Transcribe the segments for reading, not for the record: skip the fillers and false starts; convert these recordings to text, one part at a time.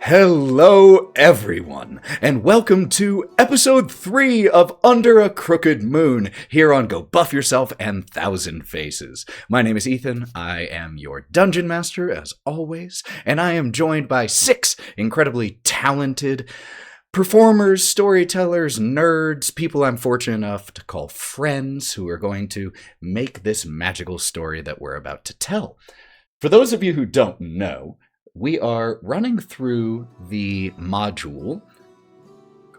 Hello, everyone, and welcome to episode 3 of Under a Crooked Moon, here on Go Buff Yourself and Thousand Faces. My name is Ethan, I am your Dungeon Master, as always, and I am joined by 6 incredibly talented performers, storytellers, nerds, people I'm fortunate enough to call friends, who are going to make this magical story that we're about to tell. For those of you who don't know, we are running through the module,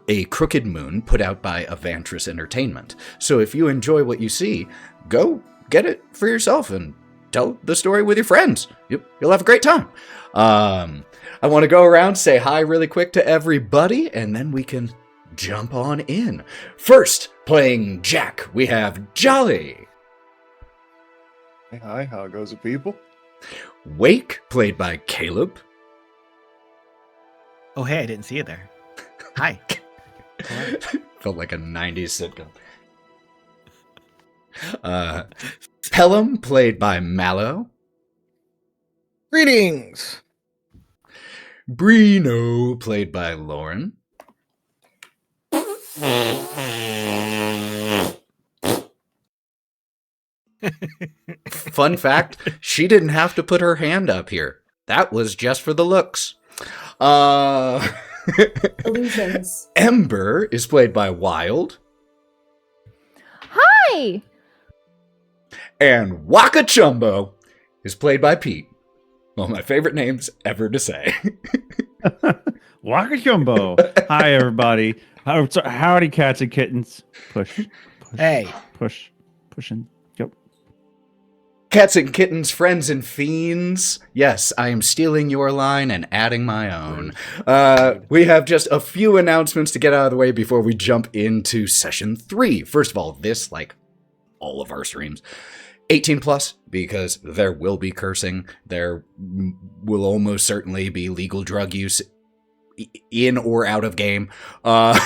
A Crooked Moon, put out by Avantris Entertainment. So if you enjoy what you see, go get it for yourself and tell the story with your friends. You'll have a great time. I want to go around, say hi really quick to everybody, and then we can jump on in. First, playing Jack, we have Jolly. Hey, hi, how goes it, people? Wake, played by Caleb. Oh, hey, I didn't see you there. Hi. Felt like a 90s sitcom. Pellam, played by Mallo. Greetings! Breenoh, played by Lauren. Fun fact, she didn't have to put her hand up here. That was just for the looks. Allusions. Ember is played by Wild. Hi! And Wokka Chumbo is played by Pete. One of my favorite names ever to say. Wokka Jumbo. Hi, everybody. Howdy, cats and kittens. Push. Hey. Pushing. Yep. Cats and kittens, friends and fiends. Yes, I am stealing your line and adding my own. We have just a few announcements to get out of the way before we jump into session 3. First of all, this, like all of our streams, 18 plus, because there will be cursing. There will almost certainly be legal drug use in or out of game. And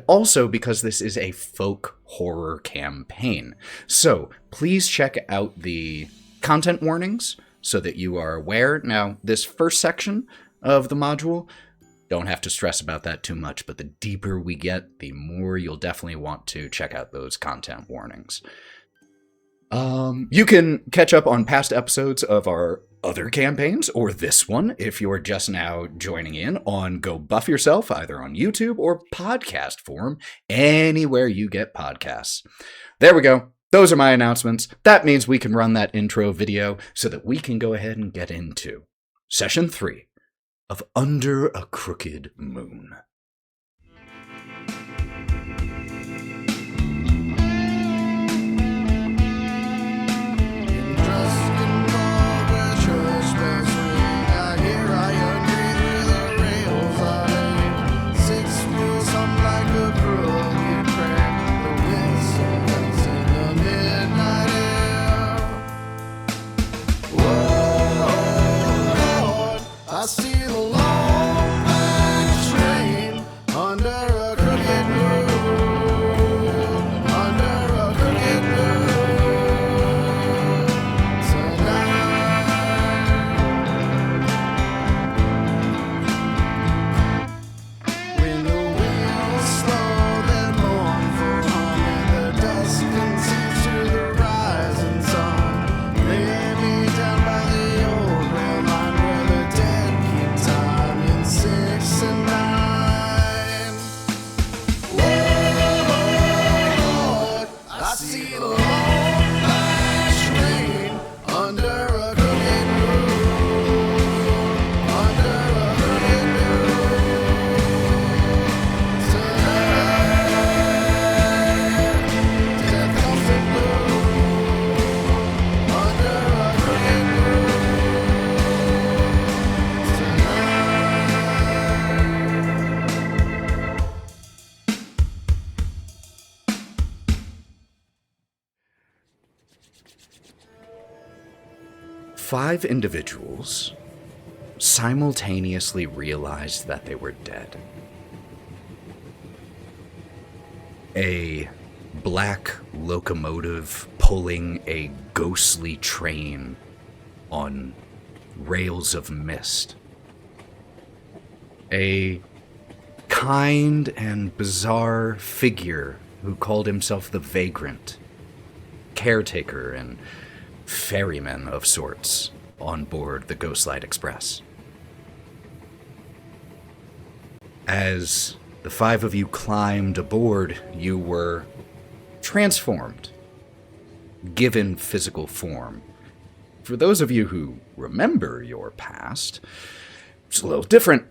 also because this is a folk horror campaign. So please check out the content warnings so that you are aware. Now, this first section of the module, don't have to stress about that too much, but the deeper we get, the more you'll definitely want to check out those content warnings. You can catch up on past episodes of our other campaigns, or this one, if you're just now joining in, on Go Buff Yourself, either on YouTube or podcast form, anywhere you get podcasts. There we go. Those are my announcements. That means we can run that intro video so that we can go ahead and get into Session 3 of Under a Crooked Moon. I see the long black train under a crooked moon, under a crooked moon tonight. When the wheels slow, then mournful hum, and the dust conceals to the rising sun. Lay me down by the old rail line where the dead keep time in 6 and 9. Lord, I see the long black train under a crooked moon, under a crooked moon tonight. Death comes to bloom under a crooked moon tonight. 5 individuals simultaneously realized that they were dead. A black locomotive pulling a ghostly train on rails of mist a kind and bizarre figure who called himself the Vagrant, caretaker and ferryman of sorts on board the Ghostlight Express. As the five of you climbed aboard, you were transformed, given physical form. For those of you who remember your past, it's a little different.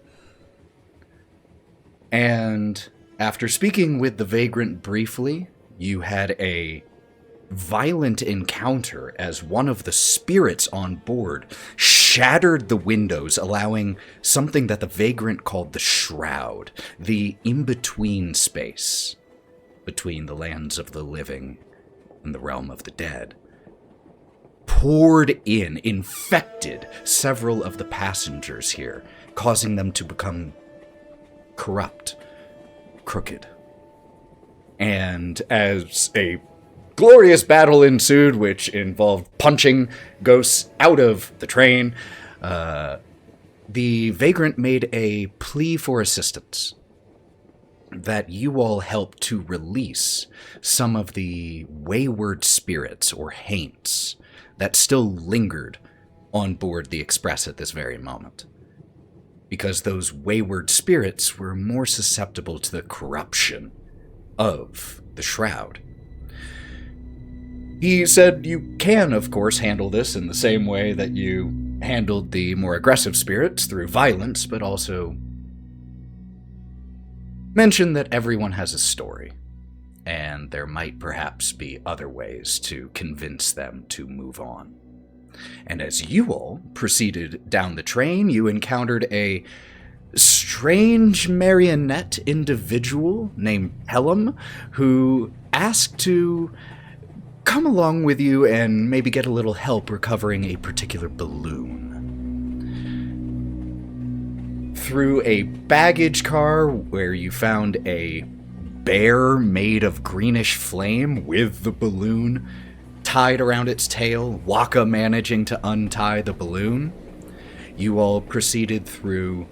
And after speaking with the Vagrant briefly, you had a violent encounter as one of the spirits on board shattered the windows, allowing something that the Vagrant called the Shroud, the in-between space between the lands of the living and the realm of the dead, poured in, infected several of the passengers here, causing them to become corrupt, crooked. And as a glorious battle ensued, which involved punching ghosts out of the train, the Vagrant made a plea for assistance, that you all help to release some of the wayward spirits or haints that still lingered on board the Express at this very moment. Because those wayward spirits were more susceptible to the corruption of the Shroud. He said you can, of course, handle this in the same way that you handled the more aggressive spirits, through violence, but also mentioned that everyone has a story, and there might perhaps be other ways to convince them to move on. And as you all proceeded down the train, you encountered a strange marionette individual named Pellam, who asked to come along with you and maybe get a little help recovering a particular balloon. Through a baggage car where you found a bear made of greenish flame with the balloon tied around its tail, Wokka managing to untie the balloon, you all proceeded through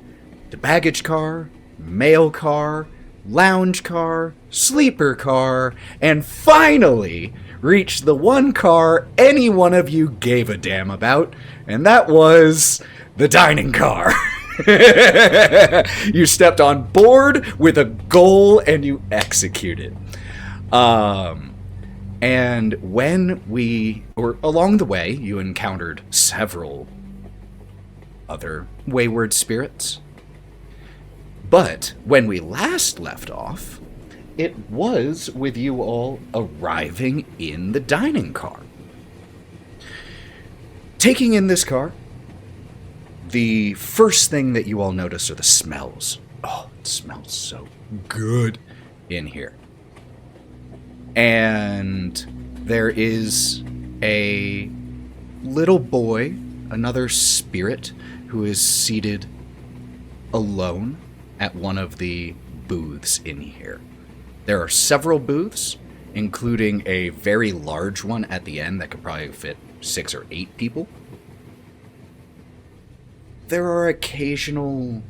the baggage car, mail car, lounge car, sleeper car, and finally reached the one car any one of you gave a damn about, and that was the dining car. You stepped on board with a goal and you executed. And along the way, you encountered several other wayward spirits. But when we last left off, it was with you all arriving in the dining car. Taking in this car, the first thing that you all notice are the smells. Oh, it smells so good in here. And there is a little boy, another spirit, who is seated alone at one of the booths in here. There are several booths, including a very large one at the end that could probably fit 6 or 8 people. There are occasional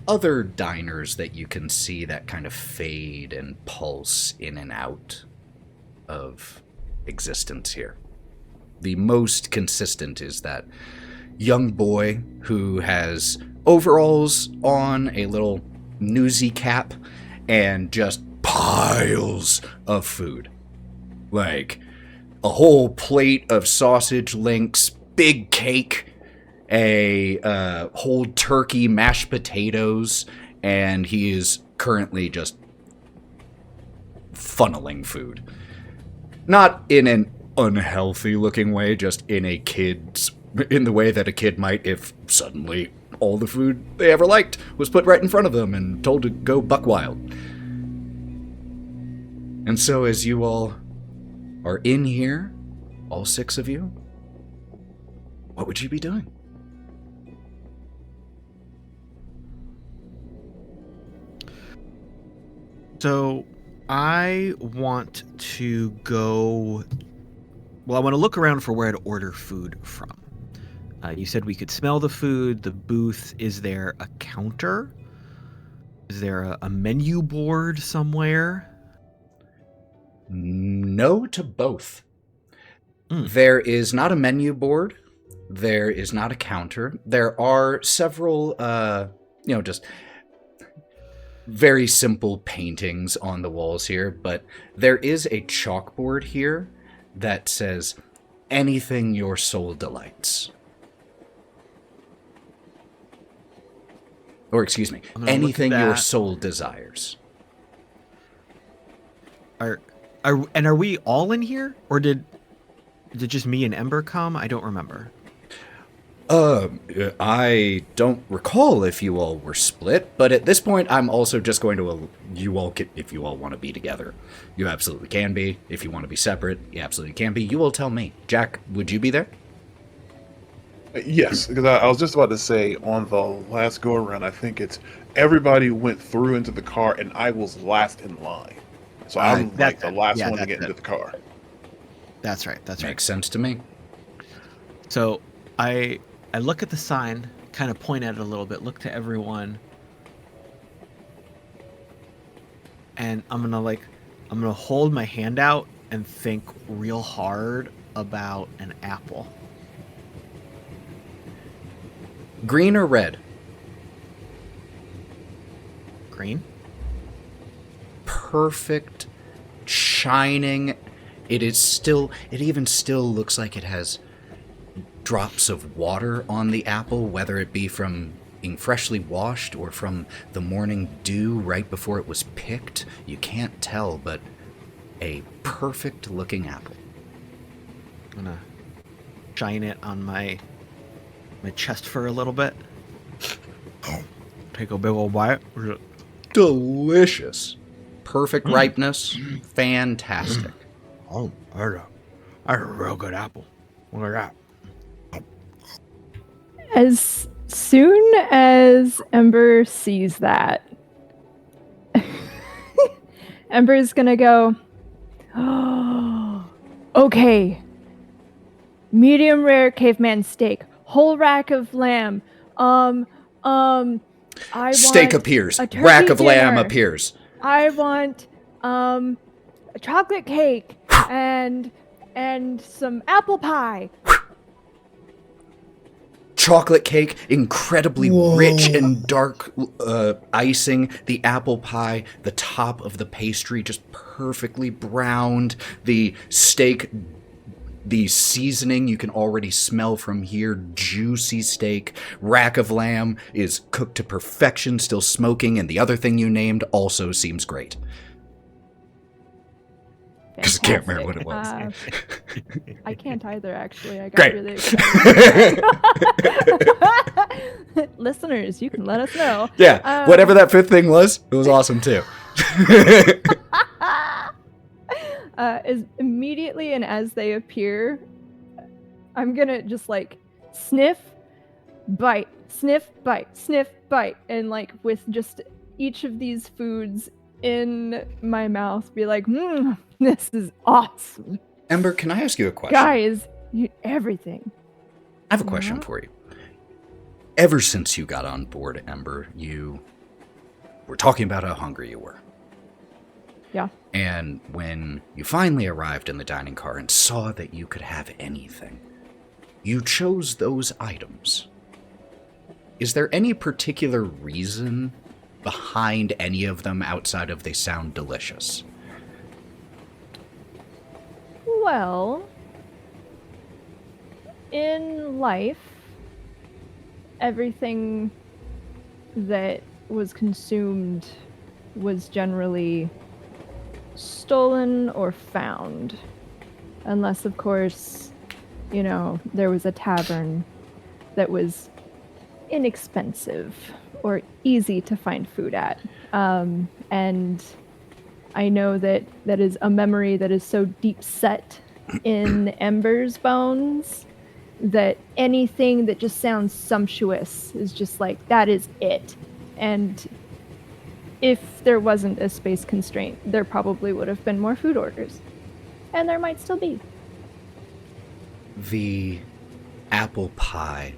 other diners that you can see that kind of fade and pulse in and out of existence here. The most consistent is that young boy who has overalls on, a little newsy cap, and just piles of food. Like a whole plate of sausage links, big cake, a whole turkey, mashed potatoes, and he is currently just funneling food. Not in an unhealthy looking way, just in the way that a kid might if suddenly all the food they ever liked was put right in front of them and told to go buck wild. And so as you all are in here, all 6 of you, what would you be doing? So I want to go. Well, I want to look around for where to order food from. You said we could smell the food, the booth. Is there a counter? Is there a menu board somewhere? No to both. Mm. There is not a menu board. There is not a counter. There are several, just very simple paintings on the walls here, but there is a chalkboard here that says, anything your soul delights. Or, excuse me, anything your soul desires. Are we all in here? Or did just me and Ember come? I don't remember. I don't recall if you all were split, but at this point, I'm also just going to, if you all want to be together, you absolutely can be. If you want to be separate, you absolutely can be. You will tell me. Jack, would you be there? Yes, because I was just about to say on the last go around, I think it's everybody went through into the car and I was last in line. So I'm like the last one to get into the car. That's right. Makes sense to me. So I look at the sign, kind of point at it a little bit, look to everyone, and I'm gonna hold my hand out and think real hard about an apple. Green or red? Green. Perfect, shining. It even still looks like it has drops of water on the apple, whether it be from being freshly washed or from the morning dew right before it was picked. You can't tell, but a perfect looking apple. I'm gonna shine it on my chest fur a little bit. Take a big old bite. Delicious. Perfect ripeness. Fantastic. Oh, that's a real good apple. Look at that. As soon as Ember sees that, Ember's gonna go, oh, okay. Medium rare caveman steak, whole rack of lamb. Steak appears. Rack of lamb appears. I want a chocolate cake and some apple pie. Chocolate cake, incredibly rich and dark icing. The apple pie, the top of the pastry just perfectly browned. The steak, the seasoning you can already smell from here. Juicy steak. Rack of lamb is cooked to perfection, still smoking, and the other thing you named also seems great. Because I can't remember what it was. I can't either, actually. I got Great. really excited. Listeners, you can let us know. Yeah, whatever that fifth thing was, it was awesome too. As immediately and as they appear, I'm gonna just like sniff, bite, sniff, bite, sniff, bite, and like with just each of these foods in my mouth, be like, this is awesome. Ember, can I ask you a question? Guys, everything. I have a question for you. Ever since you got on board, Ember, you were talking about how hungry you were. Yeah. And when you finally arrived in the dining car and saw that you could have anything, you chose those items. Is there any particular reason behind any of them outside of they sound delicious? Well, in life, everything that was consumed was generally stolen or found. Unless, of course, there was a tavern that was inexpensive or easy to find food at. And I know that is a memory that is so deep set in Ember's bones that anything that just sounds sumptuous is just like, that is it. And if there wasn't a space constraint, there probably would have been more food orders. And there might still be. The apple pie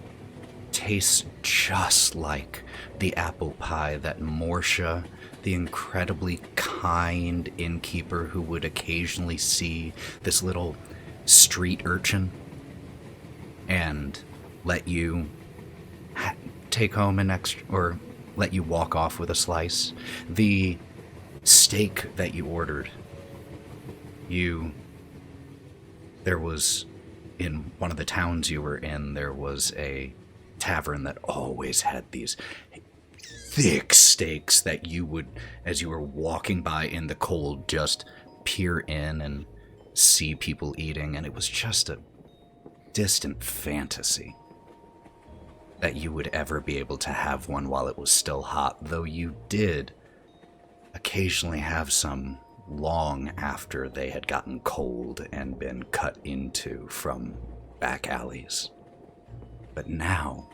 tastes just like the apple pie that Morsha, the incredibly kind innkeeper who would occasionally see this little street urchin and let you take home an extra, or let you walk off with a slice. The steak that you ordered, there was, in one of the towns you were in, there was a tavern that always had these thick steaks that you would, as you were walking by in the cold, just peer in and see people eating, and it was just a distant fantasy that you would ever be able to have one while it was still hot, though you did occasionally have some long after they had gotten cold and been cut into from back alleys. But now,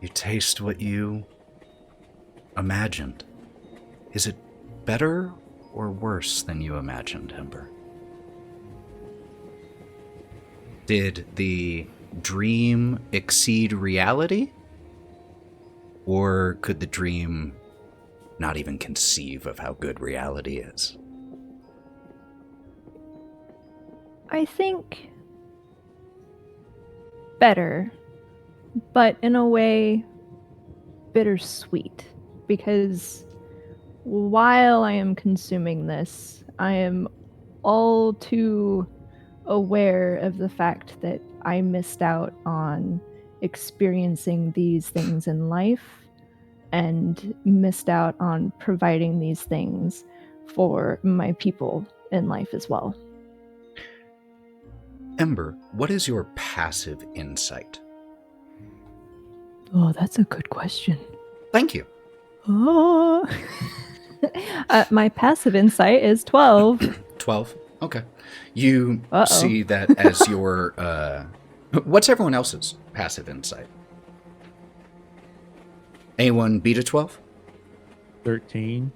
you taste what you imagined. Is it better or worse than you imagined, Ember? Did the dream exceed reality? Or could the dream not even conceive of how good reality is? I think better, but in a way bittersweet, because while I am consuming this, I am all too aware of the fact that I missed out on experiencing these things in life and missed out on providing these things for my people in life as well. Ember, what is your passive insight? Oh, that's a good question. Thank you. Oh. My passive insight is 12. 12? Okay. You Uh-oh. see that as your... what's everyone else's passive insight? Anyone beat a 12? 13.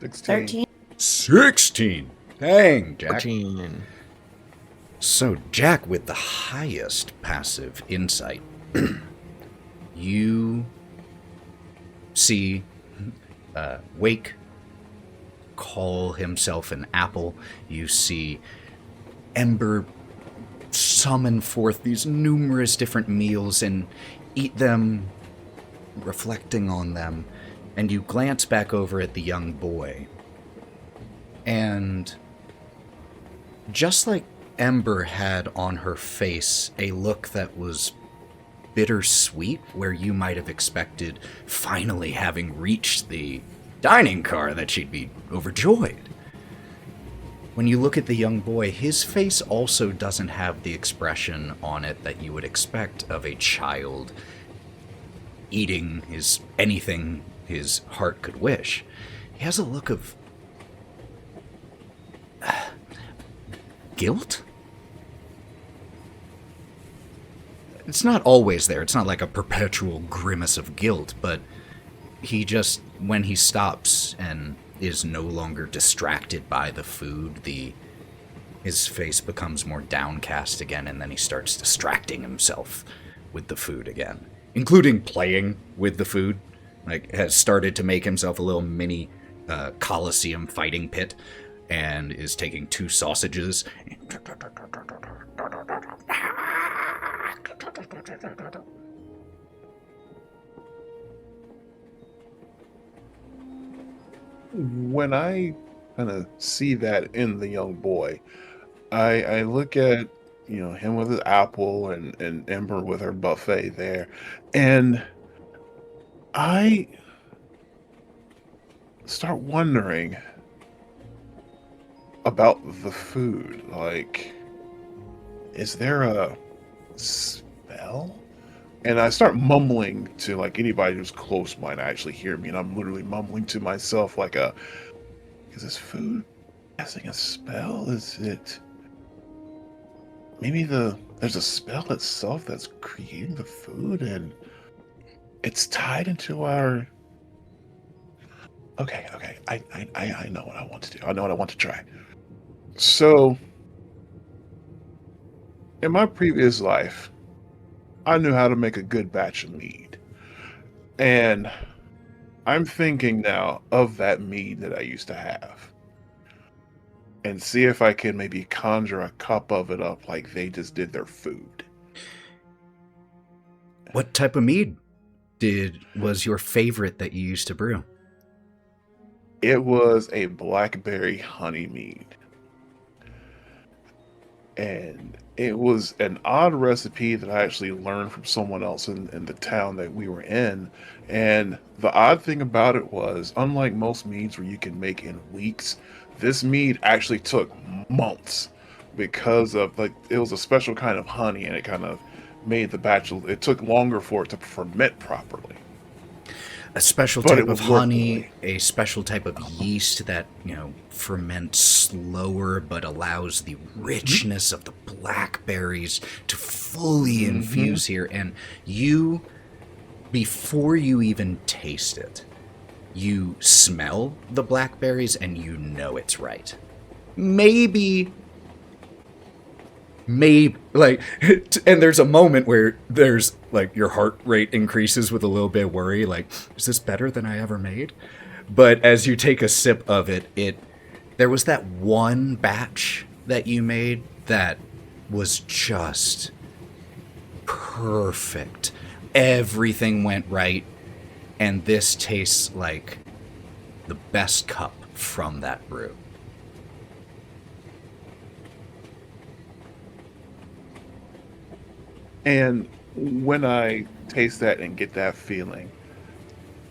16. 16! Dang, Jack. 14. So, Jack, with the highest passive insight, you see Wake call himself an apple. You see Ember summon forth these numerous different meals and eat them, reflecting on them. And you glance back over at the young boy. And just like Ember had on her face a look that was bittersweet, where you might have expected, finally having reached the dining car, that she'd be overjoyed. When you look at the young boy, his face also doesn't have the expression on it that you would expect of a child eating anything his heart could wish. He has a look of guilt? It's not always there. It's not like a perpetual grimace of guilt, but he just, when he stops and is no longer distracted by the food, his face becomes more downcast again, and then he starts distracting himself with the food again, including playing with the food. Like, has started to make himself a little mini Colosseum fighting pit, and is taking 2 sausages. When I kind of see that in the young boy, I look at, him with his apple and Ember with her buffet there, and I start wondering about the food. Like, is there a spell? And I start mumbling to, like, anybody who's close might actually hear me, and I'm literally mumbling to myself like is this food casting a spell? Is it maybe there's a spell itself that's creating the food, and it's tied into our... Okay, I know what I want to do. I know what I want to try. So In my previous life, I knew how to make a good batch of mead. And I'm thinking now of that mead that I used to have. And see if I can maybe conjure a cup of it up like they just did their food. What type of mead was your favorite that you used to brew? It was a blackberry honey mead. And it was an odd recipe that I actually learned from someone else in the town that we were in. And the odd thing about it was, unlike most meads where you can make in weeks, this mead actually took months because of, like, it was a special kind of honey, and it kind of made the batch, it took longer for it to ferment properly. A special But type it of was honey, worth a special type of yeast that, ferments slower but allows the richness of the blackberries to fully infuse here. And you, before you even taste it, you smell the blackberries and you know it's right. Maybe, like, and there's a moment where there's, like, your heart rate increases with a little bit of worry, like, is this better than I ever made? But as you take a sip of it, there was that one batch that you made that was just perfect. Everything went right, and this tastes like the best cup from that brew. And when I taste that and get that feeling,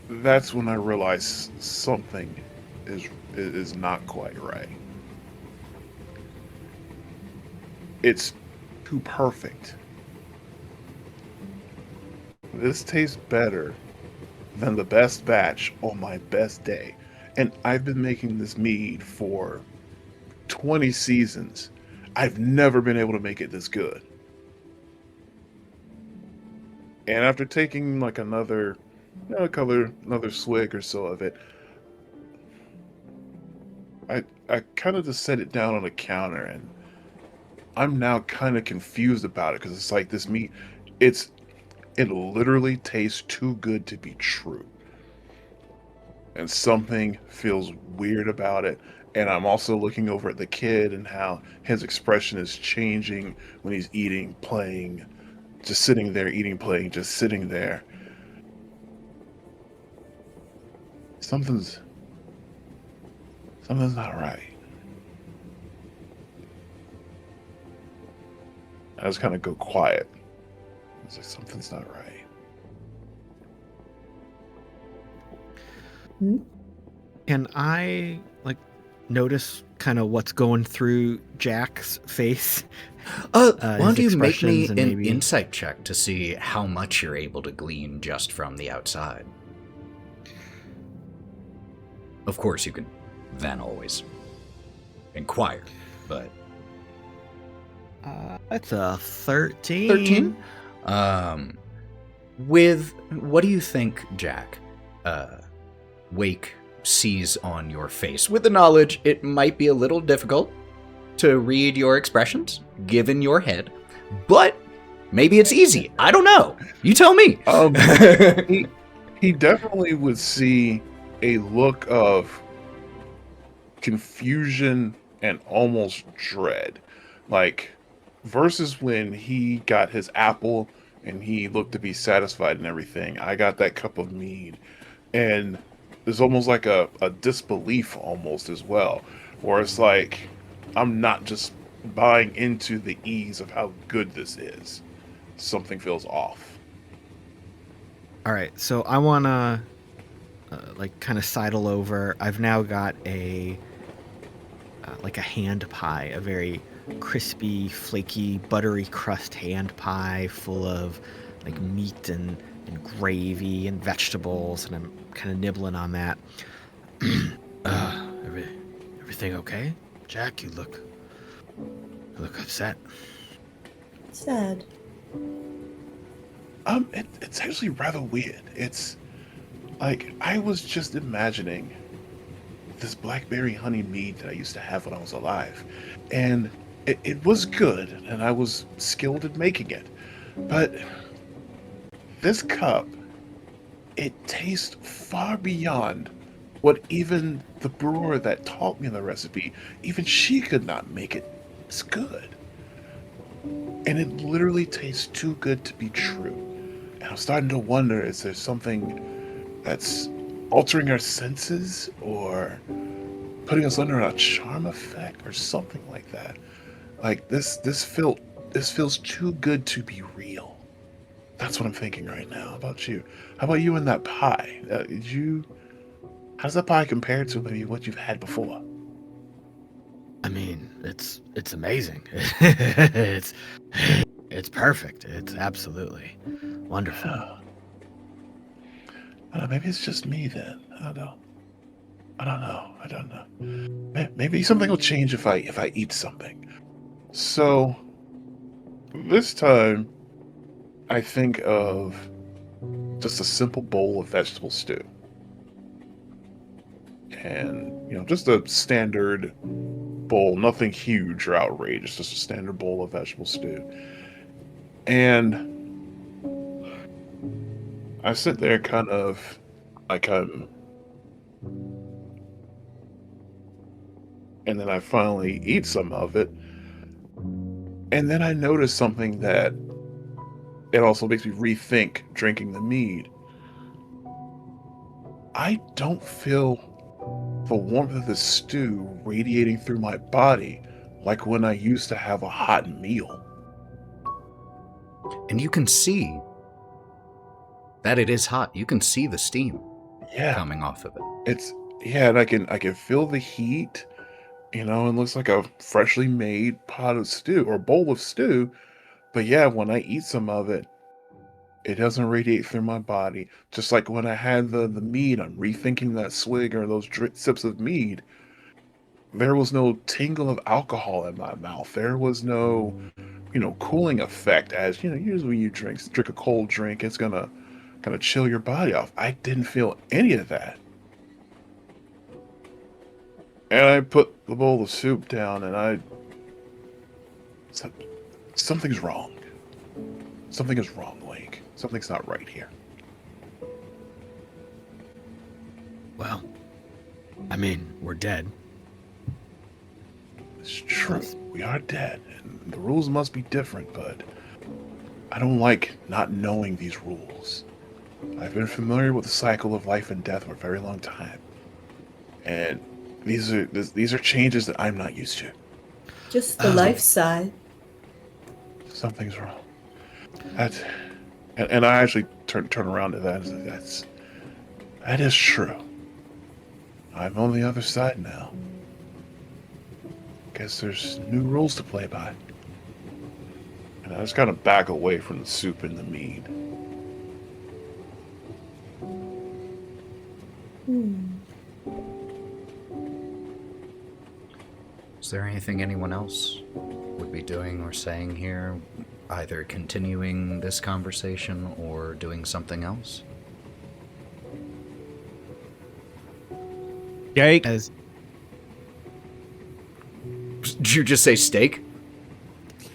that's when I realize something is not quite right. It's too perfect. This tastes better than the best batch on my best day. And I've been making this mead for 20 seasons. I've never been able to make it this good. And after taking like another swig or so of it, I kind of just set it down on the counter, and I'm now kind of confused about it because it's like this meat, it literally tastes too good to be true. And something feels weird about it. And I'm also looking over at the kid and how his expression is changing when he's eating, playing, just sitting there, eating, playing, just sitting there. Something's not right. I just kind of go quiet. It's like, something's not right. Can I notice kind of what's going through Jack's face? Why don't you make me expressions and an maybe- insight check to see how much you're able to glean just from the outside? Of course, you can then always inquire, but... That's a 13. 13? With... What do you think, Jack, Wake sees on your face? With the knowledge, it might be a little difficult to read your expressions, given your head, but maybe it's easy. I don't know. You tell me. He definitely would see a look of confusion and almost dread. Like, versus when he got his apple and he looked to be satisfied and everything, I got that cup of mead. And there's almost like a disbelief almost as well, where it's like, I'm not just buying into the ease of how good this is. Something feels off. All right, so I want to kind of sidle over. I've now got a hand pie, a very crispy, flaky, buttery crust hand pie full of like meat and gravy and vegetables, and I'm kind of nibbling on that. Everything okay? Jack, you look upset. Sad. It's actually rather weird. It's like I was just imagining this blackberry honey mead that I used to have when I was alive, and it was good, and I was skilled at making it. But this cup, it tastes far beyond what even the brewer that taught me the recipe, even she could not make it as good. And it literally tastes too good to be true. And I'm starting to wonder, is there something that's altering our senses or putting us under a charm effect or something like that? Like this feels too good to be real. That's what I'm thinking right now. How about you? How about you and that pie? How does that pie compare to maybe what you've had before? I mean, it's amazing. it's perfect. It's absolutely wonderful. I don't know, maybe it's just me then. I don't know. Maybe something will change if I eat something. So this time, I think of just a simple bowl of vegetable stew. And, just a standard bowl, nothing huge or outrageous, just a standard bowl of vegetable stew. And I sit there kind of like and then I finally eat some of it. And then I notice something that it also makes me rethink drinking the mead. I don't feel the warmth of the stew radiating through my body like when I used to have a hot meal. And you can see that it is hot. You can see the steam coming off of it. And I can feel the heat. It looks like a freshly made pot of stew or bowl of stew. But yeah, when I eat some of it, it doesn't radiate through my body. Just like when I had the mead, I'm rethinking that swig or those sips of mead. There was no tingle of alcohol in my mouth. There was no, cooling effect. As usually when you drink a cold drink, it's gonna kind of chill your body off. I didn't feel any of that. And I put the bowl of soup down, and something's wrong. Something is wrong, Lake. Something's not right here. Well, I mean, we're dead. It's true. We are dead, and the rules must be different, but I don't like not knowing these rules. I've been familiar with the cycle of life and death for a very long time. And these are changes that I'm not used to. Just the life side. Something's wrong. And I actually turn around to that and say, that is true. I'm on the other side now. Guess there's new rules to play by. And I just kind of back away from the soup and the mead. Is there anything anyone else would be doing or saying here? Either continuing this conversation or doing something else? Steak. Did you just say steak?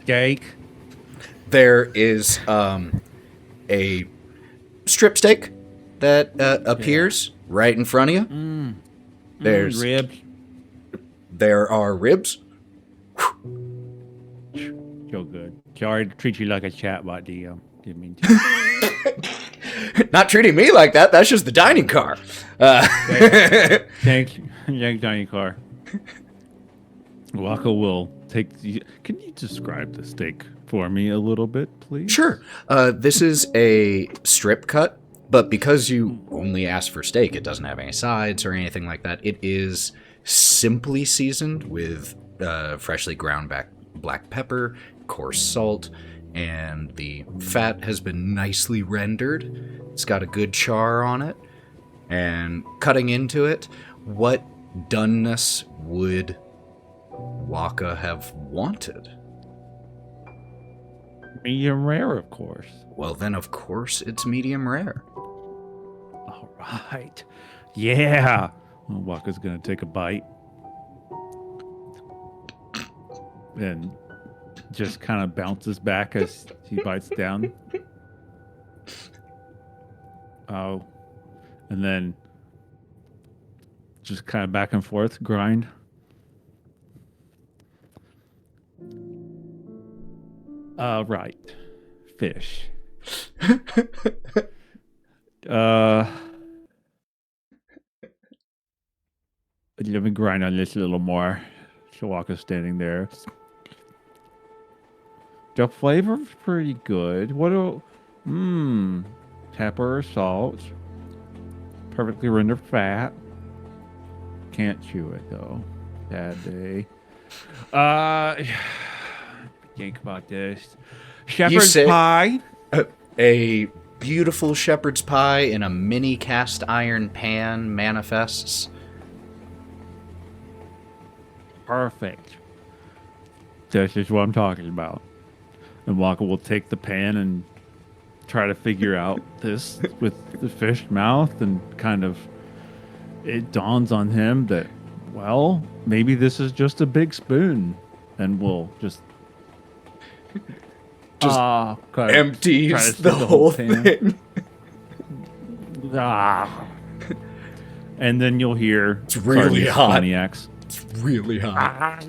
Steak. There is a strip steak that appears right in front of you. There's ribs. There are ribs. So good. Sorry to treat you like a chatbot, DM. Didn't mean to. Not treating me like that. That's just the dining car. Thanks, dining car. Wokka will take the... Can you describe the steak for me a little bit, please? Sure. This is a strip cut, but because you only asked for steak, it doesn't have any sides or anything like that. It is simply seasoned with freshly ground black pepper, coarse salt, and the fat has been nicely rendered. It's got a good char on it. And cutting into it, what doneness would Wokka have wanted? Medium rare, of course. Well, then, of course, it's medium rare. All right. Yeah. Well, Wokka's going to take a bite. And just kind of bounces back as he bites down. Oh, and then just kind of back and forth grind. Right. Fish. Let me grind on this a little more. Wokka's standing there. The flavor's pretty good. What do... Pepper, salt. Perfectly rendered fat. Can't chew it, though. Bad day. Think about this. Shepherd's pie. A beautiful shepherd's pie in a mini cast iron pan manifests. Perfect. This is what I'm talking about. And Wokka will take the pan and try to figure out this with the fish mouth, and kind of it dawns on him that, well, maybe this is just a big spoon, and we'll just empties the whole thing. And then you'll hear it's really hot. Pontiacs. It's really hot.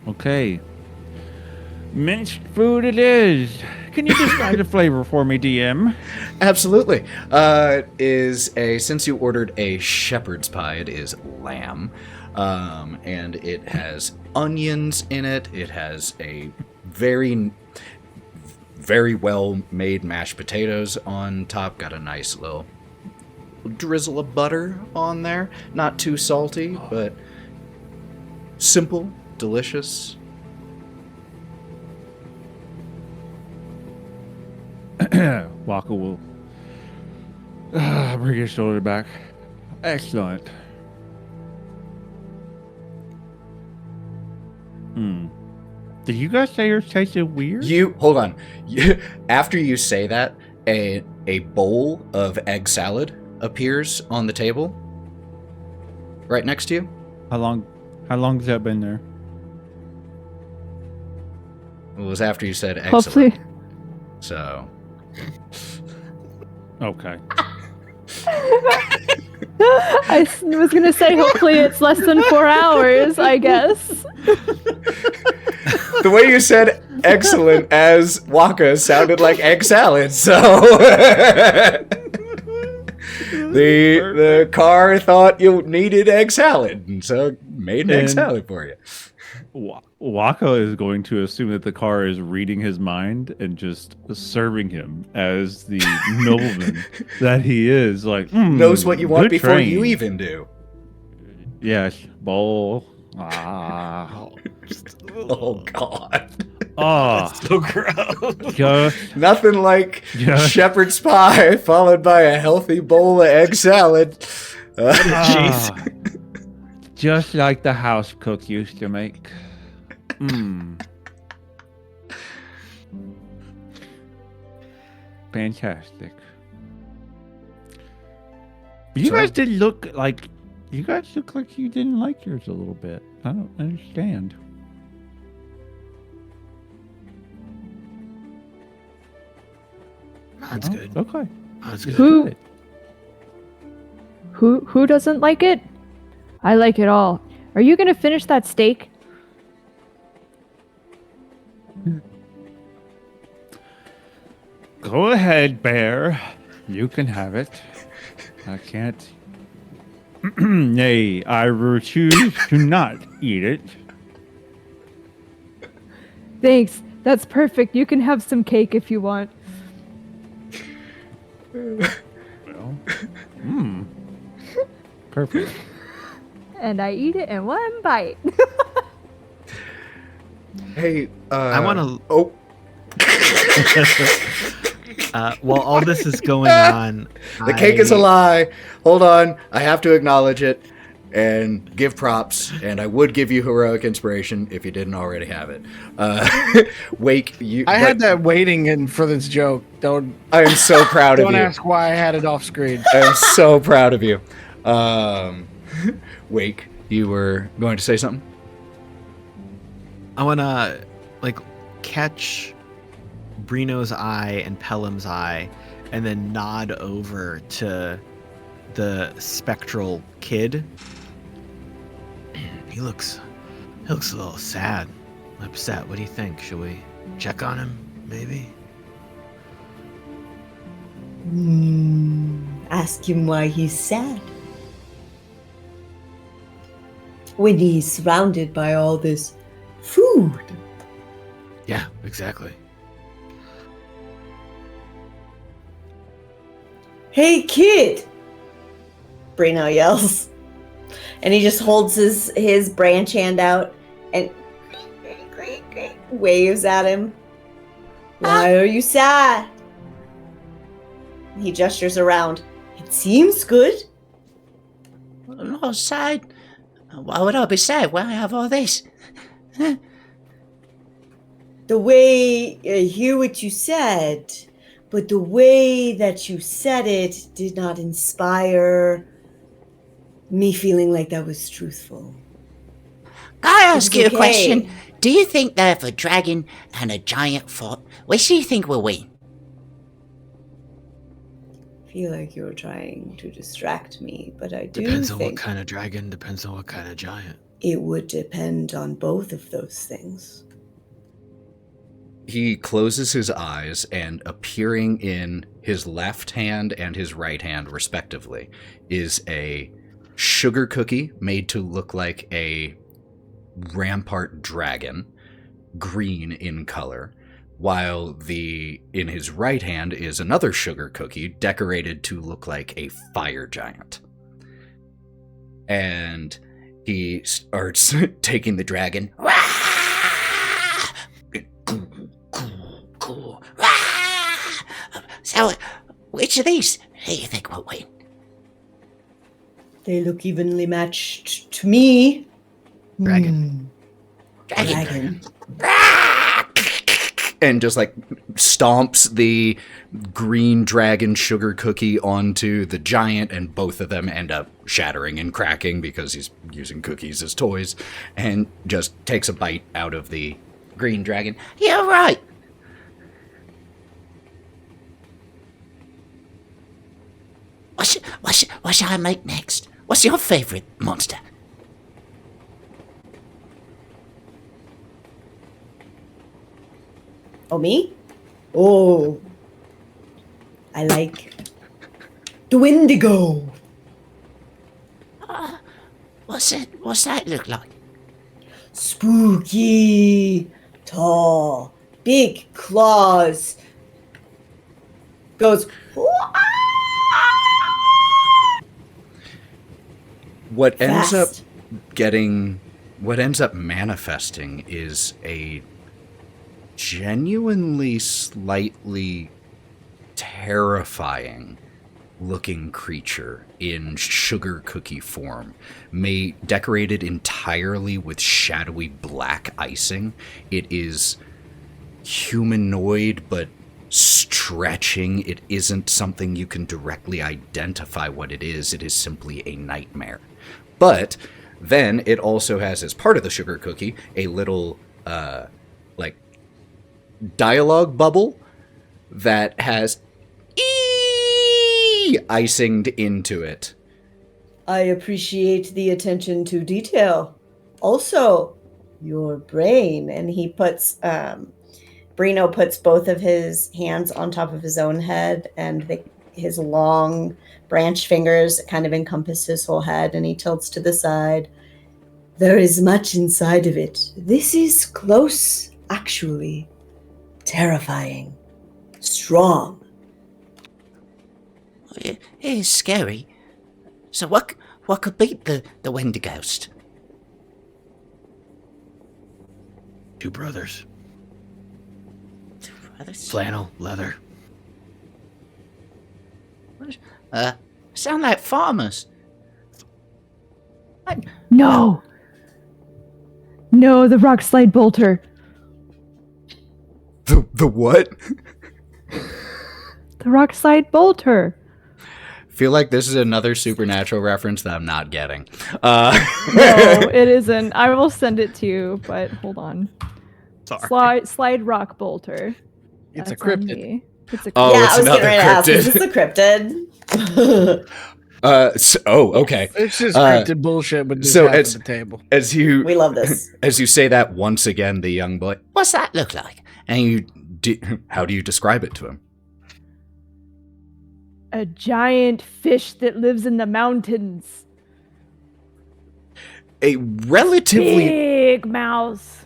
Okay. Minced food it is. Can you describe the flavor for me, DM? Absolutely. Since you ordered a shepherd's pie, it is lamb. And it has onions in it. It has a very, very well made mashed potatoes on top. Got a nice little drizzle of butter on there. Not too salty, but simple, delicious. Wokka will bring his shoulder back. Excellent. Did you guys say yours tasted weird? Hold on. After you say that, a bowl of egg salad appears on the table right next to you. How long has that been there? It was after you said excellent. Hopefully. So. Okay. I was going to say, hopefully it's less than 4 hours, I guess. The way you said excellent as Wokka sounded like egg salad, so the car thought you needed egg salad, and so made an egg salad for you. Wokka is going to assume that the car is reading his mind and just serving him as the nobleman that he is. Like, knows what you want before train. you even do. Yes, bowl. Oh God. Oh, So gross. Nothing like shepherd's pie followed by a healthy bowl of egg salad. Jeez. Just like the house cook used to make. Fantastic. You guys did look like you didn't like yours a little bit. I don't understand. That's good. Okay. That's good. Who doesn't like it? I like it all. Are you going to finish that steak? Go ahead, bear. You can have it. I can't. Nay, I refuse to not eat it. Thanks. That's perfect. You can have some cake if you want. Well, perfect. And I eat it in one bite. Hey, I want to. Oh. While all this is going on, The cake is a lie. Hold on. I have to acknowledge it and give props, and I would give you heroic inspiration if you didn't already have it. Wake, you. I had that waiting in for this joke. I am so proud of you. Don't ask why I had it off screen. I am so proud of you. Wake, you were going to say something? I want to, catch Breenoh's eye and Pellam's eye and then nod over to the spectral kid. He looks a little sad, upset. What do you think? Should we check on him, maybe? Ask him why he's sad. When he's surrounded by all this food. Yeah, exactly. Hey, kid! Breenoh yells. And he just holds his branch hand out and waves at him. Why are you sad? He gestures around. It seems good. I'm not sad. Why would I be sad when I have all this? The way, I hear what you said, but the way that you said it did not inspire me feeling like that was truthful. Can I ask It's you a okay. question? Do you think that if a dragon and a giant fought, which do you think will win? I feel like you're trying to distract me, but I do Depends on what think kind of dragon, depends on what kind of giant. it would depend on both of those things. He closes his eyes, and appearing in his left hand and his right hand, respectively, is a sugar cookie made to look like a rampart dragon, green in color, while in his right hand is another sugar cookie decorated to look like a fire giant. And he starts taking the dragon. Cool. So, which of these do you think will win? They look evenly matched to me. Dragon. Dragon. And just stomps the green dragon sugar cookie onto the giant, and both of them end up shattering and cracking because he's using cookies as toys, and just takes a bite out of the green dragon. You're right. What shall I make next? What's your favorite monster? Oh, me? Oh. I like the Wendigo. What's that look like? Spooky, tall, big claws. Goes. What ends Fast. what ends up manifesting is a genuinely slightly terrifying looking creature in sugar cookie form, decorated entirely with shadowy black icing. It is humanoid but stretching. It isn't something you can directly identify what it is. It is simply a nightmare. But then it also has, as part of the sugar cookie, a little dialogue bubble that has icinged into it. I appreciate the attention to detail. Also, your brain. And he puts, Breenoh puts both of his hands on top of his own head, and his long branch fingers kind of encompass his whole head, and he tilts to the side. There is much inside of it. This is close, actually. Terrifying. Strong. It is scary. So what could beat the Wendighost? Two brothers. Brothers? Flannel, leather. Sound like farmers. No! No, the rock slide bolter. The what? The rock slide bolter. Feel like this is another supernatural reference that I'm not getting. No, it isn't. I will send it to you, but hold on. Sorry. Slide rock bolter. It's a That's on cryptid. me. It's a Oh, yeah, it's I was getting another ready to ask, is cryptid. this a cryptid? Okay. It's just cryptid bullshit, but so just it's- at the table. As you We love this. as you say that once again, the young boy, What's that look like? and how do you describe it to him? A giant fish that lives in the mountains. A relatively Big mouse.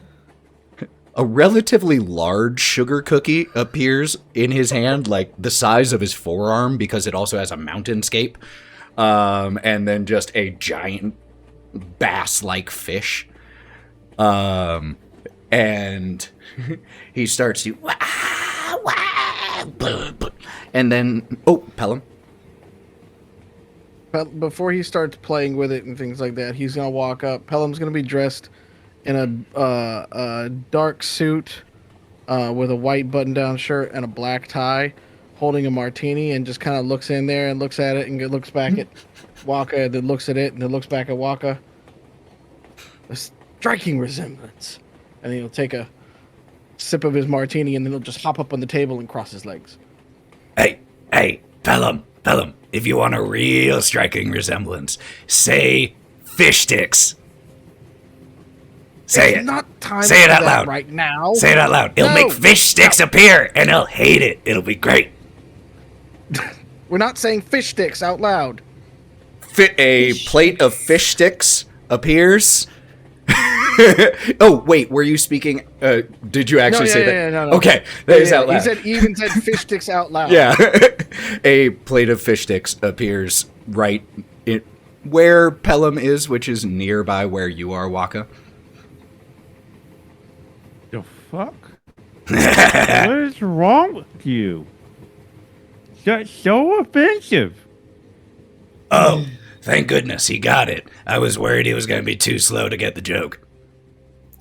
A relatively large sugar cookie appears in his hand, like the size of his forearm, because it also has a mountainscape. And then just a giant bass-like fish. And he starts to... And then... Oh, Pellam. Before he starts playing with it and things like that, he's gonna walk up. Pellam's gonna be dressed in a dark suit with a white button-down shirt and a black tie, holding a martini, and just kind of looks in there and looks at it and looks back at Wokka, then looks at it and then looks back at Wokka. A striking resemblance. And then he'll take a sip of his martini and then he'll just hop up on the table and cross his legs. Hey, Pellam, if you want a real striking resemblance, say fish sticks. Say It's it. not time Say it for out that loud. right now. Say it out loud. It'll No. make fish sticks appear, and he'll hate it. It'll be great. We're not saying fish sticks out loud. A plate of fish sticks appears. Oh, wait, were you speaking? Did you actually say that? No. Okay, that is out loud. He even said fish sticks out loud. Yeah. A plate of fish sticks appears right where Pellam is, which is nearby where you are, Wokka. The fuck? What is wrong with you? That's so offensive. Oh, thank goodness he got it. I was worried he was going to be too slow to get the joke.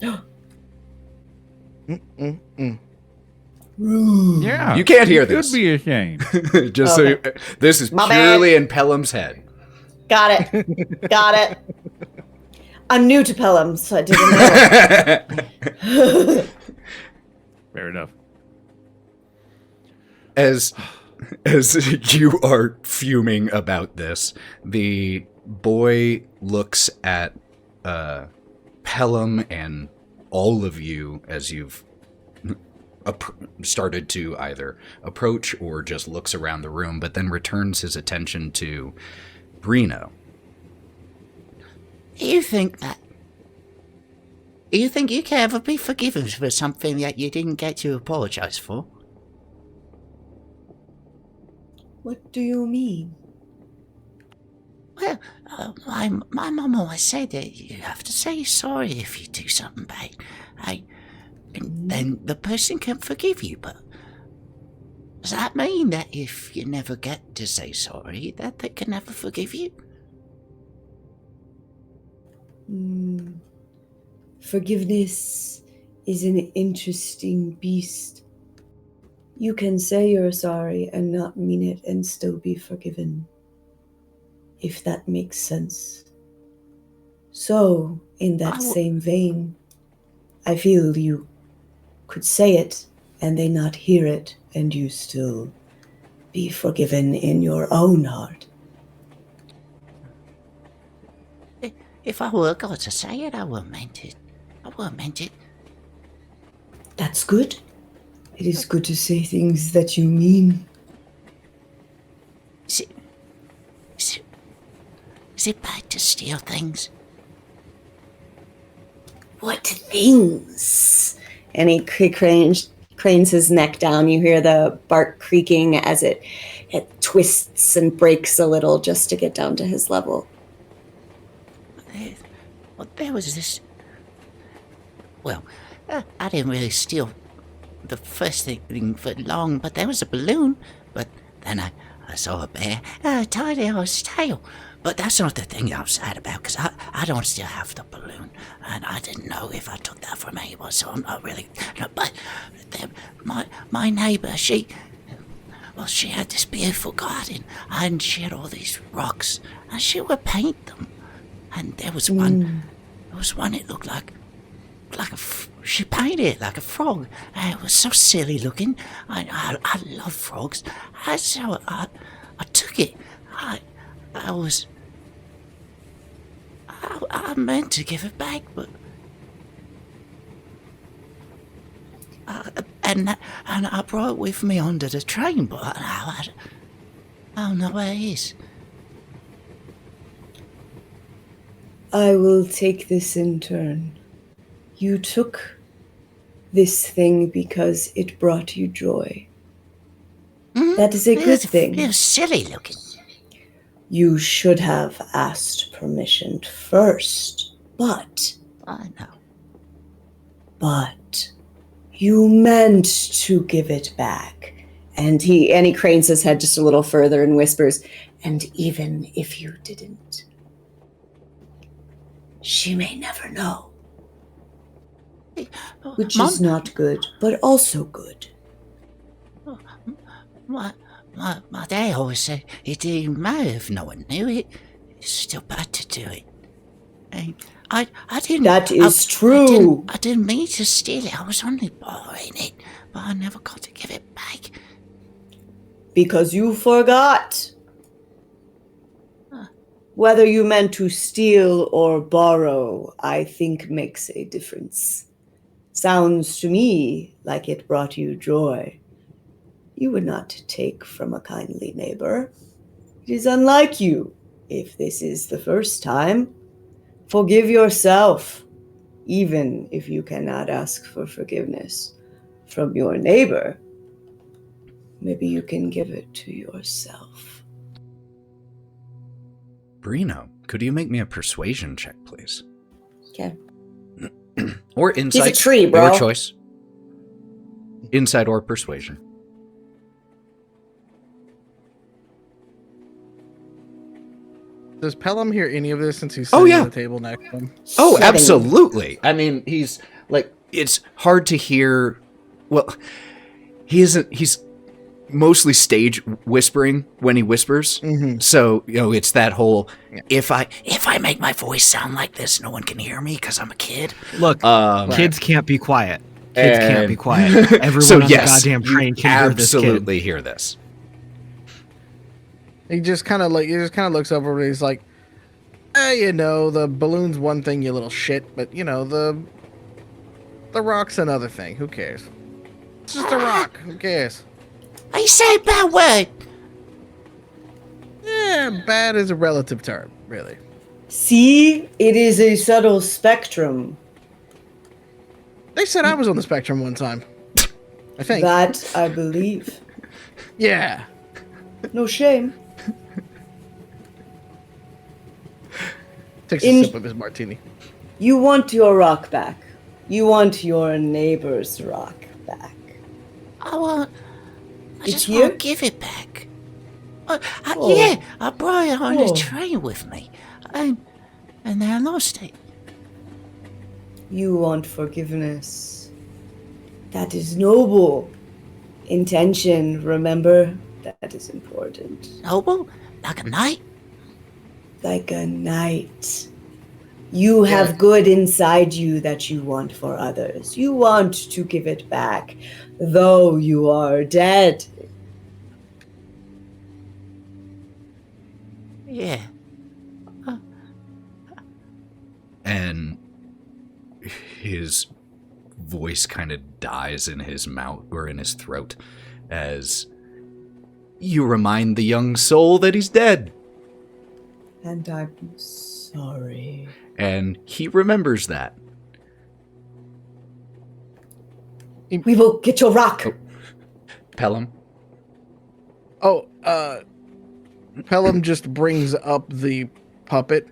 Yeah. You can't hear you this. Should be ashamed. Just so you, this is My purely in Pellam's head. Got it. I'm new to Pellam, so I didn't know. Fair enough. As you are fuming about this, the boy looks at Pellam and all of you as you've started to either approach or just looks around the room, but then returns his attention to Breenoh. You think you can ever be forgiven for something that you didn't get to apologize for? What do you mean? Well, my mum always said that you have to say sorry if you do something bad. And then the person can forgive you, but does that mean that if you never get to say sorry, that they can never forgive you? Forgiveness is an interesting beast. You can say you're sorry and not mean it and still be forgiven, if that makes sense. So, in that same vein, I feel you could say it and they not hear it and you still be forgiven in your own heart. If I were going to say it, I would have meant it. That's good. It is good to say things that you mean. Is it bad to steal things? What things? And he cranes his neck down. You hear the bark creaking as it twists and breaks a little just to get down to his level. Well, there was this... Well, I didn't really steal the first thing for long, but there was a balloon. But then I saw a bear tied it on his tail. But that's not the thing I'm sad about, because I don't still have the balloon. And I didn't know if I took that from anyone, so I'm not really... No, but my neighbour, she... well, she had this beautiful garden, and she had all these rocks, and she would paint them. And there was one that looked like she painted it like a frog. And it was so silly looking. I love frogs. So I took it. I meant to give it back, but and I brought it with me onto the train, but I don't know where it is. I will take this in turn. You took this thing because it brought you joy. Mm-hmm. That is a good thing. It was silly looking. You should have asked permission first, but I know. But you meant to give it back. And he cranes his head just a little further and whispers, and even if you didn't, she may never know. Which Mom, is not good, but also good. My dad always said it didn't matter if no one knew it. It's still bad to do it. And I didn't. That is true. I didn't mean to steal it. I was only borrowing it, but I never got to give it back. Because you forgot. Whether you meant to steal or borrow, I think makes a difference. Sounds to me like it brought you joy. You would not take from a kindly neighbor. It is unlike you, if this is the first time. Forgive yourself, even if you cannot ask for forgiveness from your neighbor. Maybe you can give it to yourself. Breenoh, could you make me a persuasion check, please? Okay. Or insight. He's a tree, bro. Your choice. Insight or persuasion. Does Pellam hear any of this since he's Oh, sitting yeah. at the table next to him? Oh, Setting. absolutely. I mean, he's like, it's hard to hear. Well, he's mostly stage whispering when he whispers. Mm-hmm. So, it's that whole, Yeah. if I Make my voice sound like this, no one can hear me because I'm a kid. Look, Um, kids can't be quiet. Kids can't be and- quiet. Everyone so on the yes, goddamn you train can hear this kid. absolutely hear this. He just kind of looks over and he's like, the balloon's one thing, you little shit, but the rock's another thing. Who cares? It's just a rock. Who cares? I say a bad word. Yeah, bad is a relative term, really. See, it is a subtle spectrum. They said I was on the spectrum one time. I think. That I believe. Yeah. No shame. Takes a sip of his martini. You want your rock back. You want your neighbor's rock back. I It's just here? want to give it back. Oh. Yeah, I brought it on Oh. the train with me, and then I lost it. You want forgiveness. That is noble. Intention, remember? That is important. Noble, like a knight. Like a knight. You have good inside you that you want for others. You want to give it back, though you are dead. Yeah. And his voice kind of dies in his mouth or in his throat as you remind the young soul that he's dead. And I'm sorry. And he remembers that. We will get your rock. Pellam? Pellam just brings up the puppet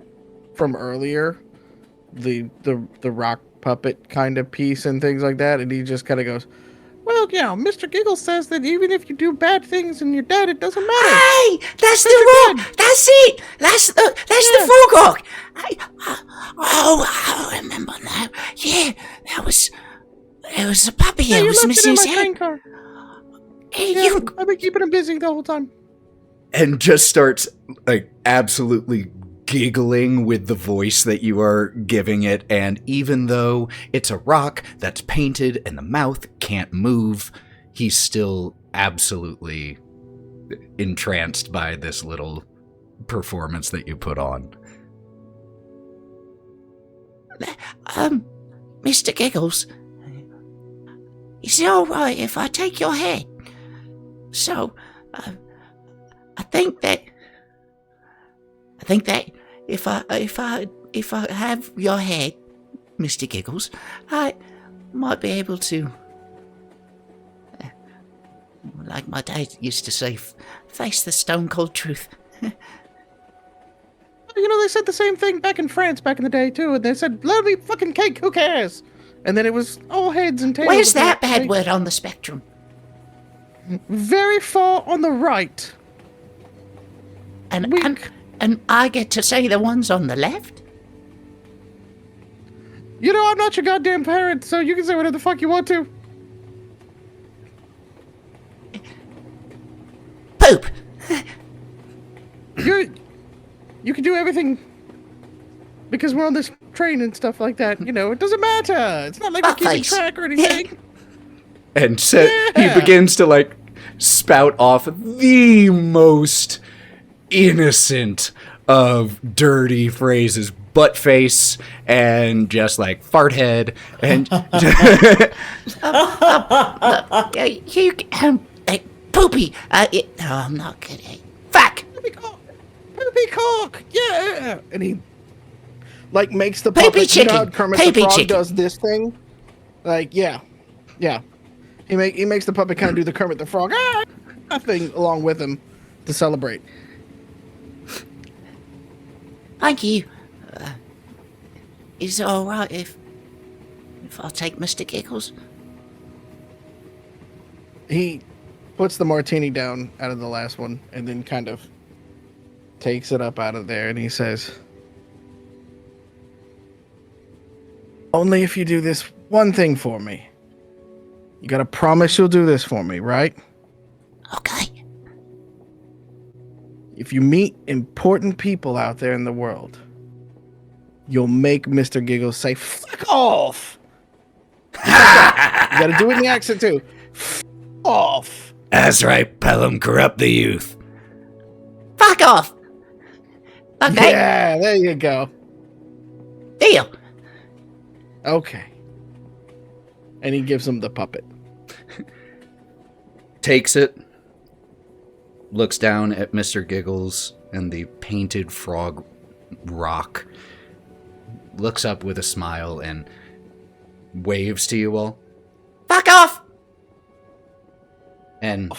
from earlier, the rock puppet kind of piece and things like that, and he just kind of goes, "Well, Mr. Giggle says that even if you do bad things and you're dead, it doesn't matter." Hey, that's the rock. That's it. That's the frog. I remember now. Yeah, it was a puppy. Yeah, It you was left it missing in his my head. train car. Hey, Yeah, you. I've been keeping him busy the whole time. And just starts like absolutely giggling with the voice that you are giving it. And even though it's a rock that's painted and the mouth can't move, he's still absolutely entranced by this little performance that you put on. Mr. Giggles, is it all right if I take your head? So, I think that if I have your head, Mr. Giggles, I might be able to, like my dad used to say, face the stone cold truth. You know, they said the same thing back in France back in the day, too. And they said, let me fucking cake, who cares? And then it was all heads and tails. Where's that bad word on the spectrum? Very far on the right. And I get to say the ones on the left? You know, I'm not your goddamn parent, so you can say whatever the fuck you want to. Poop! You can do everything because we're on this train and stuff like that. You know, it doesn't matter. It's not like we're keeping track or anything. And he begins to like spout off the most innocent of dirty phrases, butt face and just like fart head and poopy. I'm not good at fuck. Poopy cock, yeah. And he like makes the Poopy puppet. chicken. You know how Kermit Poopy the Frog chicken. does this thing? Like, yeah. He makes the puppet kind of do the Kermit the Frog thing along with him to celebrate. Thank you. Is it all right if I take Mr. Giggles? He puts the martini down out of the last one and then kind of takes it up out of there and he says, only if you do this one thing for me. You gotta promise you'll do this for me, right? Okay. If you meet important people out there in the world, you'll make Mr. Giggles say, fuck off! You gotta do it in the accent too. F off! That's right, Pellam, corrupt the youth. Fuck off! Okay. Yeah, there you go. Deal. Okay. And he gives him the puppet. Takes it, looks down at Mr. Giggles and the painted frog rock, looks up with a smile and waves to you all. Fuck off! And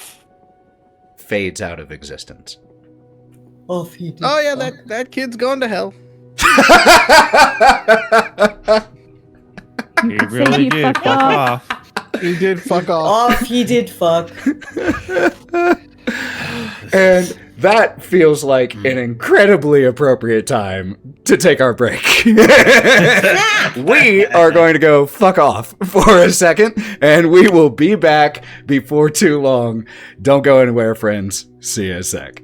fades out of existence. Off he did. Oh yeah, that kid's going to hell. He really did. Fuck off. He did fuck off. Off he did fuck. And that feels like an incredibly appropriate time to take our break. We are going to go fuck off for a second, and we will be back before too long. Don't go anywhere, friends. See you in a sec.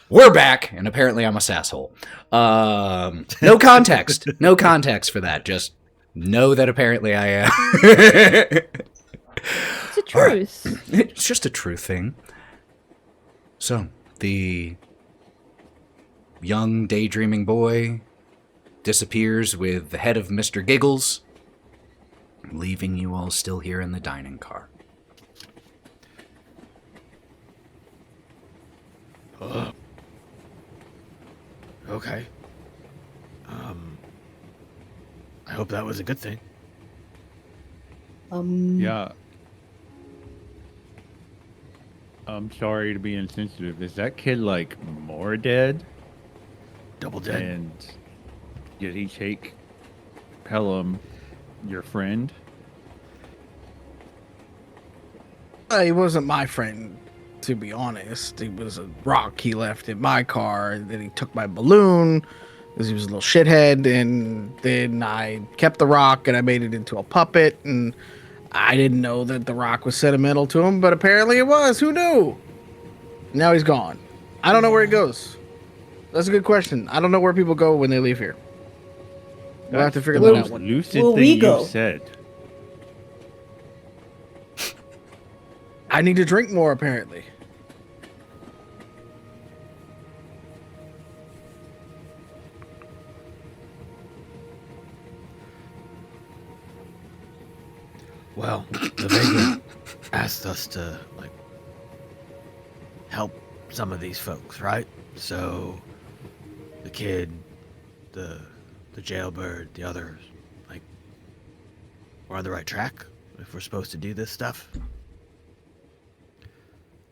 We're back, and apparently I'm a sasshole. No context. No context for that. Just know that apparently I am. It's a truce. It's just a true thing. So, the young daydreaming boy disappears with the head of Mr. Giggles, leaving you all still here in the dining car. Okay. I hope that was a good thing. Yeah. I'm sorry to be insensitive. Is that kid, like, more dead? Double dead. And did he take Pellam, your friend? He wasn't my friend, to be honest. He was a rock he left in my car, and then he took my balloon because he was a little shithead, and then I kept the rock and I made it into a puppet, and I didn't know that the rock was sentimental to him, but apparently it was. Who knew? Now he's gone. I don't know where he goes. That's a good question. I don't know where people go when they leave here. We'll have to figure the that most out. lucid Will thing we you go? said. I need to drink more, apparently. Well, the vagrant asked us to, like, help some of these folks, right? So, the kid, the jailbird, the others, like, we're on the right track if we're supposed to do this stuff.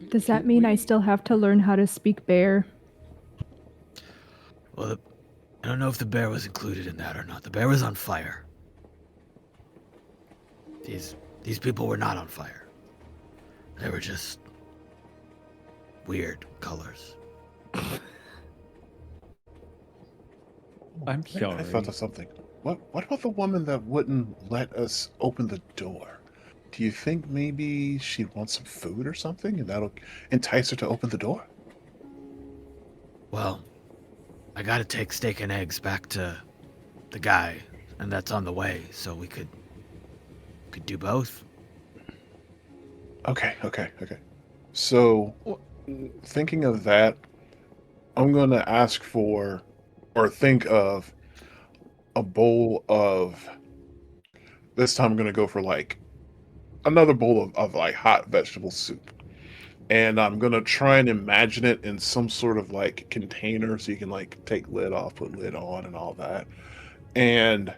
Does that mean I still have to learn how to speak bear? Well, I don't know if the bear was included in that or not. The bear was on fire. These people were not on fire. They were just weird colors. I'm sorry. I thought of something. What about the woman that wouldn't let us open the door? Do you think maybe she wants some food or something, and that'll entice her to open the door? Well, I gotta take steak and eggs back to the guy, and that's on the way, so we could do both. Okay. So, thinking of that, I'm going to ask for, or think of, a bowl of, this time I'm going to go for, like, another bowl of like, hot vegetable soup. And I'm going to try and imagine it in some sort of, like, container, so you can, like, take lid off, put lid on, and all that. And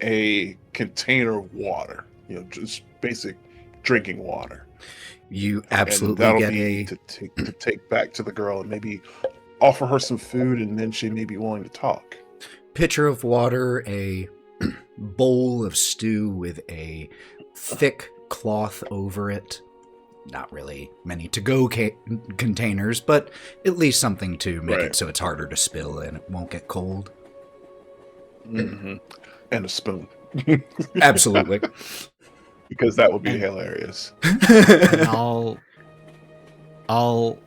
a container of water. You know, just basic drinking water. You And absolutely that'll get be a... to take back to the girl and maybe offer her some food, and then she may be willing to talk. pitcher of water, a bowl of stew with a thick cloth over it. Not really many to-go containers, but at least something to make Right. it so it's harder to spill and it won't get cold. Mm-hmm. And a spoon. Absolutely. Because that would be hilarious. And I'll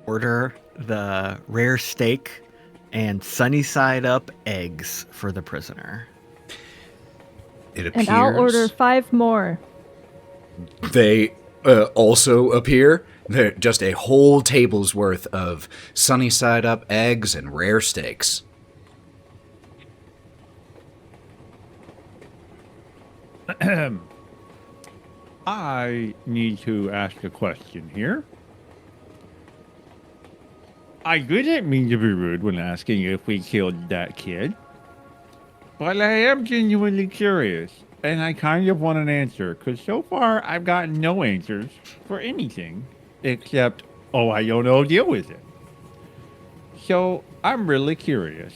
order the rare steak and sunny side up eggs for the prisoner. It appears And I'll order 5 more. they also appear. They're just a whole table's worth of sunny side up eggs and rare steaks. I need to ask a question here. I didn't mean to be rude when asking if we killed that kid, but I am genuinely curious, and I kind of want an answer, because so far I've gotten no answers for anything, except, oh, I don't know, deal with it. So I'm really curious.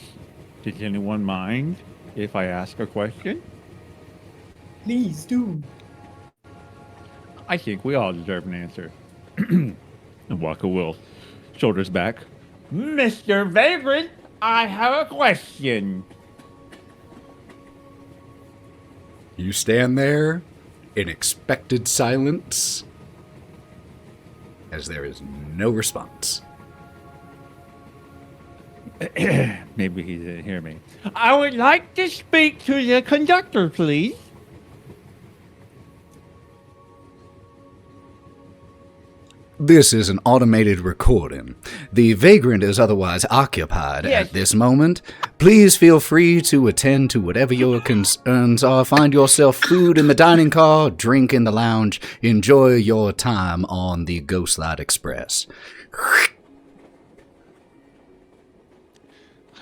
Does anyone mind if I ask a question? Please do. I think we all deserve an answer. And Wokka will shoulders back. Mr. Vagrant, I have a question. You stand there in expected silence as there is no response. Maybe he didn't hear me. I would like to speak to the conductor, please. This is an automated recording. The vagrant is otherwise occupied Yes. at this moment. Please feel free to attend to whatever your concerns are. Find yourself food in the dining car, drink in the lounge. Enjoy your time on the Ghostlight Express.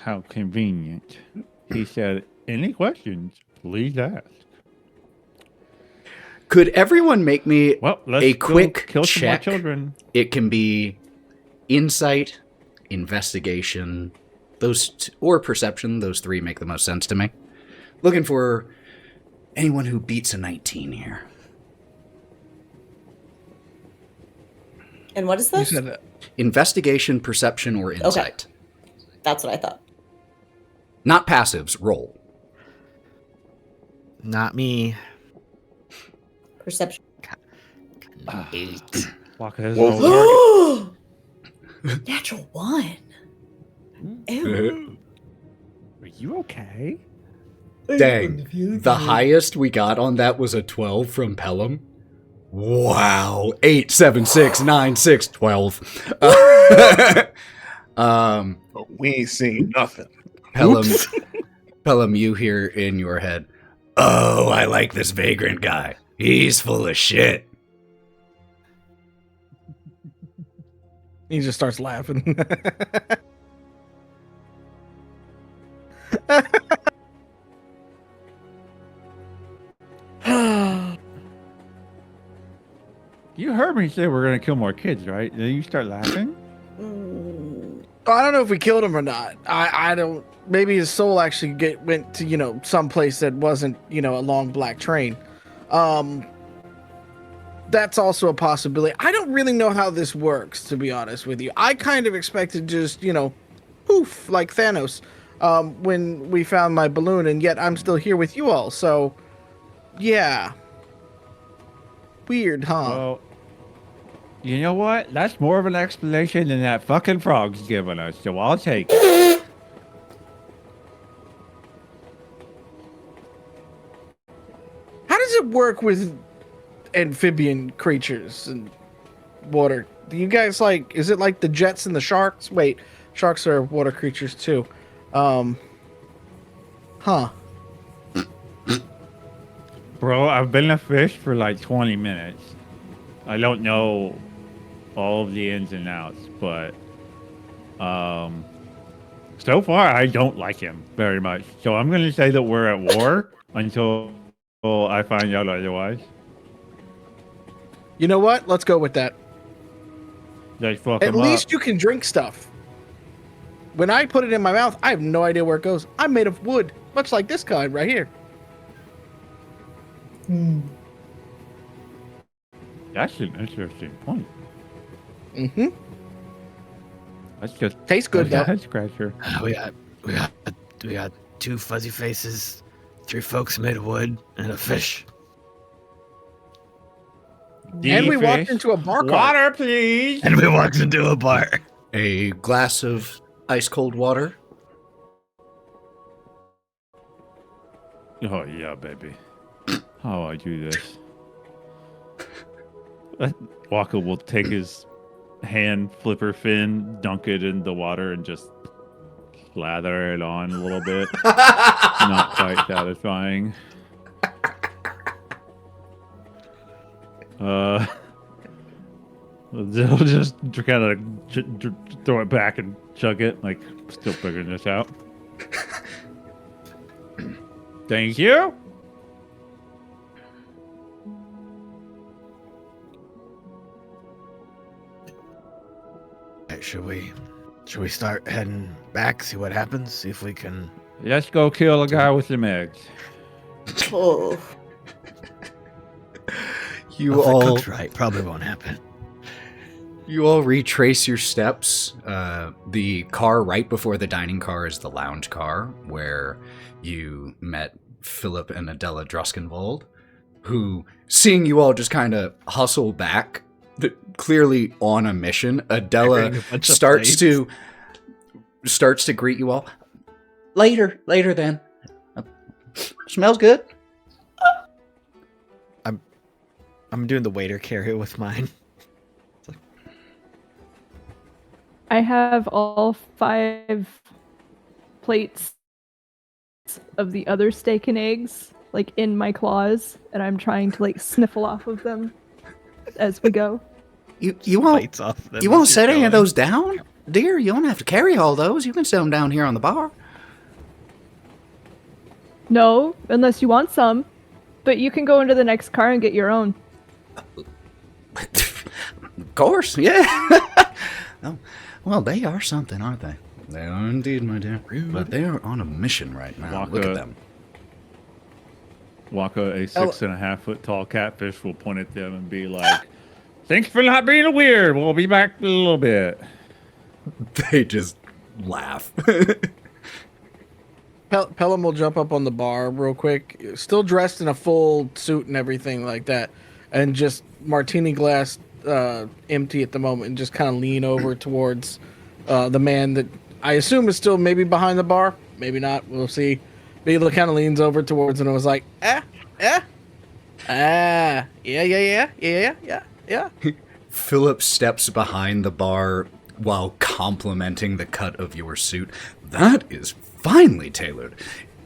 How convenient. He said, any questions, please ask. Could everyone make me Well, let's a go quick kill some more check? children. It can be insight, investigation, or perception. Those three make the most sense to me. Looking for anyone who beats a 19 here. And what is You this? said that. Investigation, perception, or insight. That's what I thought. Not passives, roll. Not me. Perception. 8. Wokka has Whoa. rolled. Natural 1. Ew. Are you okay? Dang. The highest we got on that was a 12 from Pellam. Wow. 8, 7, 6, 9, 6, 12. But we ain't seen nothing. Pellam, you hear in your head, oh, I like this vagrant guy. He's full of shit. He just starts laughing. You heard me say we're going to kill more kids, right? Then you start laughing? I don't know if we killed him or not. I don't. Maybe his soul actually went to some place that wasn't a long black train. That's also a possibility. I don't really know how this works, to be honest with you. I kind of expected just poof, like Thanos, when we found my balloon, and yet I'm still here with you all. So, yeah, weird, huh? Well, you know what? That's more of an explanation than that fucking frog's giving us, so I'll take it. How does it work with amphibian creatures and water? Do you guys is it like the jets and the sharks? Wait, sharks are water creatures too. Huh. Bro, I've been a fish for like 20 minutes. I don't know all of the ins and outs, but so far I don't like him very much. So I'm going to say that we're at war until I find out otherwise. You know what? Let's go with that. Let's fuck At him least up. you can drink stuff. When I put it in my mouth, I have no idea where it goes. I'm made of wood, much like this kind right here. That's an interesting point. Mm-hmm. That's just Tastes good that's a though. head scratcher. We got 2 fuzzy faces, 3 folks made of wood, and a fish. And we walked Fish. into a bar cart. Water, please. And we walked into a bar. A glass of ice cold water. Oh yeah, baby. How I do this? Wokka will take his hand flipper fin, dunk it in the water, and just slather it on a little bit. Not quite satisfying. They'll just kind of throw it back and chug it. Like, still figuring this out. Thank you. Right, should we start heading back? See what happens. See if we can. Let's go kill a guy with some eggs. Oh. You Well, if it all cooks right, probably won't happen. You all retrace your steps. The car right before the dining car is the lounge car, where you met Philip and Adela Druskenvald, who, seeing you all just kind of hustle back, clearly on a mission, Adela Wearing a bunch of starts plates. to starts to greet you all. Later then. Smells good. I'm doing the waiter carry with mine. I have all 5 plates of the other steak and eggs, like, in my claws, and I'm trying to, like, sniffle off of them as we go. You won't Bites off them you as won't you're set any of going. those down, dear. You don't have to carry all those. You can set them down here on the bar. No, unless you want some. But you can go into the next car and get your own. Of course, yeah. Oh, well, they are something, aren't they? They are indeed, my dear. But they are on a mission right now. Look at them. Wokka, a 6.5 foot tall catfish, will point at them and be like, "Thanks for not being weird. We'll be back in a little bit." They just laugh. Pellam will jump up on the bar real quick, still dressed in a full suit and everything like that, and just martini glass empty at the moment, and just kind of lean over towards the man that I assume is still maybe behind the bar, maybe not. We'll see. But he kind of leans over towards and was like, yeah. Philip steps behind the bar while complimenting the cut of your suit. That is finely tailored.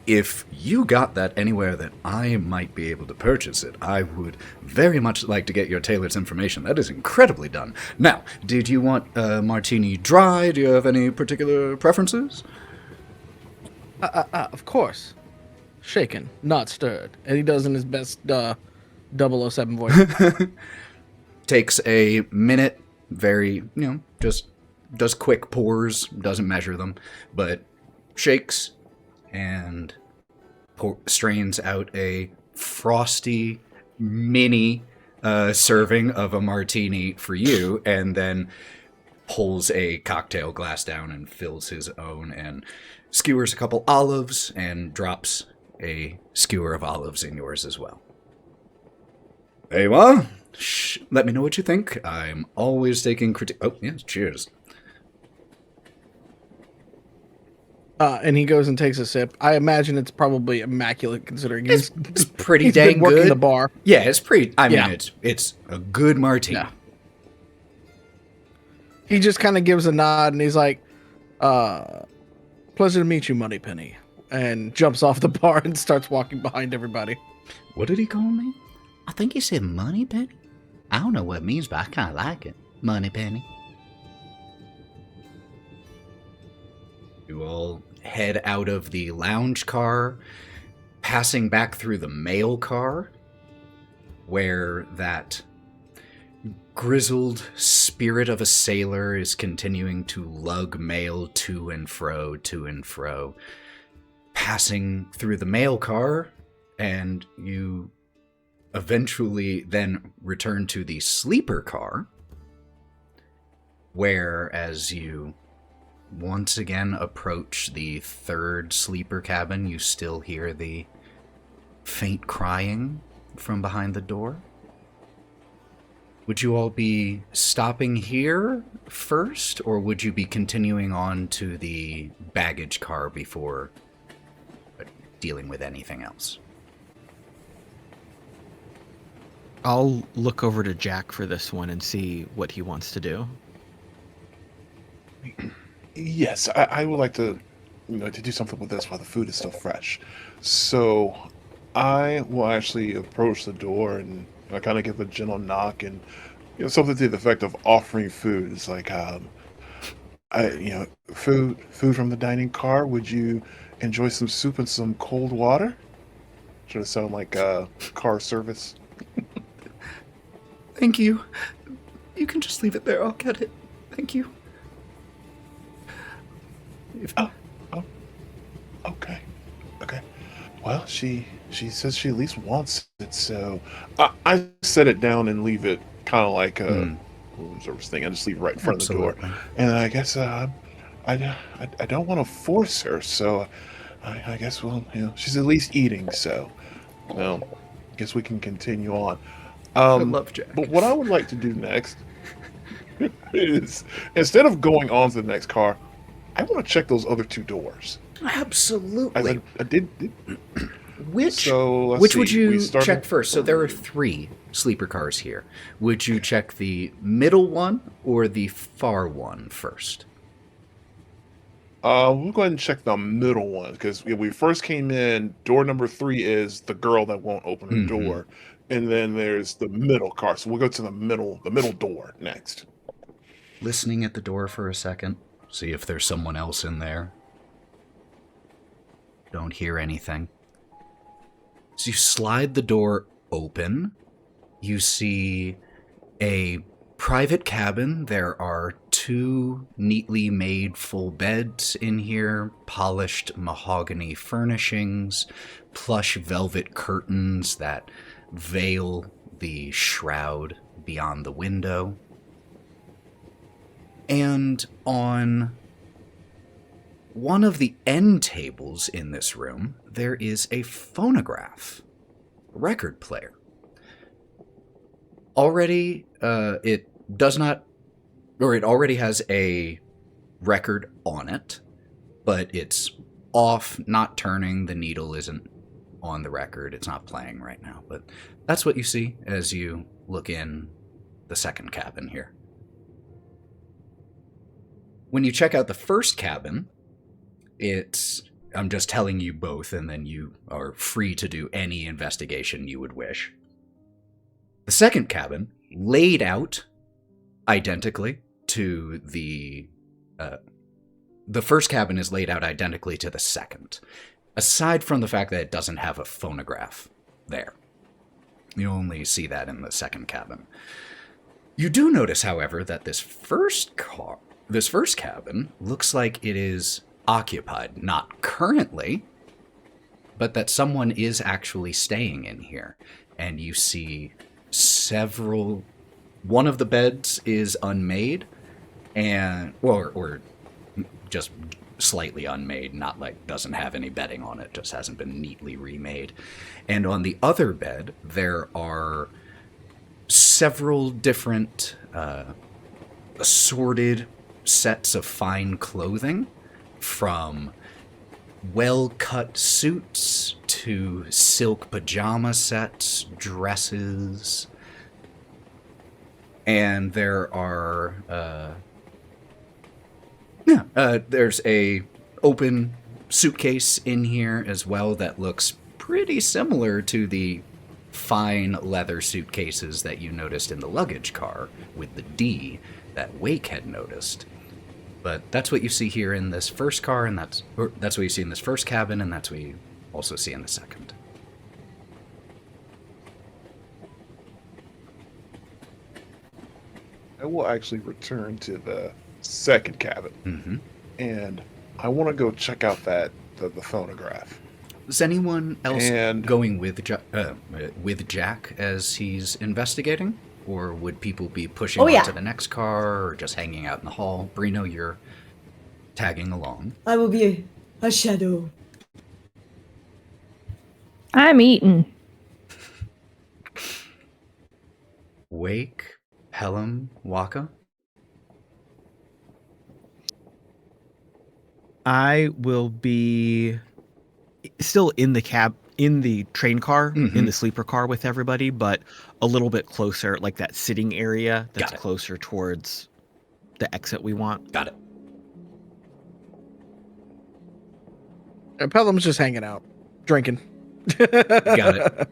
If you got that anywhere that I might be able to purchase it, I would very much like to get your tailor's information. That is incredibly done. Now, did you want martini dry? Do you have any particular preferences? Of course. Shaken, not stirred. And he does in his best 007 voice. Takes a minute, very, just does quick pours, doesn't measure them, but shakes and strains out a frosty mini serving of a martini for you, and then pulls a cocktail glass down and fills his own and skewers a couple olives and drops a skewer of olives in yours as well. There you are. Let me know what you think. I'm always taking critique. Oh, yes, cheers. And he goes and takes a sip. I imagine it's probably immaculate considering It's pretty he's dang been working good. the bar. Yeah, it's pretty. I mean, Yeah. it's a good martini. Yeah. He just kind of gives a nod and he's like, "Pleasure to meet you, Moneypenny," and jumps off the bar and starts walking behind everybody. What did he call me? I think he said money penny. I don't know what it means, but I kind of like it. Money penny. You all head out of the lounge car, passing back through the mail car, where that grizzled spirit of a sailor is continuing to lug mail to and fro, passing through the mail car, and you eventually then return to the sleeper car, where as you once again approach the third sleeper cabin, you still hear the faint crying from behind the door. Would you all be stopping here first, or would you be continuing on to the baggage car before dealing with anything else? I'll look over to Jack for this one and see what he wants to do. Yes, I would like to, to do something with this while the food is still fresh. So I will actually approach the door and I kind of give a gentle knock and something to the effect of offering food. It's like, food from the dining car. Would you enjoy some soup and some cold water? Trying to sound like car service. Thank you. You can just leave it there. I'll get it. Thank you. Okay. Well, she says she at least wants it, so I set it down and leave it kind of like a service thing. I just leave it right in front of the door, and I guess I don't want to force her, so I guess she's at least eating, so I guess we can continue on. I love Jack. But what I would like to do next is, instead of going on to the next car, I want to check those other 2 doors. Absolutely. I did. Which So, let's which would see, you we started- check first? So there are 3 sleeper cars here. Would you check the middle one or the far one first? We'll go ahead and check the middle one, because when we first came in, door number 3 is the girl that won't open her Mhm. door, and then there's the middle car. So we'll go to the middle door next. Listening at the door for a second. See if there's someone else in there. Don't hear anything. So you slide the door open. You see a private cabin. There are 2 neatly made full beds in here, polished mahogany furnishings, plush velvet curtains that veil the shroud beyond the window. And on one of the end tables in this room, there is a phonograph, record player. Already, it already has a record on it, but it's off, not turning. The needle isn't on the record. It's not playing right now, but that's what you see as you look in the second cabin here. When you check out the first cabin, I'm just telling you both, and then you are free to do any investigation you would wish. The second cabin, laid out identically to the first cabin is laid out identically to the second, aside from the fact that it doesn't have a phonograph there. You only see that in the second cabin. You do notice, however, that this first cabin looks like it is occupied, not currently, but that someone is actually staying in here. And you see one of the beds is unmade, or just slightly unmade, not like doesn't have any bedding on it, just hasn't been neatly remade. And on the other bed, there are several different assorted sets of fine clothing, from well-cut suits to silk pajama sets, dresses, and there are there's a open suitcase in here as well that looks pretty similar to the fine leather suitcases that you noticed in the luggage car with the D that Wake had noticed. But that's what you see here in this first car, and that's what you see in this first cabin, and that's what you also see in the second. I will actually return to the second cabin, Mm-hmm. and I want to go check out the phonograph. Is anyone else And- going with Jack as he's investigating? Or would people be pushing Oh, yeah. on to the next car, or just hanging out in the hall? Breenoh, you're tagging along. I will be a shadow. I'm eating. Wake, Pellam, Wokka? I will be still in the train car, Mhm. in the sleeper car with everybody, but a little bit closer, like that sitting area that's Got it. closer towards the exit we want. Got it. And Pellam's just hanging out, drinking. Got it.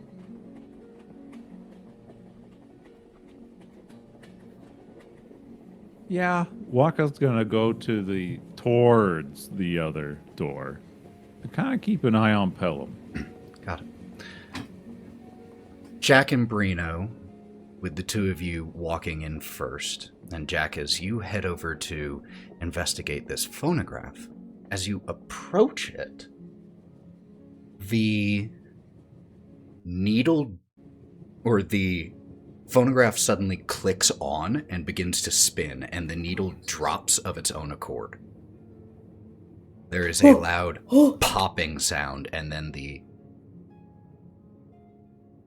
Yeah, Wokka's gonna go towards the other door to kind of keep an eye on Pellam. Got it. Jack and Breenoh, with the two of you walking in first, and Jack, as you head over to investigate this phonograph, as you approach it, the needle or the phonograph suddenly clicks on and begins to spin, and the needle drops of its own accord. There is a loud popping sound, and then the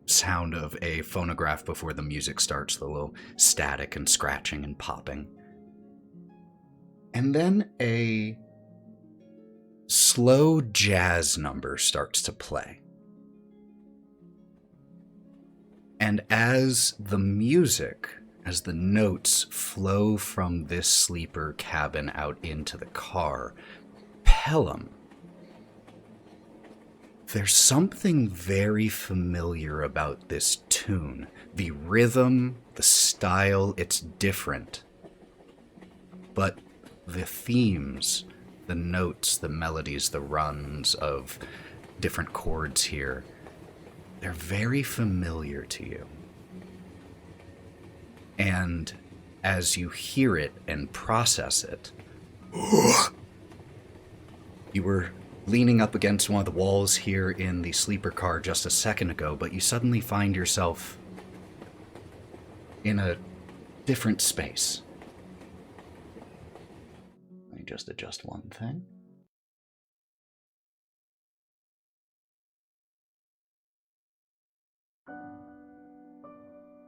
sound of a phonograph before the music starts, the little static and scratching and popping. And then a slow jazz number starts to play. And as the notes flow from this sleeper cabin out into the car, Pellam, there's something very familiar about this tune. The rhythm, the style, it's different. But the themes, the notes, the melodies, the runs of different chords here, they're very familiar to you. And as you hear it and process it, you were leaning up against one of the walls here in the sleeper car just a second ago, but you suddenly find yourself in a different space. Let me just adjust one thing.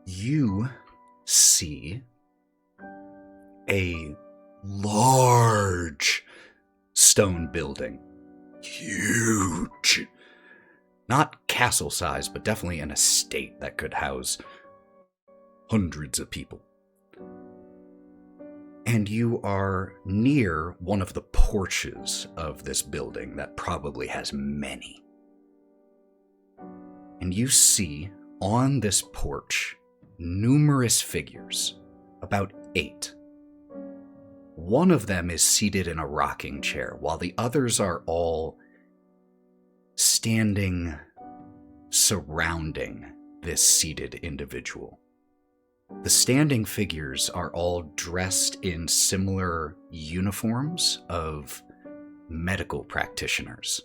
You see a large stone building. Huge. Not castle size, but definitely an estate that could house hundreds of people. And you are near one of the porches of this building that probably has many. And you see on this porch numerous figures, about 8. One of them is seated in a rocking chair, while the others are all standing surrounding this seated individual. The standing figures are all dressed in similar uniforms of medical practitioners.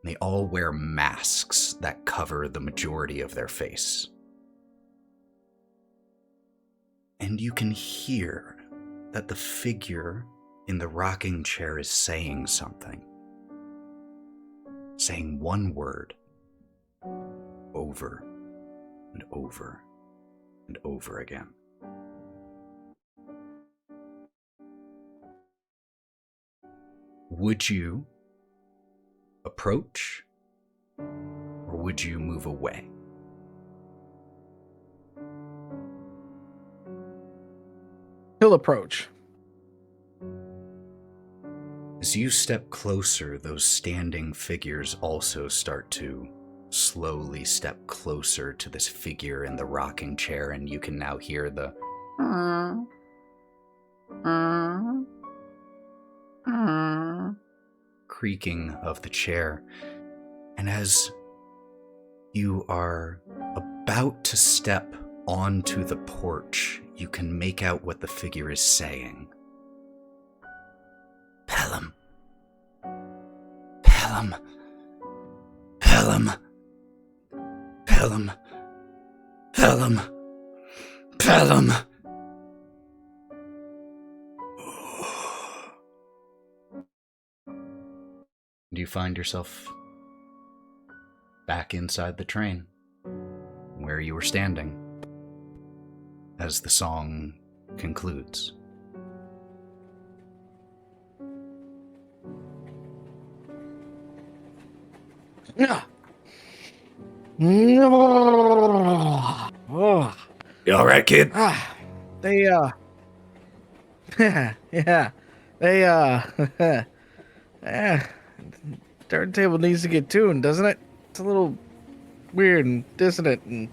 They all wear masks that cover the majority of their face. And you can hear that the figure in the rocking chair is saying something. Saying one word over and over and over again. Would you approach, or would you move away? He'll approach. As you step closer, those standing figures also start to slowly step closer to this figure in the rocking chair, and you can now hear the creaking of the chair. And as you are about to step onto the porch, you can make out what the figure is saying. Pellam. Pellam. Pellam. Pellam. Pellam. Pellam. Do you find yourself back inside the train, where you were standing, as the song concludes? Oh. You alright, kid? They, yeah, they, turntable needs to get tuned, doesn't it? It's a little weird and dissonant and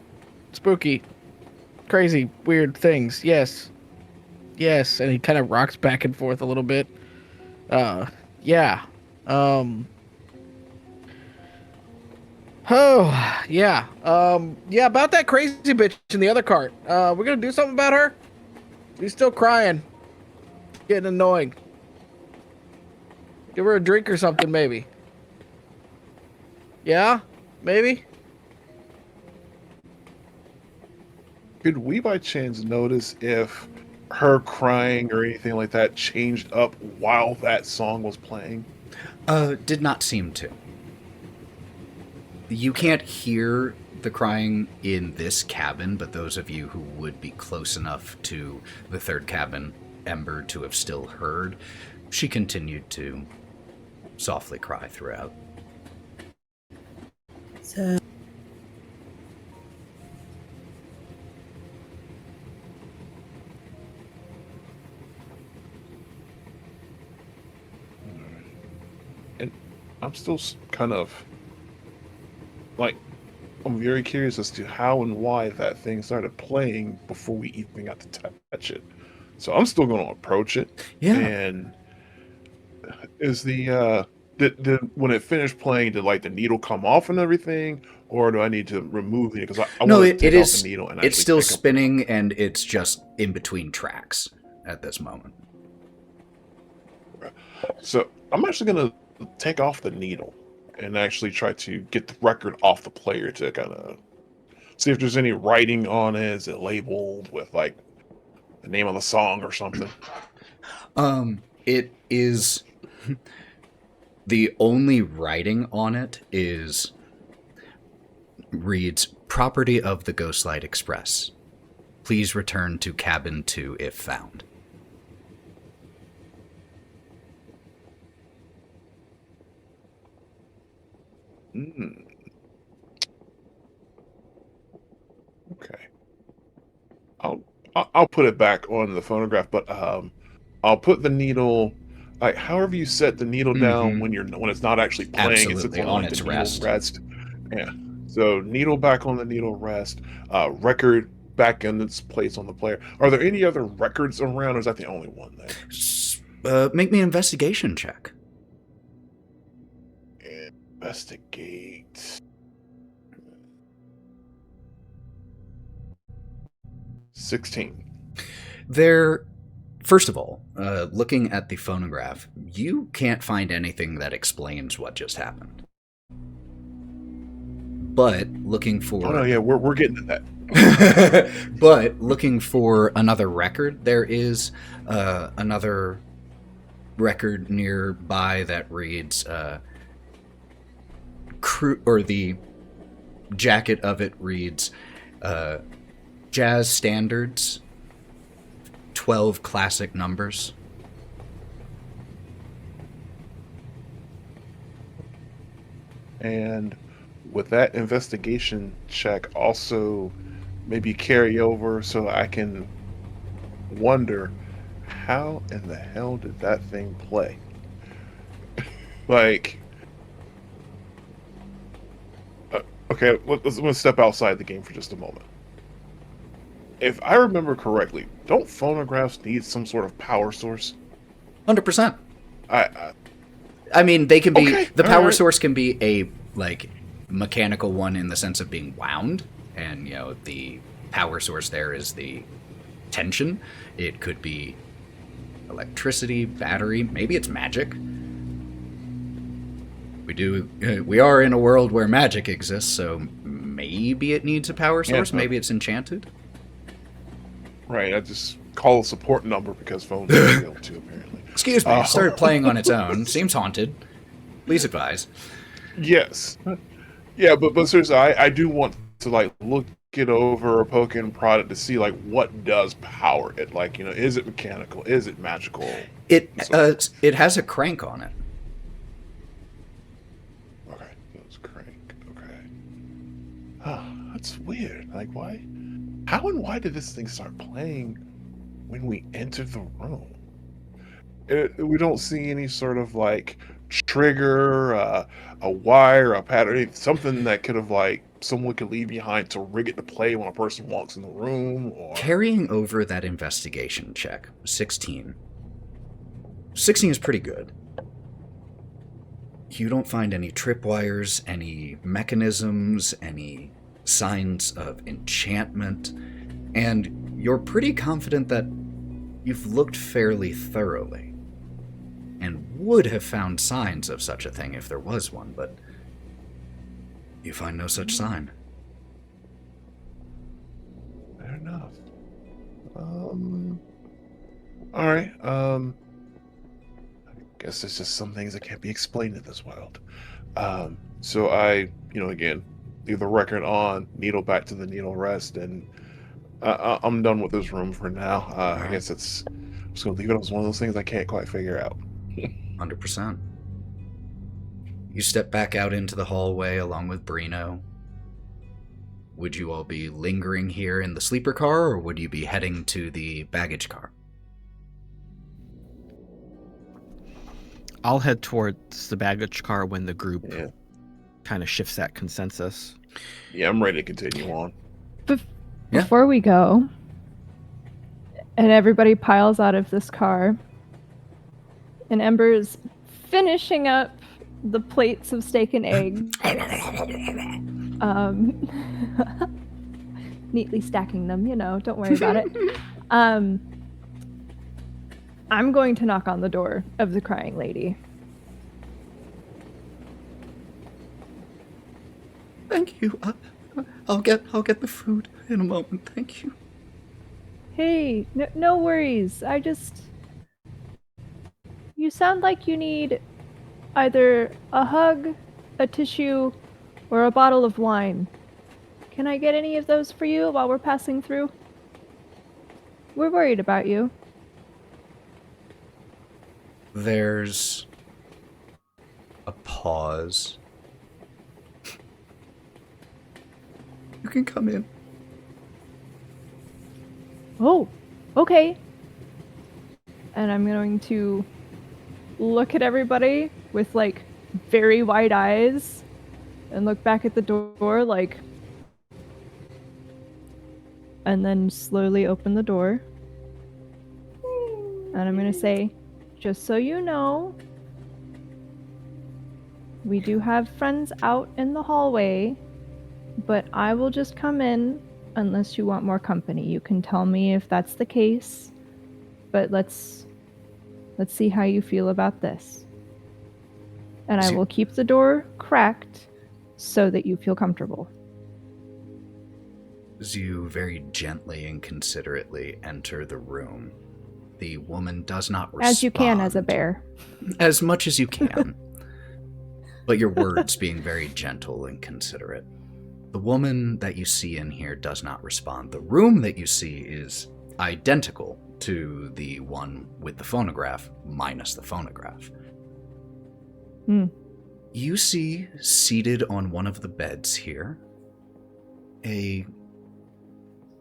spooky. Crazy, weird things. Yes. Yes. And he kind of rocks back and forth a little bit. Yeah. Yeah, about that crazy bitch in the other cart. We're gonna do something about her? She's still crying. Getting annoying. Give her a drink or something, maybe. Yeah? Maybe? Could we by chance notice if her crying or anything like that changed up while that song was playing? Did not seem to. You can't hear the crying in this cabin, but those of you who would be close enough to the third cabin, Ember, to have still heard, she continued to softly cry throughout. So, And I'm still kind of like, I'm very curious as to how and why that thing started playing before we even got to touch it. So I'm still going to approach it. Yeah. And is the did when it finished playing, did like the needle come off and everything, or do I need to remove it? Because I No, want to it take is. off the needle and It's actually still pick up- spinning, and it's just in between tracks at this moment. So I'm actually going to take off the needle and actually try to get the record off the player to kind of see if there's any writing on it. Is it labeled with like the name of the song or something? It is. The only writing on it reads property of the Ghostlight Express. Please return to cabin 2 if found. Okay. I'll put it back on the phonograph, but I'll put the needle, like however you set the needle down when it's not actually playing. Absolutely, It's on like its the needle rest. rest. Yeah. So needle back on the needle rest. Record back in its place on the player. Are there any other records around, or is that the only one there? Make me an investigation check. Investigate. 16. First of all, looking at the phonograph, you can't find anything that explains what just happened. But looking for... Oh, no, yeah, we're getting to that. But looking for another record, there is another record nearby that reads... or the jacket of it reads... Jazz Standards, 12 classic numbers. And with that investigation check, also maybe carry over so I can wonder how in the hell did that thing play? Like, okay, let's step outside the game for just a moment. If I remember correctly, don't phonographs need some sort of power source? 100%. I mean, they can be... Okay, the power alright. source can be a, like, mechanical one in the sense of being wound, and, you know, the power source there is the tension. It could be electricity, battery, maybe it's magic. We are in a world where magic exists, so maybe it needs a power source, maybe it's enchanted. Right, I just call a support number because phones are fail too, apparently. Excuse me, it started playing on its own. Seems haunted. Please advise. Yes. Yeah, but seriously, I do want to, like, look it over or poke and prod it to see, like, what does power it? Like, you know, is it mechanical? Is it magical? It has a crank on it. Okay, it's crank. Okay. Ah, that's weird. Like, why? How and why did this thing start playing when we entered the room? We don't see any sort of, like, trigger, a wire, a pattern, something that could have, like, someone could leave behind to rig it to play when a person walks in the room, or... Carrying over that investigation check, 16. 16 is pretty good. You don't find any tripwires, any mechanisms, any signs of enchantment, and you're pretty confident that you've looked fairly thoroughly and would have found signs of such a thing if there was one, but you find no such sign. Fair enough. Alright, I guess there's just some things that can't be explained in this world. So I, again, leave the record on, needle back to the needle rest, and I'm done with this room for now. I guess I'm just gonna leave it as one of those things I can't quite figure out. 100%. You step back out into the hallway along with Breenoh. Would you all be lingering here in the sleeper car, or would you be heading to the baggage car? I'll head towards the baggage car when the group Yeah. kind of shifts that consensus. Yeah, I'm ready to continue on. Yeah. Before we go, and everybody piles out of this car, and Ember's finishing up the plates of steak and eggs, neatly stacking them, don't worry about it. I'm going to knock on the door of the crying lady. Thank you. I'll get the food in a moment. Thank you. Hey, no worries. You sound like you need either a hug, a tissue, or a bottle of wine. Can I get any of those for you while we're passing through? We're worried about you. There's a pause. You can come in. Oh, okay. And I'm going to look at everybody with, very wide eyes and look back at the door, and then slowly open the door. And I'm going to say, just so you know, we do have friends out in the hallway, but I will just come in unless you want more company. You can tell me if that's the case, but let's see how you feel about this. And I will keep the door cracked so that you feel comfortable. As you very gently and considerately enter the room, the woman does not respond. As you can as a bear. As much as you can. But your words being very gentle and considerate. The woman that you see in here does not respond. The room that you see is identical to the one with the phonograph, minus the phonograph. You see, seated on one of the beds here, a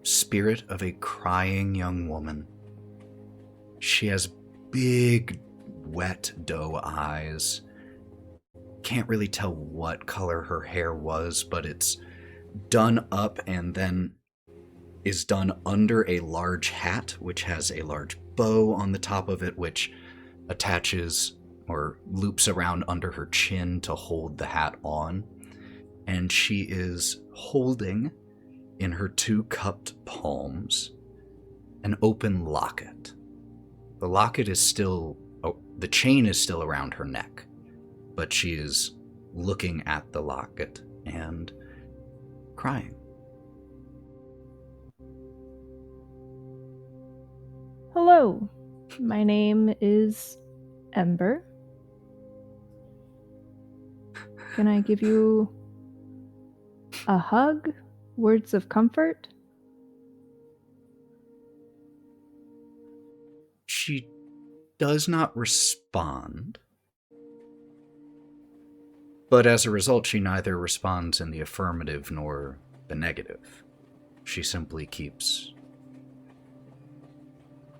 spirit of a crying young woman. She has big, wet doe eyes. Can't really tell what color her hair was, but it's done up and then is done under a large hat, which has a large bow on the top of it, which attaches or loops around under her chin to hold the hat on. And she is holding in her two cupped palms an open locket. The locket is still, the chain is still around her neck, but she is looking at the locket and crying. Hello, my name is Ember. Can I give you a hug? Words of comfort? She does not respond, but as a result, she neither responds in the affirmative nor the negative. She simply keeps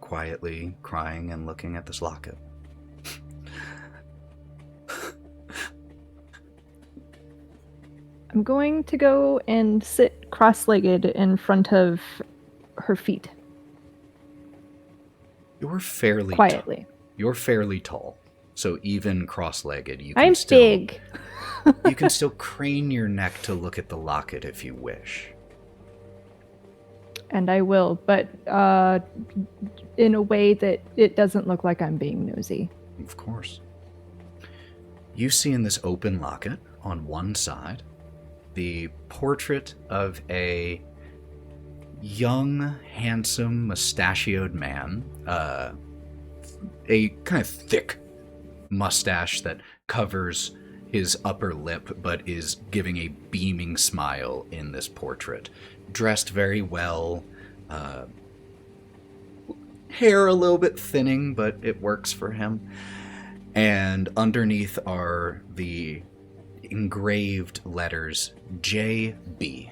quietly crying and looking at this locket. I'm going to go and sit cross-legged in front of her feet. You're fairly quietly. You're fairly tall, so even cross-legged, you can I'm still big. you can still crane your neck to look at the locket if you wish. And I will, but in a way that it doesn't look like I'm being nosy. Of course. You see in this open locket, on one side, the portrait of a young, handsome, mustachioed man. A kind of thick mustache that covers his upper lip, but is giving a beaming smile in this portrait. Dressed very well. Hair a little bit thinning, but it works for him. And underneath are the engraved letters JB.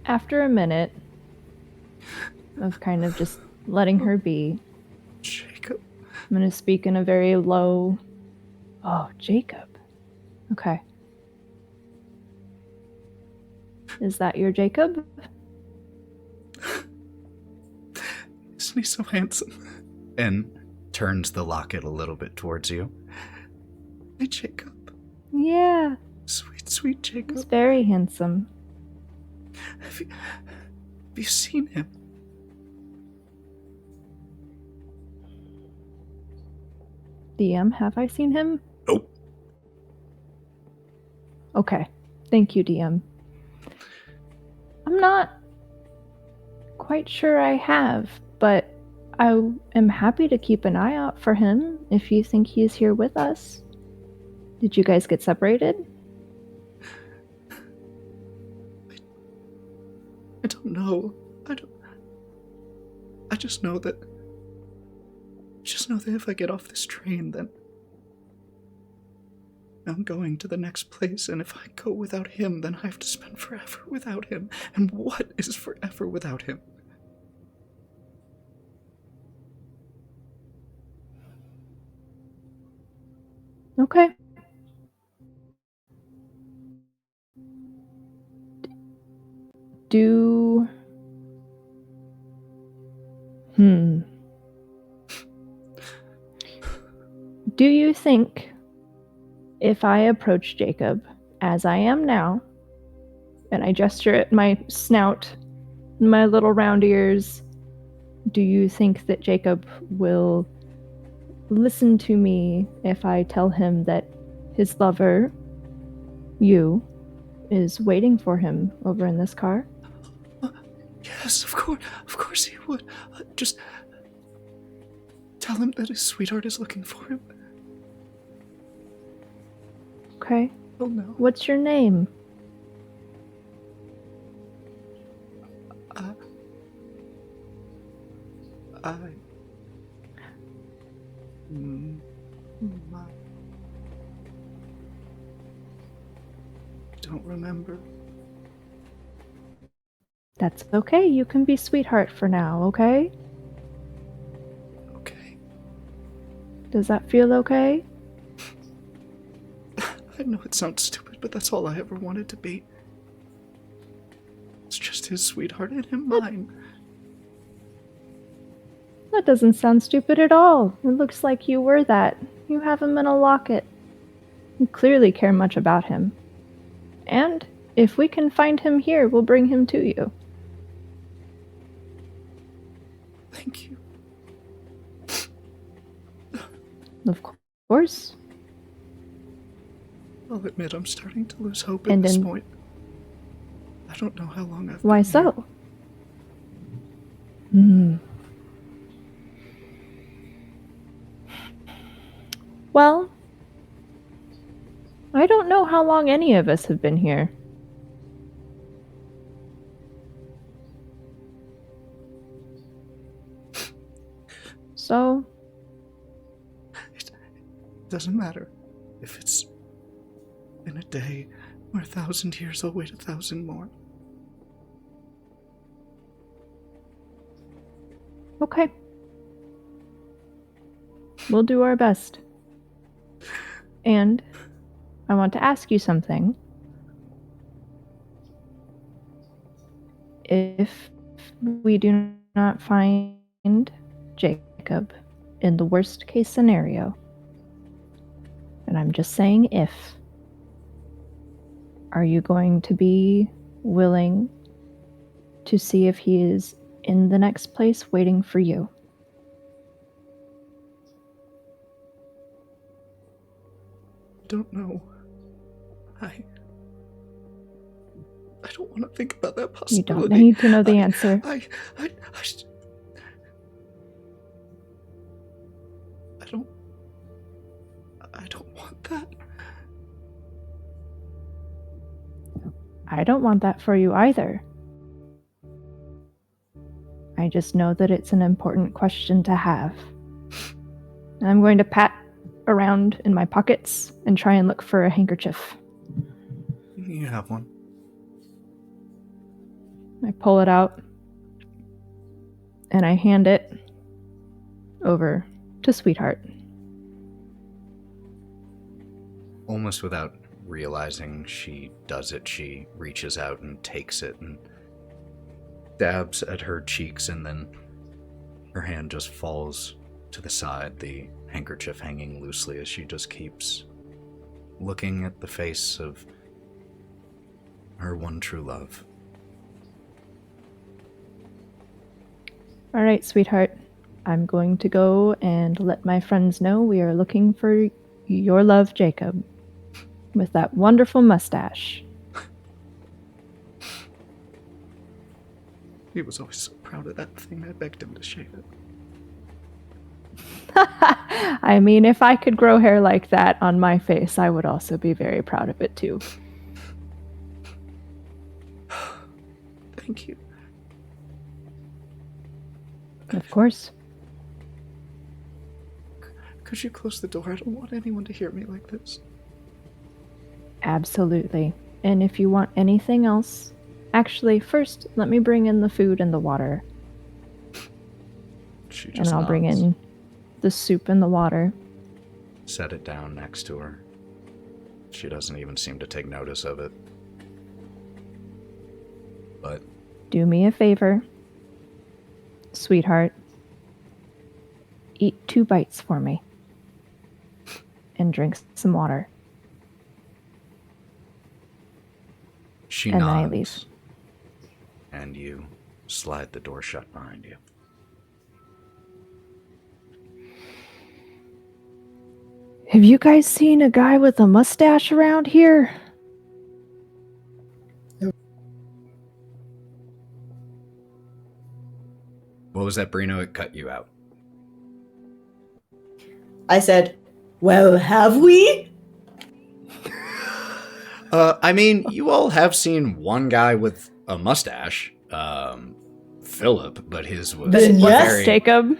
After a minute of kind of just letting her be, Jacob. I'm going to speak in a very low, oh, Jacob. Okay. Is that your Jacob? Isn't he so handsome? And turns the locket a little bit towards you. Hey, Jacob. Yeah, Sweet, sweet he's Jacob. very handsome. Have you seen him? DM, have I seen him? Nope. Okay. Thank you, DM. I'm not quite sure I have, but I am happy to keep an eye out for him if you think he's here with us. Did you guys get separated? I don't know. I just know that if I get off this train, then I'm going to the next place, and if I go without him, then I have to spend forever without him. And what is forever without him? Okay. Do... Do you think if I approach Jacob, as I am now, and I gesture at my snout, my little round ears, do you think that Jacob will listen to me if I tell him that his lover, you, is waiting for him over in this car? Yes, of course he would. Just tell him that his sweetheart is looking for him. Okay. Oh no. What's your name? Don't remember. That's okay. You can be sweetheart for now, okay? Okay. Does that feel okay? I know it sounds stupid, but that's all I ever wanted to be. It's just his sweetheart and him mine. That doesn't sound stupid at all. It looks like you were that. You have him in a locket. You clearly care much about him. And if we can find him here, we'll bring him to you. Thank you. Of course. I'll admit I'm starting to lose hope at And this then- point. I don't know how long I've Why been here. so? Well, I don't know how long any of us have been here. So, It doesn't matter if it's in a day or 1,000 years. I'll wait 1,000 more. okay. We'll do our best. And I want to ask you something. If we do not find Jacob in the worst case scenario, and I'm just saying if, are you going to be willing to see if he is in the next place waiting for you? Don't know. I don't want to think about that You possibility. don't need to know the answer. I don't want that. I don't want that for you either. I just know that it's an important question to have. I'm going to pat around in my pockets and try and look for a handkerchief. You have one. I pull it out and I hand it over to Sweetheart. Almost without realizing she does it, she reaches out and takes it and dabs at her cheeks, and then her hand just falls to the side, the handkerchief hanging loosely as she just keeps looking at the face of her one true love. All right, Sweetheart. I'm going to go and let my friends know we are looking for your love, Jacob, with that wonderful mustache. He was always so proud of that thing. I begged him to shave it. I mean, if I could grow hair like that on my face, I would also be very proud of it too. Thank you. Of course. Could you close the door? I don't want anyone to hear me like this. Absolutely. And if you want anything else, actually, first, let me bring in the food and the water. She just And I'll bring nods. in the soup and the water. Set it down next to her. She doesn't even seem to take notice of it. But Do me a favor, Sweetheart. Eat 2 bites for me. And drink some water. she And then I nods. leave. And you slide the door shut behind you. Have you guys seen a guy with a mustache around here? What was that, Breenoh? It cut you out. I said, well, have we? I mean, you all have seen one guy with a mustache, Philip, but his was Then yes. very... Jacob?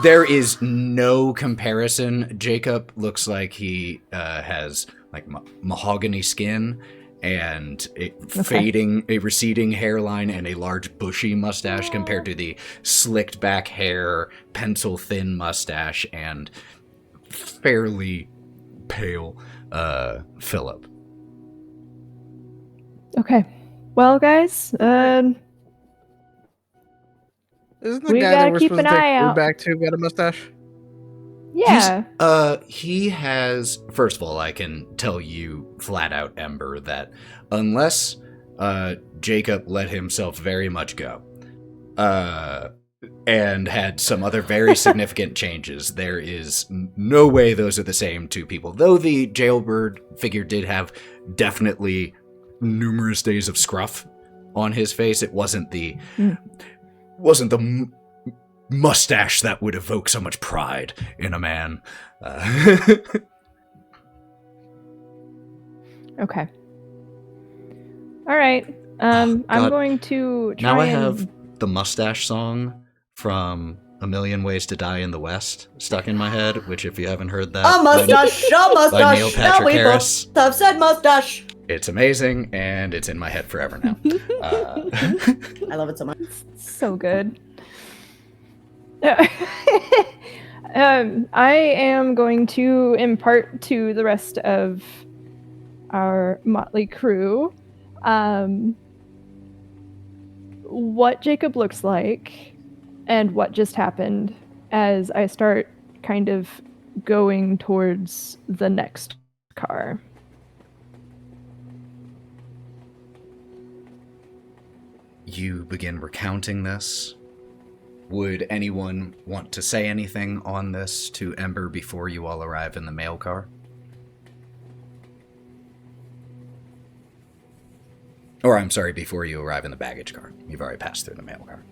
There is no comparison. Jacob looks like he has like mahogany skin and a receding hairline and a large bushy mustache compared to the slicked back hair, pencil thin mustache, and fairly pale Philip. Okay. Well, guys, Isn't the We guy gotta that we're keep supposed an to take eye food out. back to got a mustache? yeah. He has, first of all, I can tell you flat out, Ember, that unless Jacob let himself very much go, and had some other very significant changes, there is no way those are the same two people. Though the jailbird figure did have definitely numerous days of scruff on his face, it wasn't the mustache that would evoke so much pride in a man. Okay. All right. I'm God. going to try Now I and... have the mustache song from A Million Ways to Die in the West stuck in my head, which if you haven't heard that, A mustache, a Neil mustache. Now Patrick we Harris. both have said mustache. It's amazing, and it's in my head forever now. I love it so much. So good. I am going to impart to the rest of our motley crew what Jacob looks like and what just happened as I start kind of going towards the next car. You begin recounting this. Would anyone want to say anything on this to Ember before you all arrive in the mail car? Or, I'm sorry, before you arrive in the baggage car. You've already passed through the mail car.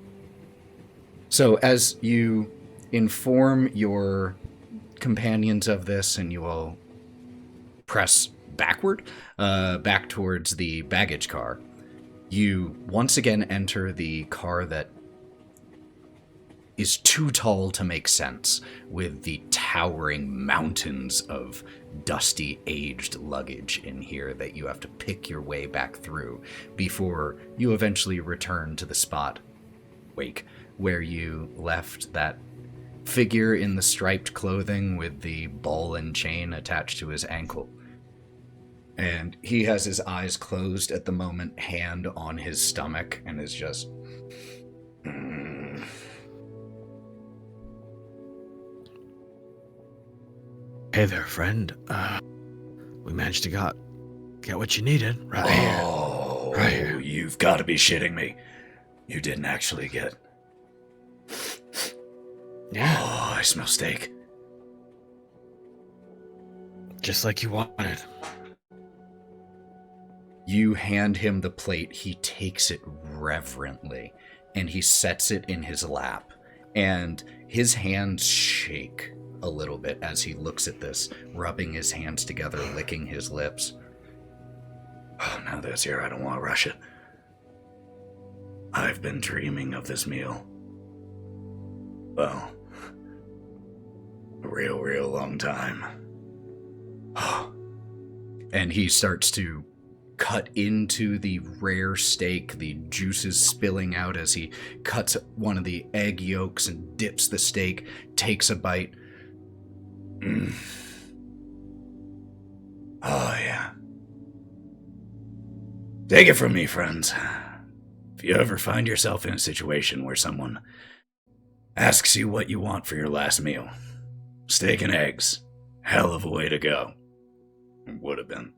So, as you inform your companions of this and you all press backward, back towards the baggage car, you once again enter the car that is too tall to make sense with the towering mountains of dusty, aged luggage in here that you have to pick your way back through before you eventually return to the spot, Wake, where you left that figure in the striped clothing with the ball and chain attached to his ankle. And he has his eyes closed at the moment, hand on his stomach, and is just... Hey there, friend. We managed to get what you needed right here. Oh, Right here. You've got to be shitting me. You didn't actually get... Yeah, Oh, I smell steak. just like you wanted. You hand him the plate. He takes it reverently, and he sets it in his lap. And his hands shake a little bit as he looks at this, rubbing his hands together, licking his lips. Oh, now this here, I don't want to rush it. I've been dreaming of this meal. Well, a real long time. And he starts to cut into the rare steak, the juices spilling out as he cuts one of the egg yolks and dips the steak, takes a bite. Oh, yeah. Take it from me, friends. If you ever find yourself in a situation where someone asks you what you want for your last meal, steak and eggs, hell of a way to go. Would have been.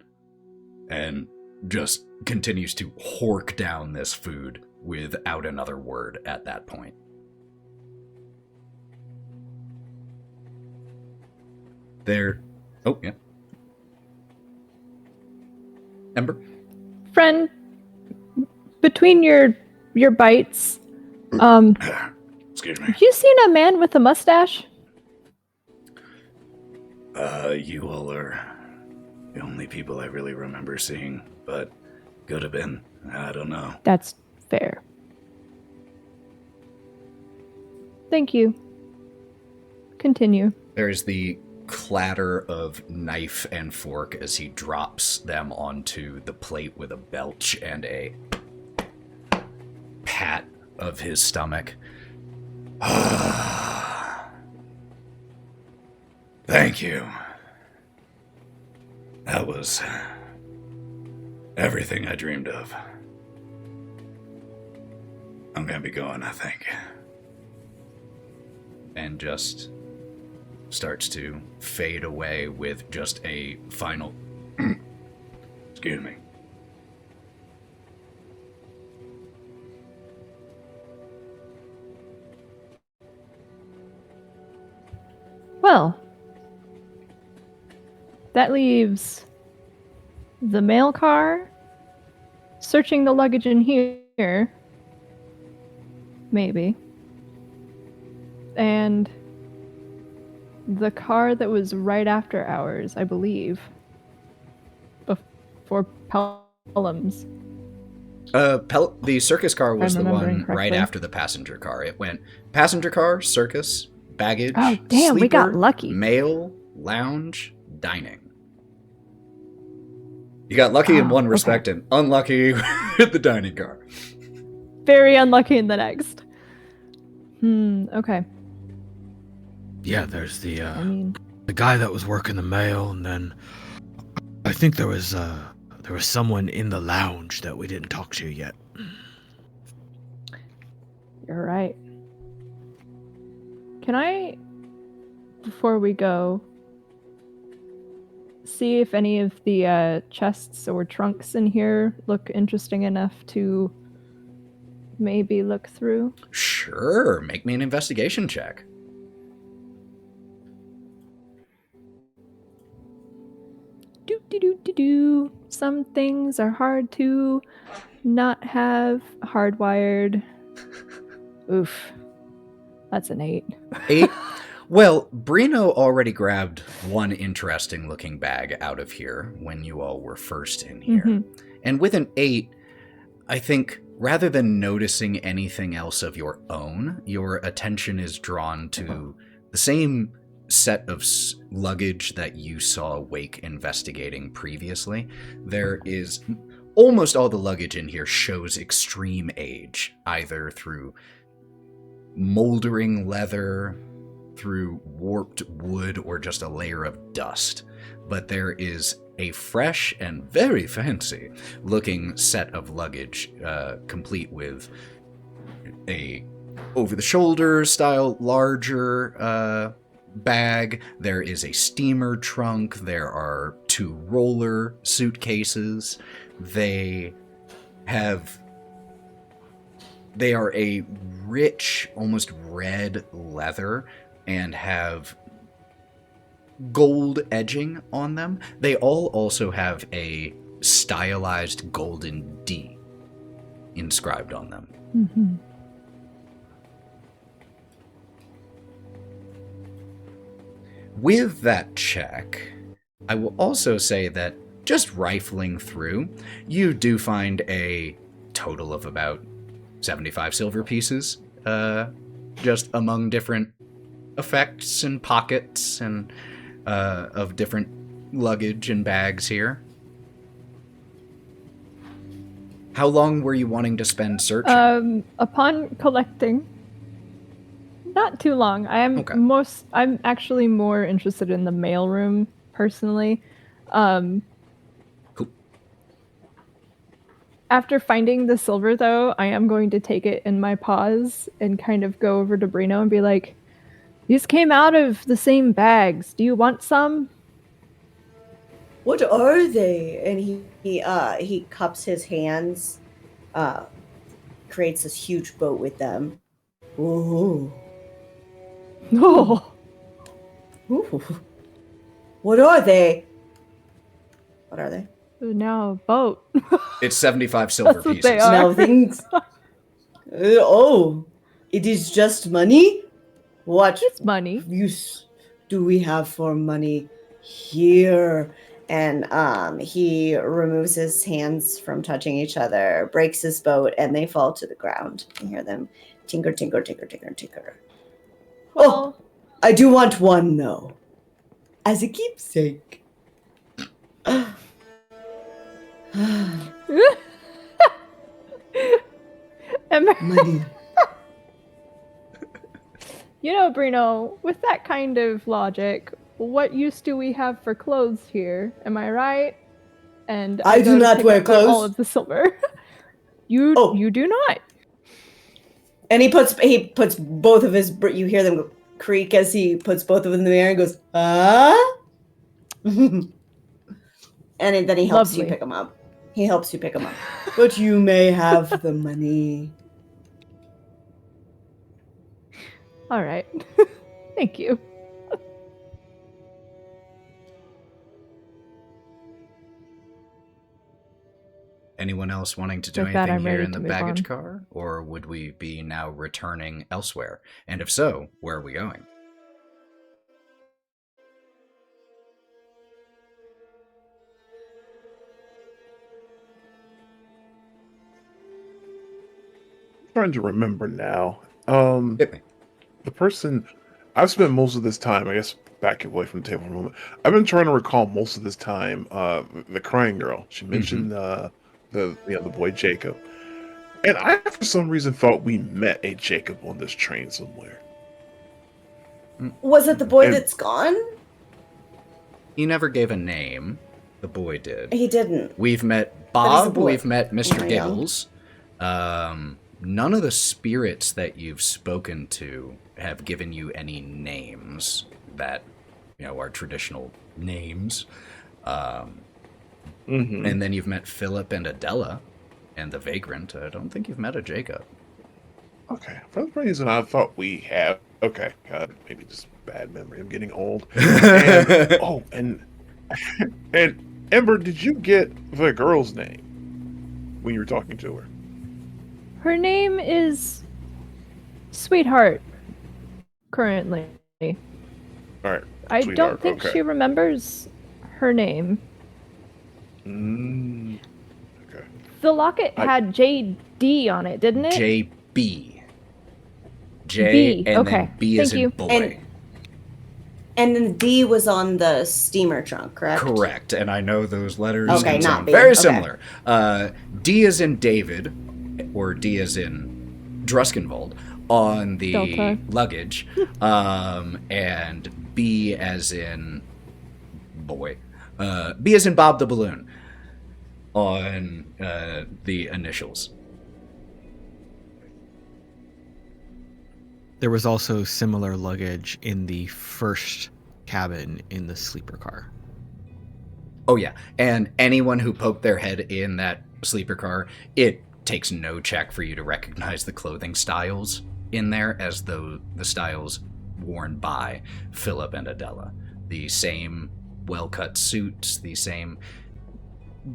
And just continues to hork down this food without another word at that point. There. Oh, yeah. Ember? Friend, between your bites, Excuse me. you seen a man with a mustache? You all are the only people I really remember seeing, but could have been. I don't know. That's fair. Thank you. Continue. There's the clatter of knife and fork as he drops them onto the plate with a belch and a pat of his stomach. Thank you. That was everything I dreamed of. I'm gonna be going, I think. And just starts to fade away with just a final... Excuse me. Well, that leaves the mail car, searching the luggage in here, maybe, and the car that was right after ours, I believe, before Pellam's. The circus car was I'm the remembering one right correctly. after the passenger car. It went passenger car, circus, baggage, Oh, damn, we got sleeper, lucky. mail, lounge, dining. You got lucky in Oh, one okay. respect and unlucky with the dining car. Very unlucky in the next. Okay. Yeah, there's the I mean, guy that was working the mail, and then I think there was someone in the lounge that we didn't talk to yet. you're right. Can I, before we go, see if any of the chests or trunks in here look interesting enough to maybe look through? Sure, make me an investigation check. Do. Some things are hard to not have hardwired. Oof. That's an 8. 8. Well, Breenoh already grabbed one interesting looking bag out of here when you all were first in here. Mhm. And with an 8, I think rather than noticing anything else of your own, your attention is drawn to the same set of luggage that you saw Wake investigating previously. There is almost all the luggage in here shows extreme age, either through moldering leather, through warped wood, or just a layer of dust. But there is a fresh and very fancy looking set of luggage, complete with a over-the-shoulder style larger bag. There is a steamer trunk. There are 2 roller suitcases. They are a rich, almost red leather and have gold edging on them. They all also have a stylized golden D inscribed on them. Mm-hmm. With that check, I will also say that just rifling through, you do find a total of about 75 silver pieces, just among different effects and pockets and of different luggage and bags here. How long were you wanting to spend searching? Upon collecting, not too long. I'm actually more interested in the mailroom personally. Cool. After finding the silver, though, I am going to take it in my paws and kind of go over to Breenoh and be like, "These came out of the same bags. Do you want some?" What are they? And he cups his hands, creates this huge boat with them. Ooh. No. Ooh. What are they? What are they? Now a boat. It's 75 silver That's what pieces. they are. Now things. Oh, it is just money? What It's money. use do we have for money here? And he removes his hands from touching each other, breaks his boat, and they fall to the ground. You hear them tinker, tinker, tinker, tinker, tinker. Well, Oh, I do want one though, as a keepsake. Ember, Money. you know, Breenoh, with that kind of logic, what use do we have for clothes here? Am I right? And I do go to not pick wear up all clothes. of the silver. You Oh. you do not. And he puts both of his. You hear them creak as he puts both of them in the air and goes, ah. And then he helps you Lovely. pick them up. He helps you pick them up. But you may have the money. All right. Thank you. Anyone else wanting to do With that, anything I'm here ready in the to move baggage on. car? Or would we be now returning elsewhere? And if so, where are we going? Trying to remember now. Hit me. The person I've spent most of this time, I guess, back away from the table for a moment. I've been trying to recall most of this time. The crying girl. She mentioned the boy Jacob, and I for some reason thought we met a Jacob on this train somewhere. Was it the boy And- that's gone? He never gave a name. The boy did. He didn't. We've met he's a Bob. boy. We've met Mr. Yeah. Giggles. None of the spirits that you've spoken to have given you any names that, are traditional names. Mm-hmm. And then you've met Philip and Adela and the Vagrant. I don't think you've met a Jacob. Okay, for some reason I thought we have. Okay, God, maybe just bad memory. I'm getting old. And, and Ember, did you get the girl's name when you were talking to her? Her name is Sweetheart. Currently, All right. I Sweetheart, don't think okay. she remembers her name. Okay. The locket had JD on it, didn't it? JB. J B, and okay. then B Thank as in you. boy. And then the D was on the steamer trunk, correct? Correct. And I know those letters Okay, can not sound B. very Okay. similar. D as in David, or D as in Druskenvald, on the Delta. luggage, and B as in boy. B as in Bob the Balloon on the initials. There was also similar luggage in the first cabin in the sleeper car. Oh yeah, and anyone who poked their head in that sleeper car, it takes no check for you to recognize the clothing styles in there as though the styles worn by Philip and Adela. The same well-cut suits, the same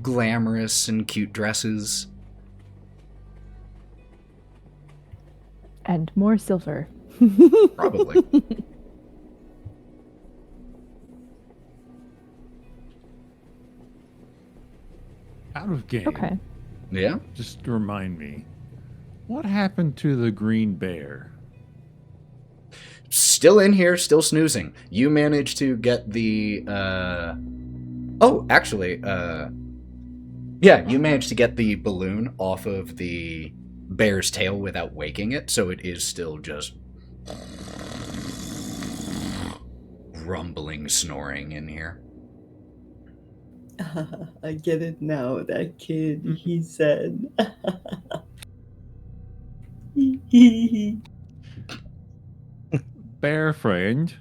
glamorous and cute dresses. And more silver. Probably. Out of game. Okay. Yeah? Just remind me, what happened to the green bear? Still in here, still snoozing. You managed to get the, Oh, actually, yeah, you managed to get the balloon off of the bear's tail without waking it, so it is still just rumbling, snoring in here. I get it now. That kid, he said. Bear friend.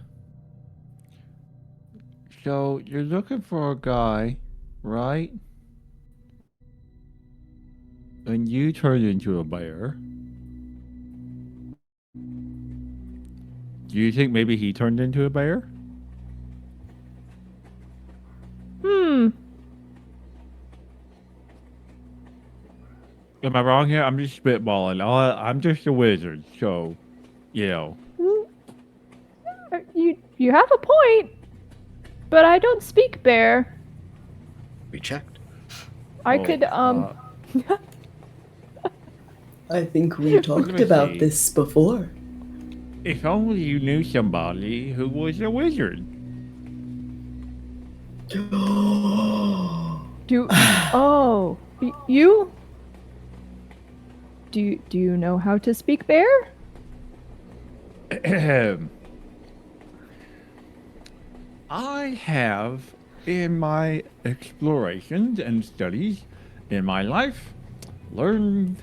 So you're looking for a guy, right? And you turned into a bear. Do you think maybe he turned into a bear? Am I wrong here? I'm just spitballing. I'm just a wizard, so, you know. You have a point, but I don't speak bear. We checked. I Oh, could I think we Let talked me about see. this before. If only you knew somebody who was a wizard. do. Oh, you? Do you know how to speak bear? I have, in my explorations and studies in my life, learned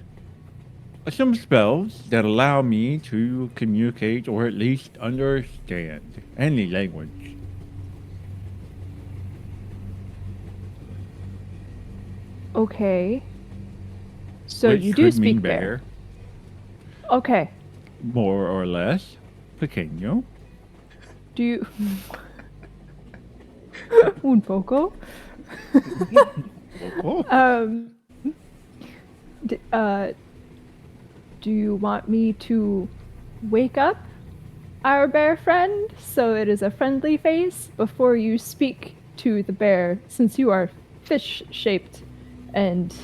some spells that allow me to communicate or at least understand any language. Okay. So which you do could mean speak bear. Okay. More or less. Pequeño. Do you? Un poco. Oh, Do you want me to wake up our bear friend so it is a friendly face before you speak to the bear, since you are fish-shaped and...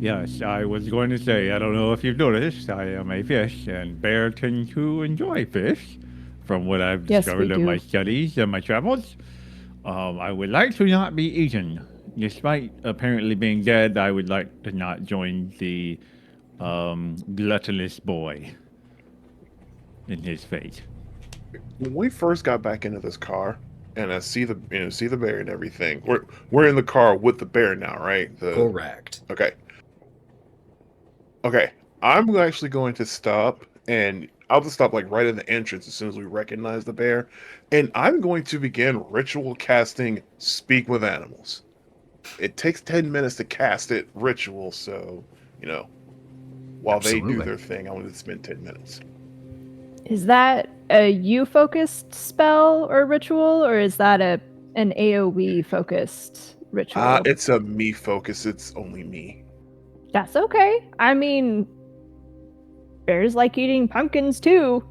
yes, I was going to say, I don't know if you've noticed, I am a fish, and bears tend to enjoy fish, from what I've Yes, discovered we in my do. studies and my travels. I would like to not be eaten. Despite apparently being dead, I would like to not join the gluttonous boy in his fate. When we first got back into this car, and I see the bear and everything. We're in the car with the bear now, right? Correct. Okay. Okay. I'm actually going to stop, and I'll just stop like right in the entrance as soon as we recognize the bear, and I'm going to begin ritual casting Speak with Animals. It takes 10 minutes to cast it ritual, so while they do Absolutely. their thing, I want to spend 10 minutes. Is that a you-focused spell or ritual, or is that an AoE-focused ritual? It's a me focus. It's only me. That's okay. I mean, bears like eating pumpkins too.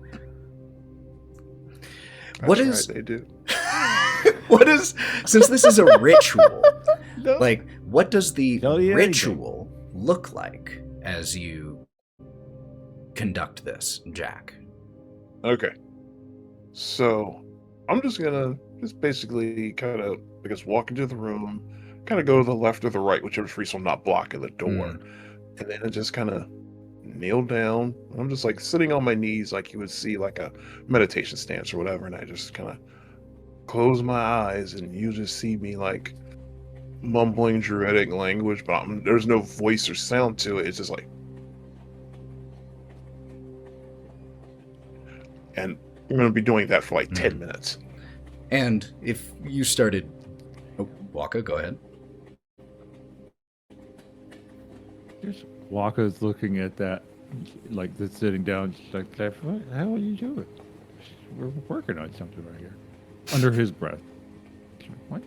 What That's is- right, they do. What is, since this is a ritual, Like, what does the Tell you ritual look like as you conduct this, Jack? Okay. So, I'm just gonna basically kind of, I guess, walk into the room, kind of go to the left or the right, whichever's free, so I'm not blocking the door. And then I just kind of kneel down. I'm just like sitting on my knees, like you would see like a meditation stance or whatever. And I just kind of close my eyes, and you just see me like mumbling Druidic language, but there's no voice or sound to it. It's just like, and I'm going to be doing that for like 10 minutes. And if you started... Oh, Wokka, go ahead. Wokka's looking at that, like, that's sitting down. She's like, what the hell are you doing? We're working on something right here. Under his breath. She's like, what?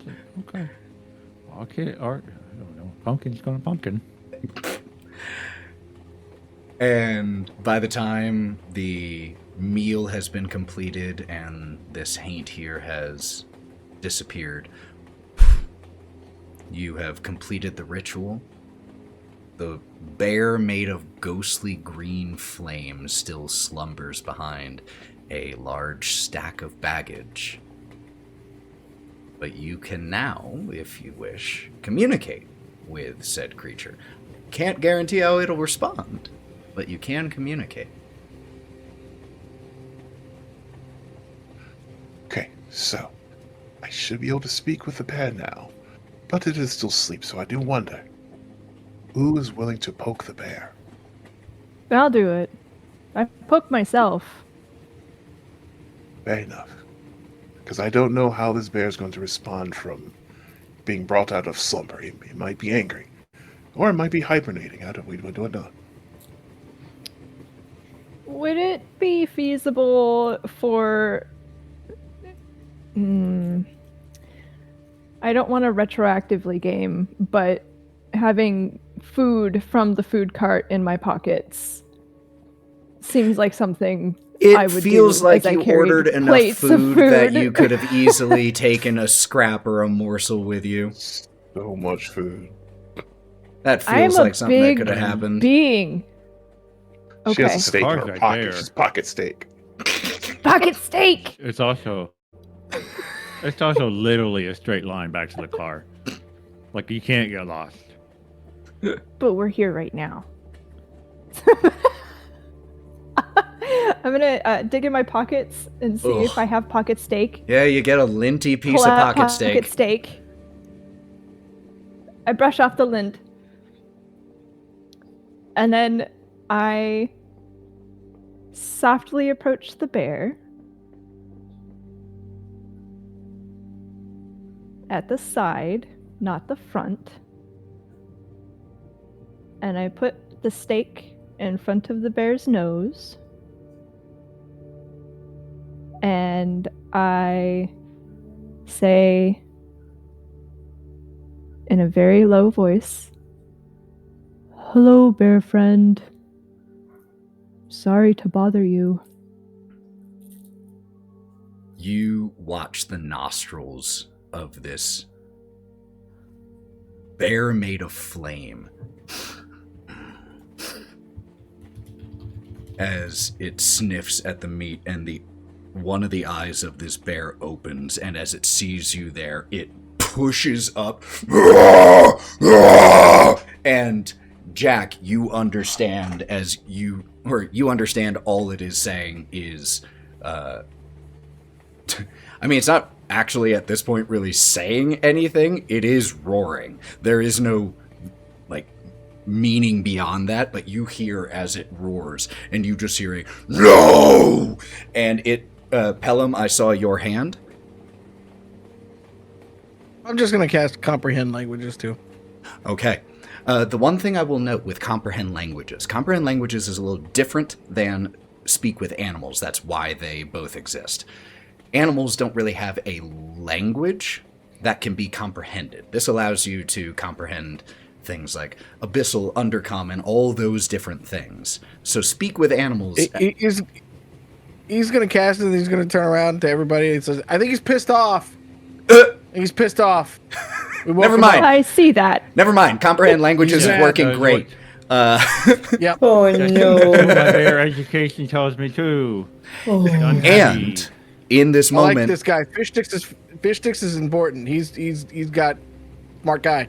Okay. Okay, art. I don't know. Pumpkin's gonna pumpkin. And by the time the meal has been completed and this haint here has disappeared, you have completed the ritual. The bear made of ghostly green flame still slumbers behind a large stack of baggage. But you can now, if you wish, communicate with said creature. Can't guarantee how it'll respond, but you can communicate. Okay, so I should be able to speak with the bear now, but it is still asleep, so I do wonder, who is willing to poke the bear? I'll do it. I poke myself. Fair enough. Because I don't know how this bear is going to respond from being brought out of slumber. It might be angry. Or it might be hibernating. We don't know. Would it be feasible for... I don't want to retroactively game, but having food from the food cart in my pockets seems like something I would feels do like as I you carried ordered enough plates of food that you could have easily taken a scrap or a morsel with you. So much food. That I am feels a like something that big could have happened. being. She has Okay. a steak in Car's her right pocket. there. She's pocket steak. Pocket steak! It's also literally a straight line back to the car. Like, you can't get lost. But we're here right now. I'm gonna dig in my pockets and see if I have pocket steak. Yeah, you get a linty piece Pull of out pocket steak. I brush off the lint. And then I softly approach the bear at the side, not the front. And I put the steak in front of the bear's nose. And I say in a very low voice, "Hello, bear friend. Sorry to bother you." You watch the nostrils of this bear made of flame as it sniffs at the meat, and one of the eyes of this bear opens, and as it sees you there, it pushes up. And Jack, you understand you understand all it is saying is, I mean, it's not actually at this point really saying anything. It is roaring. There is no, meaning beyond that, but you hear as it roars, and you just hear a no! And it, Pellam, I saw your hand. I'm just gonna cast comprehend languages too. Okay. The one thing I will note with comprehend languages is a little different than speak with animals. That's why they both exist. Animals don't really have a language that can be comprehended. This allows you to comprehend things like abyssal, undercommon, all those different things. So speak with animals. He's gonna cast it, and he's gonna turn around to everybody and says, "I think he's pissed off. He's pissed off." We woke Never him mind. up. I see that. Never mind. Comprehend languages is Yeah, working that's great. Yep. Oh My no. bear education tells me too. Oh. And in this I like moment, this guy. Fish sticks is important. He's got smart guy.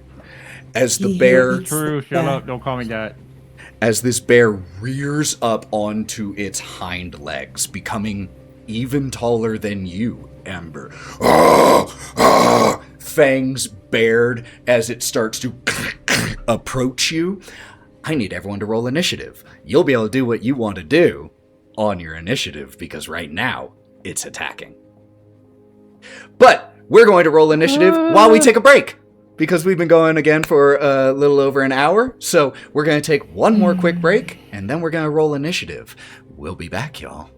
as the He bear is- True. Shut up. Don't call me that. as this bear rears up onto its hind legs, becoming even taller than you, Ember. Fangs bared as it starts to approach you. I need everyone to roll initiative. You'll be able to do what you want to do on your initiative, because right now it's attacking. But we're going to roll initiative while we take a break, because we've been going again for a little over an hour. So we're going to take one more quick break, and then we're going to roll initiative. We'll be back, y'all.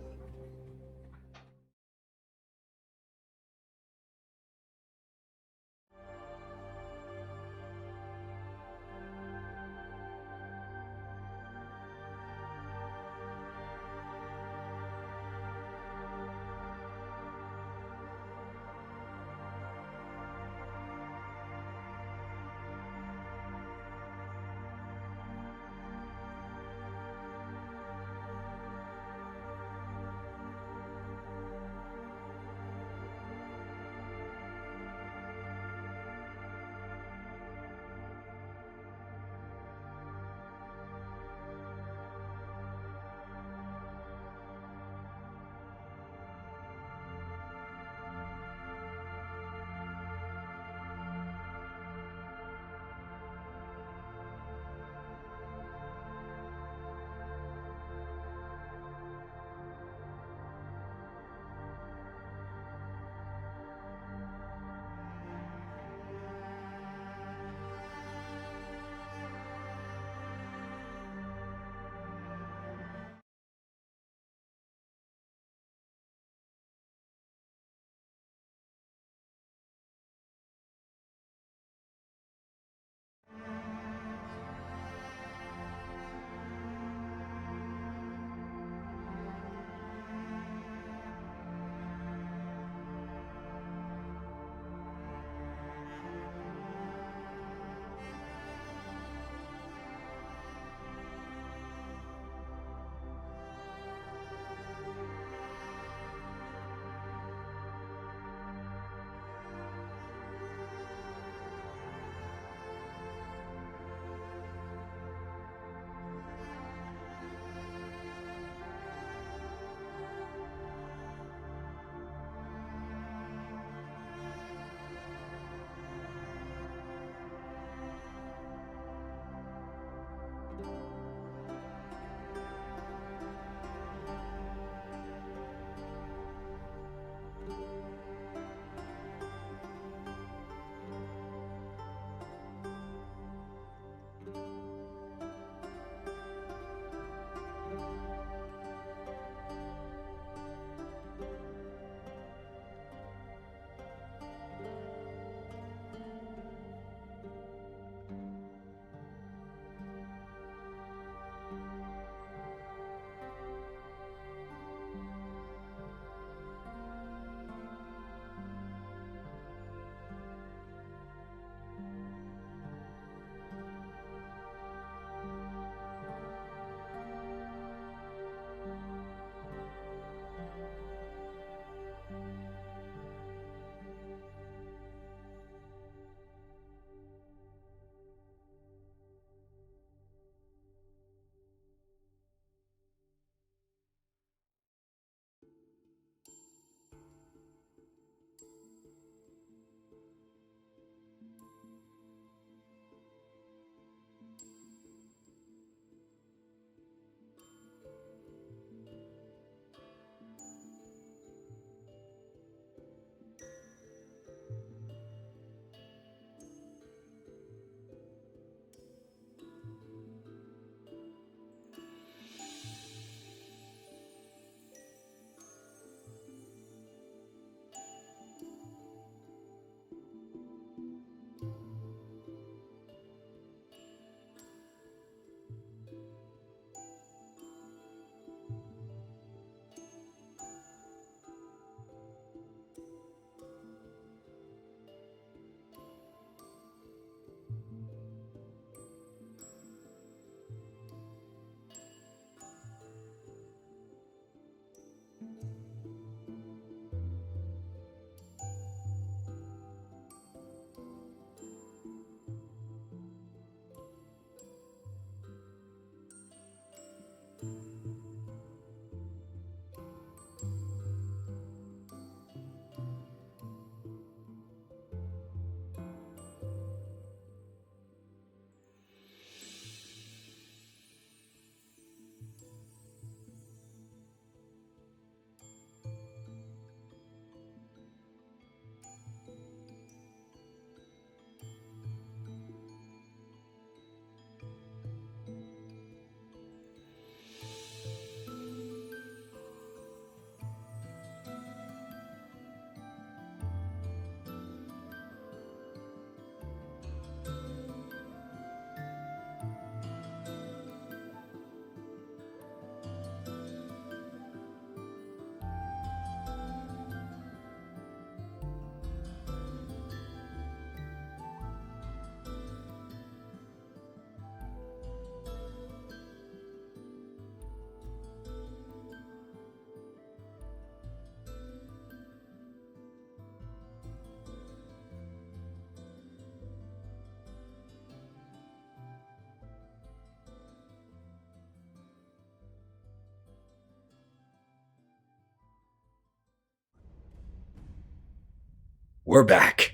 we're back.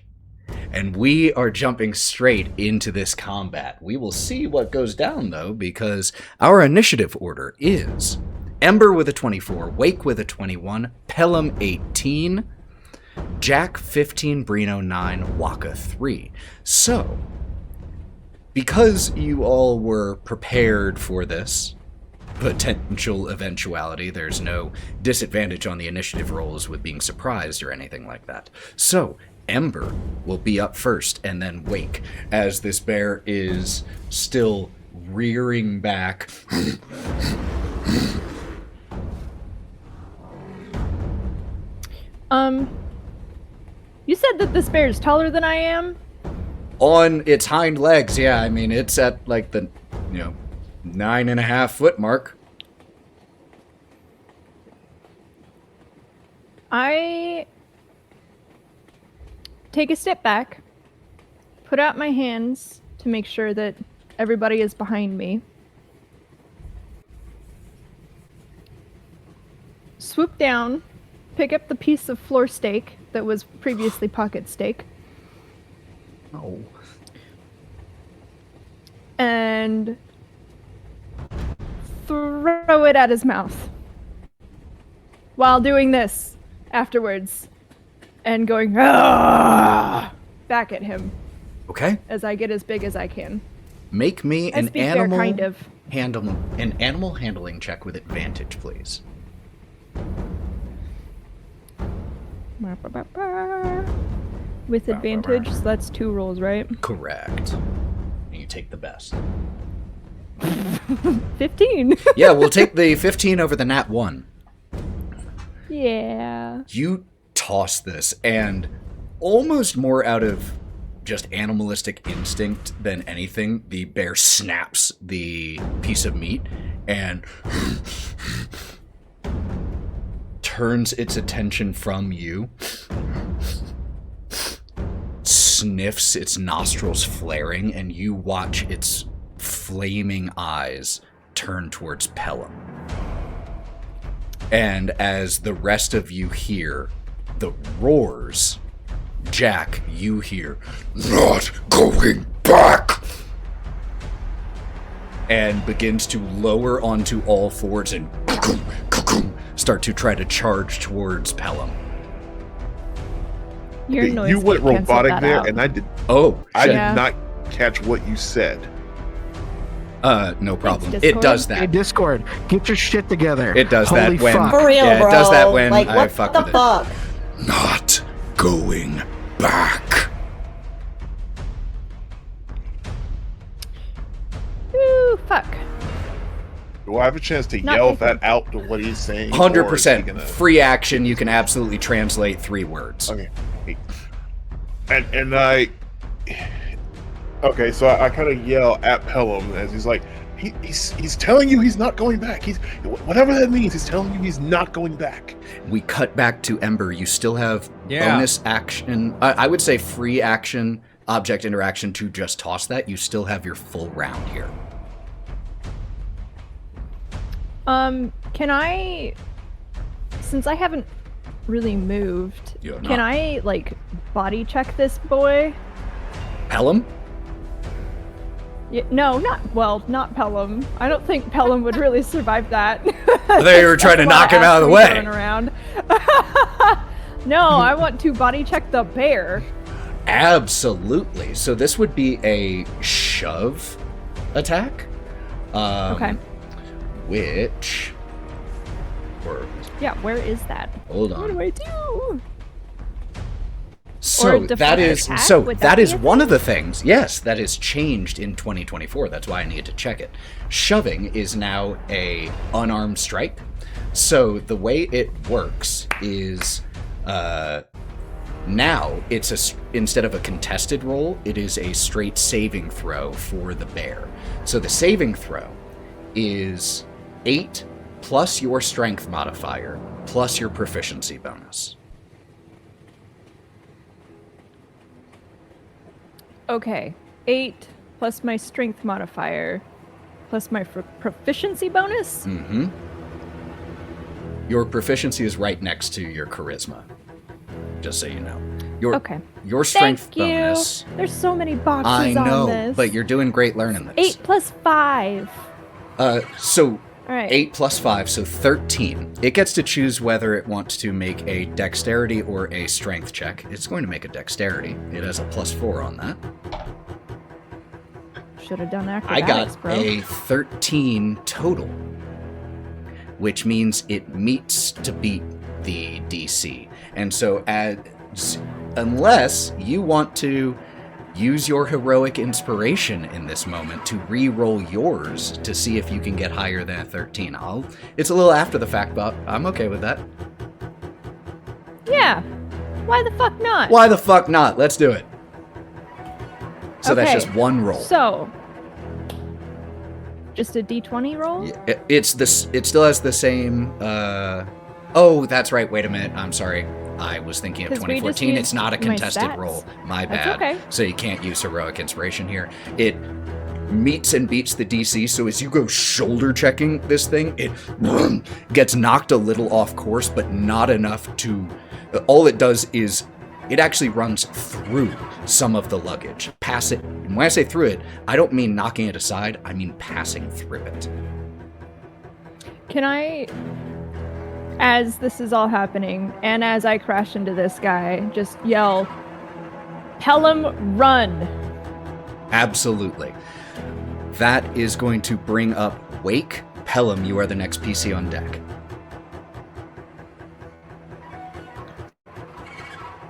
And we are jumping straight into this combat. We will see what goes down, though, because our initiative order is Ember with a 24, Wake with a 21, Pellam 18, Jack 15, Breenoh 9, Wokka 3. So, because you all were prepared for this potential eventuality, there's no disadvantage on the initiative rolls with being surprised or anything like that. So, Ember will be up first, and then Wake, as this bear is still rearing back. You said that this bear is taller than I am? On its hind legs, yeah. I mean, it's at like the, 9.5 foot mark. I take a step back, put out my hands to make sure that everybody is behind me. Swoop down, pick up the piece of floor steak that was previously pocket steak. Oh. And throw it at his mouth. While doing this afterwards. And going, "Ah!" back at him. Okay. As I get as big as I can. Make me an speak there, animal kind of. an animal handling check with advantage, please. With advantage, so that's 2 rolls, right? Correct. And you take the best. 15. Yeah, we'll take the 15 over the nat 1. Yeah. You toss this, and almost more out of just animalistic instinct than anything, the bear snaps the piece of meat and turns its attention from you, sniffs, its nostrils flaring, and you watch its flaming eyes turn towards Pellam. And as the rest of you hear the roars, Jack, you hear, "Not going back!" and begins to lower onto all fours and start to try to charge towards Pellam. Your noise You went canceled robotic that there, out. and I did. Oh, I shit. did not catch what you said. No problem. Thanks, It does Hey, that. Discord, get your shit together. It does Holy that when... fuck. For real, yeah, bro. it does that when like, I what fuck the with fuck? it. Not going back. Ooh, fuck. Do I have a chance to Not yell taken. that out to what he's saying? 100%. Or is he gonna- Free action, you can absolutely translate 3 words. Okay. And I... Okay, so I kind of yell at Pellam as he's like, he's telling you he's not going back. He's whatever that means. He's telling you he's not going back. We cut back to Ember. You still have Yeah. bonus action. I would say free action, object interaction to just toss that. You still have your full round here. Can I, since I haven't really moved, You're can not. I, like, body check this boy? Pellam? Yeah, no, not Pellam. I don't think Pellam would really survive that. They were trying to knock him out of the way. Going around. No, I want to body check the bear. Absolutely. So this would be a shove attack. Okay. Which... Or, Yeah, where is that? hold What on. do I do? So defense that is attack? so Would that that is be a one thing? of the things. Yes, that is changed in 2024. That's why I needed to check it. Shoving is now a unarmed strike. So the way it works is now it's instead of a contested roll, it is a straight saving throw for the bear. So the saving throw is 8 plus your strength modifier plus your proficiency bonus. Okay, 8 plus my strength modifier plus my proficiency bonus? Mm-hmm. Your proficiency is right next to your charisma, just so you know. Your Okay. your strength Thank you. bonus. There's so many boxes I know, on this. but you're doing great learning this. 8 plus 5. So All right. 8 plus 5, so 13. It gets to choose whether it wants to make a dexterity or a strength check. It's going to make a dexterity. It has a +4 on that. Should have done I acrobatics, got bro. a 13 total, which means it meets to beat the DC. And so unless you want to use your heroic inspiration in this moment to re-roll yours to see if you can get higher than a 13. It's a little after the fact, but I'm okay with that. Yeah. Why the fuck not? Why the fuck not? Let's do it. So that's Okay, just one roll. So, just a d20 roll? It still has the same. Oh, that's right. Wait a minute. I'm sorry. I was thinking of 'Cause we just 2014. It's used not a my contested stats. roll. My That's bad. okay. So you can't use heroic inspiration here. It meets and beats the DC. So as you go shoulder checking this thing, it gets knocked a little off course, but not enough to. All it does is it actually runs through some of the luggage. Pass it. And when I say through it, I don't mean knocking it aside. I mean passing through it. Can I, as this is all happening, and as I crash into this guy, just yell, Pellam, run! Absolutely. That is going to bring up Wake. Pellam, you are the next PC on deck.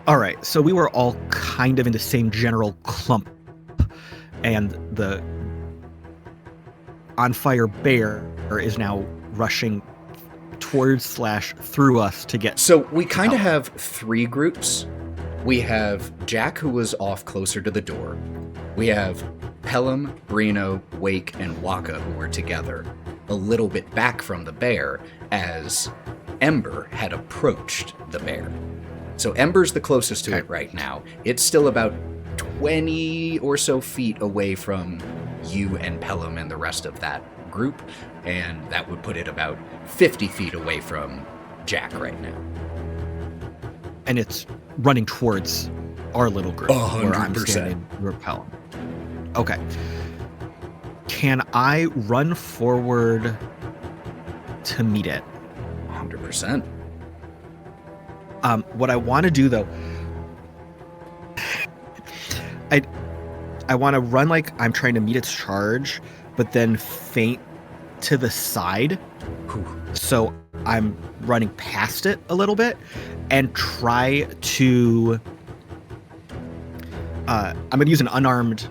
All right, so we were all kind of in the same general clump, and the on fire bear is now rushing towards / through us to get. So we kind of have three groups. We have Jack, who was off closer to the door. We have Pellam, Breenoh, Wake, and Wokka, who were together a little bit back from the bear as Ember had approached the bear. So Ember's the closest to it right now. It's still about 20 or so feet away from you and Pellam and the rest of that group, and that would put it about 50 feet away from Jack right now. And it's running towards our little group, where I'm 100%. standing, repel. Okay. Can I run forward to meet it? 100%. What I want to do, though, I want to run like I'm trying to meet its charge, but then feint to the side. So I'm running past it a little bit and try to... I'm going to use an unarmed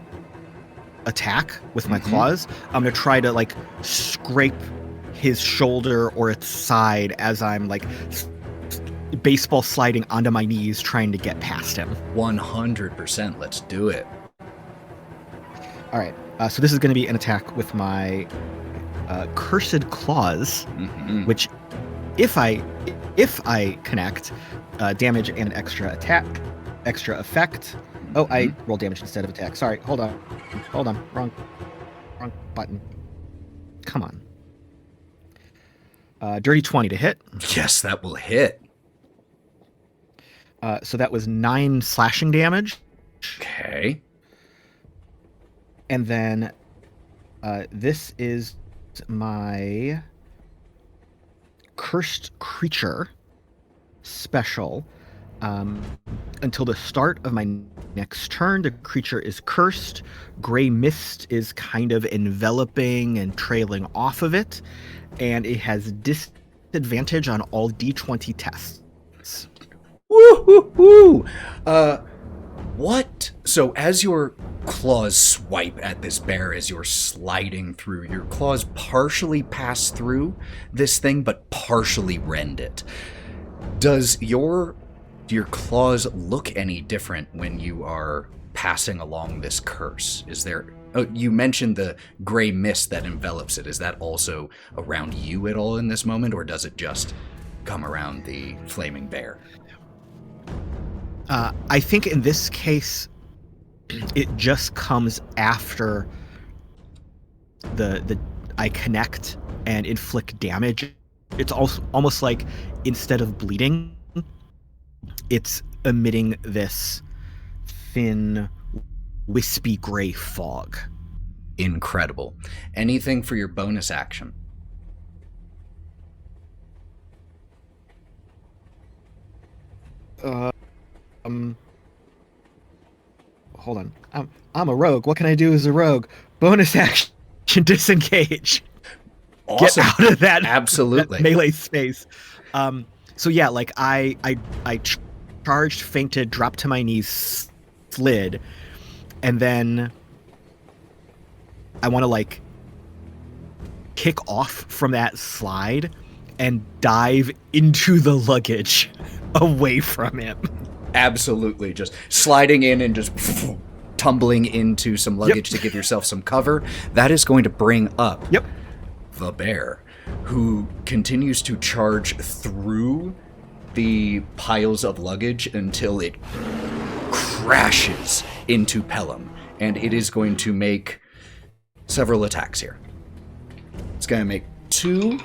attack with my claws. I'm going to try to, like, scrape his shoulder or its side as I'm, like, baseball sliding onto my knees trying to get past him. 100%. Let's do it. All right. So this is going to be an attack with my cursed claws, which, if I connect, damage and an extra effect. Oh, I roll damage instead of attack. Sorry. Hold on. Wrong button. Come on. Dirty 20 to hit. Yes, that will hit. So that was 9 slashing damage. Okay. And then this is my cursed creature special. Until the start of my next turn, the creature is cursed. Gray mist is kind of enveloping and trailing off of it. And it has disadvantage on all D20 tests. Woo! What? So as your claws swipe at this bear as you're sliding through, your claws partially pass through this thing, but partially rend it. Do your claws look any different when you are passing along this curse? Is there... Oh, you mentioned the gray mist that envelops it. Is that also around you at all in this moment, or does it just come around the flaming bear? I think in this case, it just comes after the I connect and inflict damage. It's also almost like instead of bleeding, it's emitting this thin, wispy gray fog. Incredible. Anything for your bonus action? Hold on. I'm a rogue. What can I do as a rogue? Bonus action, disengage. Awesome. Get out of that Absolutely. that melee space. So yeah, like I charged, fainted, dropped to my knees, slid, and then I want to like kick off from that slide and dive into the luggage away from him. Absolutely. Just sliding in and just tumbling into some luggage to give yourself some cover. That is going to bring up the bear, who continues to charge through the piles of luggage until it crashes into Pellam. And it is going to make several attacks here. It's going to make 2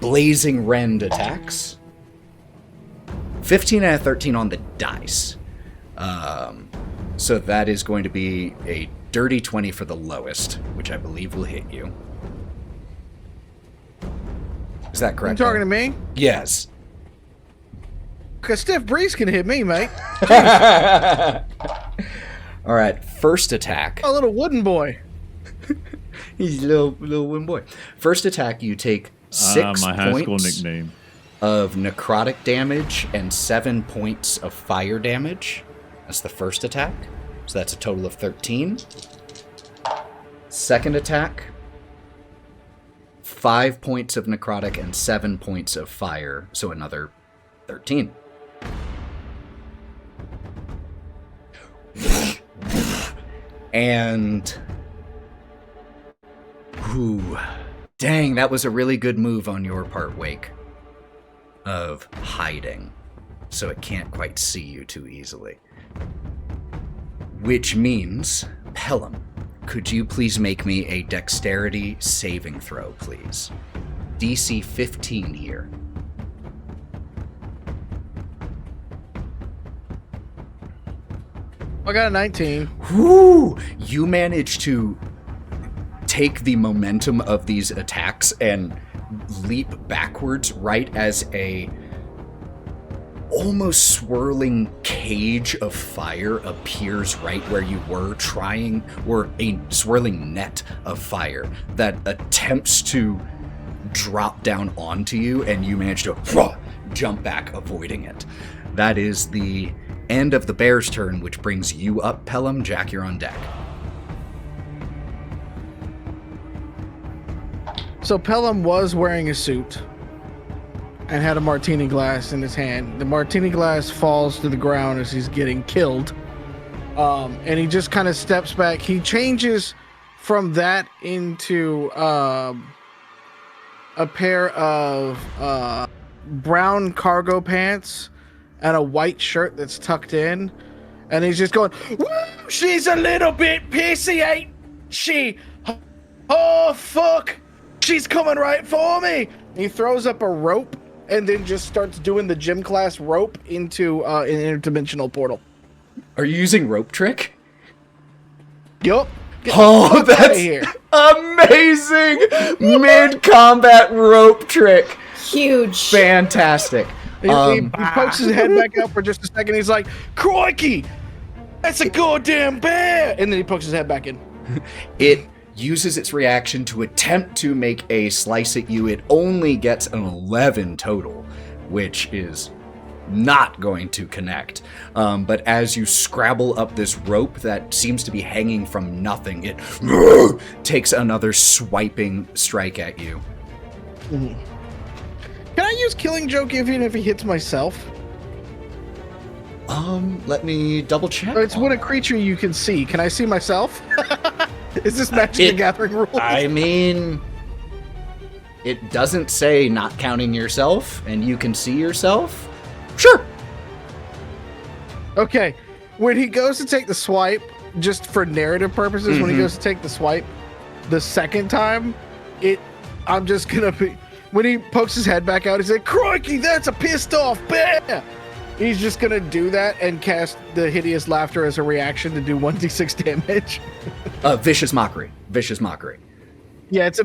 blazing rend attacks. 15 out of 13 on the dice. So that is going to be a dirty 20 for the lowest, which I believe will hit you. Is that correct? You talking to me? Yes. Because stiff breeze can hit me, mate. All right, first attack. A little wooden boy. He's a little wooden boy. First attack, you take 6 my high school points nickname. of necrotic damage and 7 points of fire damage. That's the first attack. So that's a total of 13. Second attack, 5 points of necrotic and 7 points of fire. So another 13. And... Ooh. Dang, that was a really good move on your part, Wake. Of hiding. So it can't quite see you too easily. Which means, Pellam, could you please make me a dexterity saving throw, please? DC 15 here. I got a 19. Whoo! You managed to take the momentum of these attacks and leap backwards right as a almost swirling cage of fire appears right where you were trying, or a swirling net of fire that attempts to drop down onto you, and you manage to jump back, avoiding it. That is the end of the bear's turn, which brings you up, Pellam. Jack, you're on deck. So Pellam was wearing a suit and had a martini glass in his hand. The martini glass falls to the ground as he's getting killed. And he just kind of steps back. He changes from that into a pair of brown cargo pants and a white shirt that's tucked in. And he's just going, woo, she's a little bit pissy, ain't she? Oh, fuck. She's coming right for me. He throws up a rope and then just starts doing the gym class rope into an interdimensional portal. Are you using rope trick? Yup. Oh, that's amazing! Mid-combat rope trick. Huge. Fantastic. He pokes his head back out for just a second. He's like, crikey, that's a goddamn bear. And then he pokes his head back in. It uses its reaction to attempt to make a slice at you. It only gets an 11 total, which is not going to connect. But as you scrabble up this rope that seems to be hanging from nothing, it takes another swiping strike at you. Mm-hmm. Can I use Killing Joke even if he hits myself? Let me double check. It's when a creature you can see. Can I see myself? Is this Magic the Gathering rules? I mean, it doesn't say not counting yourself, and you can see yourself. Sure. Okay. When he goes to take the swipe, just for narrative purposes, when he goes to take the swipe the second time, I'm just gonna be, when he pokes his head back out, he's like, crikey, that's a pissed off bear. He's just gonna do that and cast the hideous laughter as a reaction to do 1d6 damage. Vicious mockery. Vicious mockery. Yeah, it's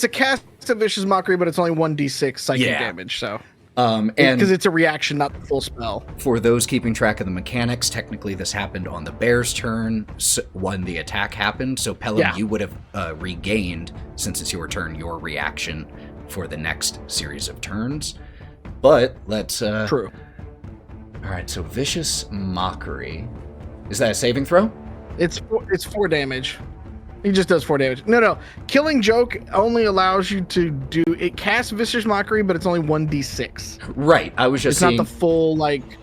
a cast of vicious mockery, but it's only 1d6 psychic damage. So, and because it's a reaction, not the full spell. For those keeping track of the mechanics, technically this happened on the bear's turn when the attack happened. So Pellam, you would have regained, since it's your turn, your reaction for the next series of turns. But let's. True. All right, so vicious mockery. Is that a saving throw? It's 4 damage. He just does 4 damage. No. Killing Joke only allows you to do it. Casts vicious mockery, but it's only 1d6. Right. I was just saying. It's not the full like,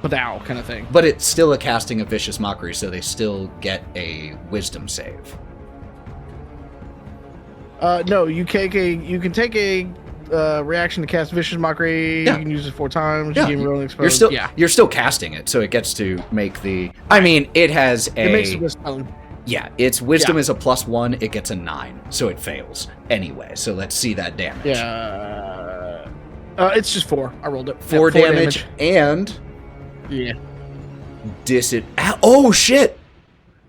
padow kind of thing. But it's still a casting of vicious mockery, so they still get a wisdom save. No, you can take a reaction to cast vicious mockery. Yeah. You can use it 4 times. Yeah. You can roll exposed. You're still casting it, so it gets to make the. I mean, it has a. It makes it wisdom. Yeah, its wisdom is a +1. It gets a 9, so it fails anyway. So let's see that damage. Yeah. It's just 4. I rolled it. 4 damage and. Yeah. Oh shit!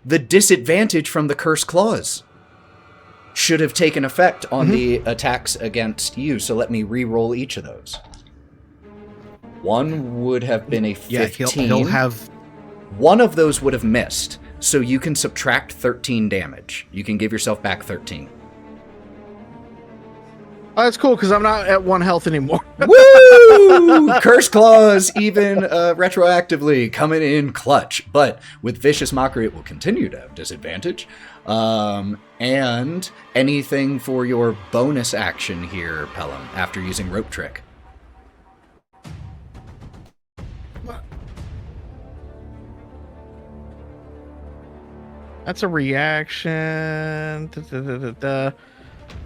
The disadvantage from the Curse Claws should have taken effect on the attacks against you, so let me re-roll each of those. One would have been a 15. Yeah, he'll have... One of those would have missed, so you can subtract 13 damage. You can give yourself back 13. Oh, that's cool, because I'm not at 1 health anymore. Woo! Curse Claws, even retroactively, coming in clutch. But with Vicious Mockery, it will continue to have disadvantage. And anything for your bonus action here, Pellam, after using Rope Trick. That's a reaction.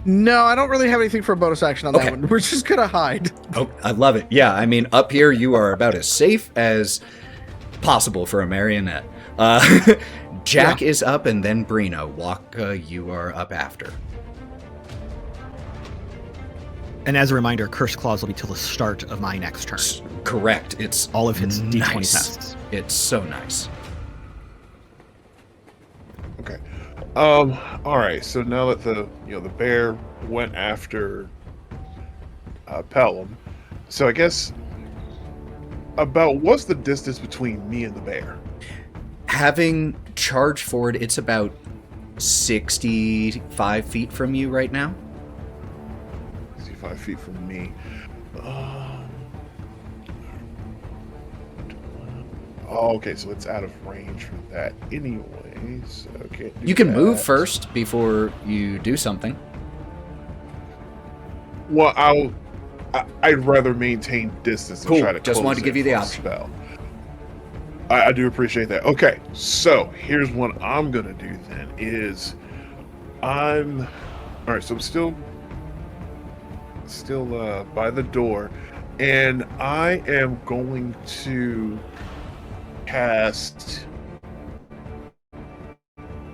No, I don't really have anything for a bonus action on that one. We're just gonna hide. Oh, I love it. Yeah, I mean, up here you are about as safe as possible for a marionette. Jack is up, and then Breenoh. Wokka, you are up after. And as a reminder, Curse Claws will be till the start of my next turn. Correct. It's all of his D20 nice. tests. It's so nice. Okay. All right. So now that the bear went after Pellam, so I guess about what's the distance between me and the bear? Having charged forward, it's about 65 feet from you right now. 65 feet from me. Oh, okay, so it's out of range for that anyway, so can't do You can that. move first before you do something. Well, I'd rather maintain distance and Cool. try to Just close wanted to give you the it for a option. spell. I do appreciate that. Okay, so here's what I'm gonna do then is all right, so I'm still by the door, and I am going to cast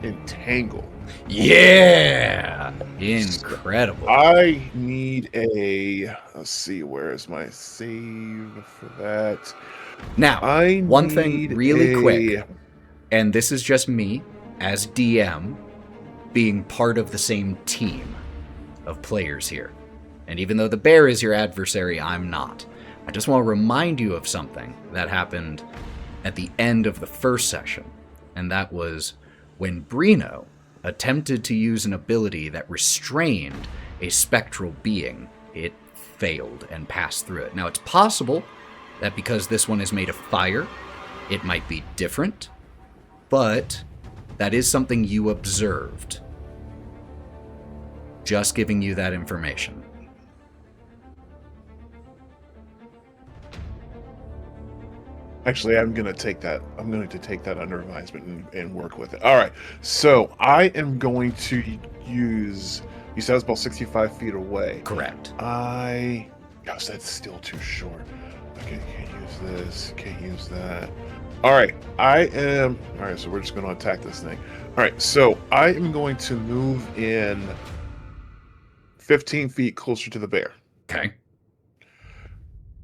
Entangle. Yeah! Incredible. I need let's see, where is my save for that? Now, I one thing need really quick, and this is just me as DM being part of the same team of players here. And even though the bear is your adversary, I'm not. I just want to remind you of something that happened at the end of the first session, and that was when Breenoh attempted to use an ability that restrained a spectral being. It failed and passed through it. Now, it's possible that because this one is made of fire, it might be different, but that is something you observed. Just giving you that information. Actually, I'm going to take that under advisement and work with it. All right. So I am going to use. You said it's about 65 feet away. Correct. Gosh, that's still too short. Okay, can't use this. Can't use that. All right. All right. So we're just going to attack this thing. All right. So I am going to move in 15 feet closer to the bear. Okay.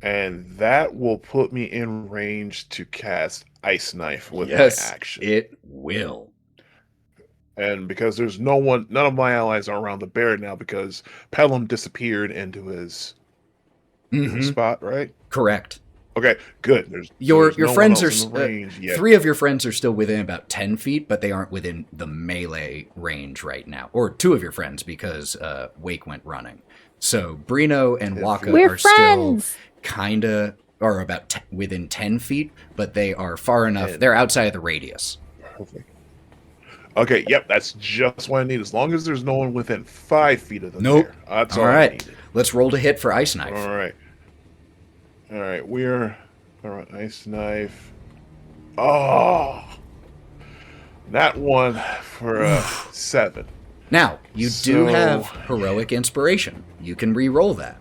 And that will put me in range to cast Ice Knife with Yes, my action. it will. And because there's none of my allies are around the bear now because Pellam disappeared into his spot, right? Correct. Okay, good. There's Your no friends one are else in the range yet. 3 of your friends are still within about 10 feet, but they aren't within the melee range right now. Or 2 of your friends because Wake went running. So Breenoh and Wokka We're are friends. still kind of or about within 10 feet, but they are far enough. And- They're outside of the radius. Perfect. Okay, yep, that's just what I need. As long as there's no one within 5 feet of the Nope. bear. That's All all I right. needed. Let's roll to hit for Ice Knife. All right. All right, we're all right. Ice Knife. Oh, that one for 7. Now, you do So- have Heroic Inspiration. You can re-roll that.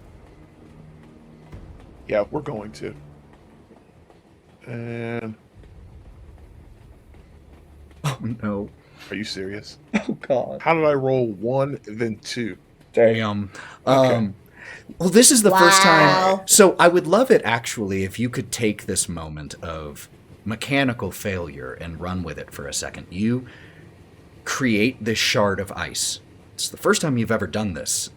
Yeah, we're going to. And Oh, no. are you serious? Oh, God. How did I roll 1 and then 2? Damn. Okay. Well, this is the first Wow. time. So I would love it, actually, if you could take this moment of mechanical failure and run with it for a second. You create this shard of ice. It's the first time you've ever done this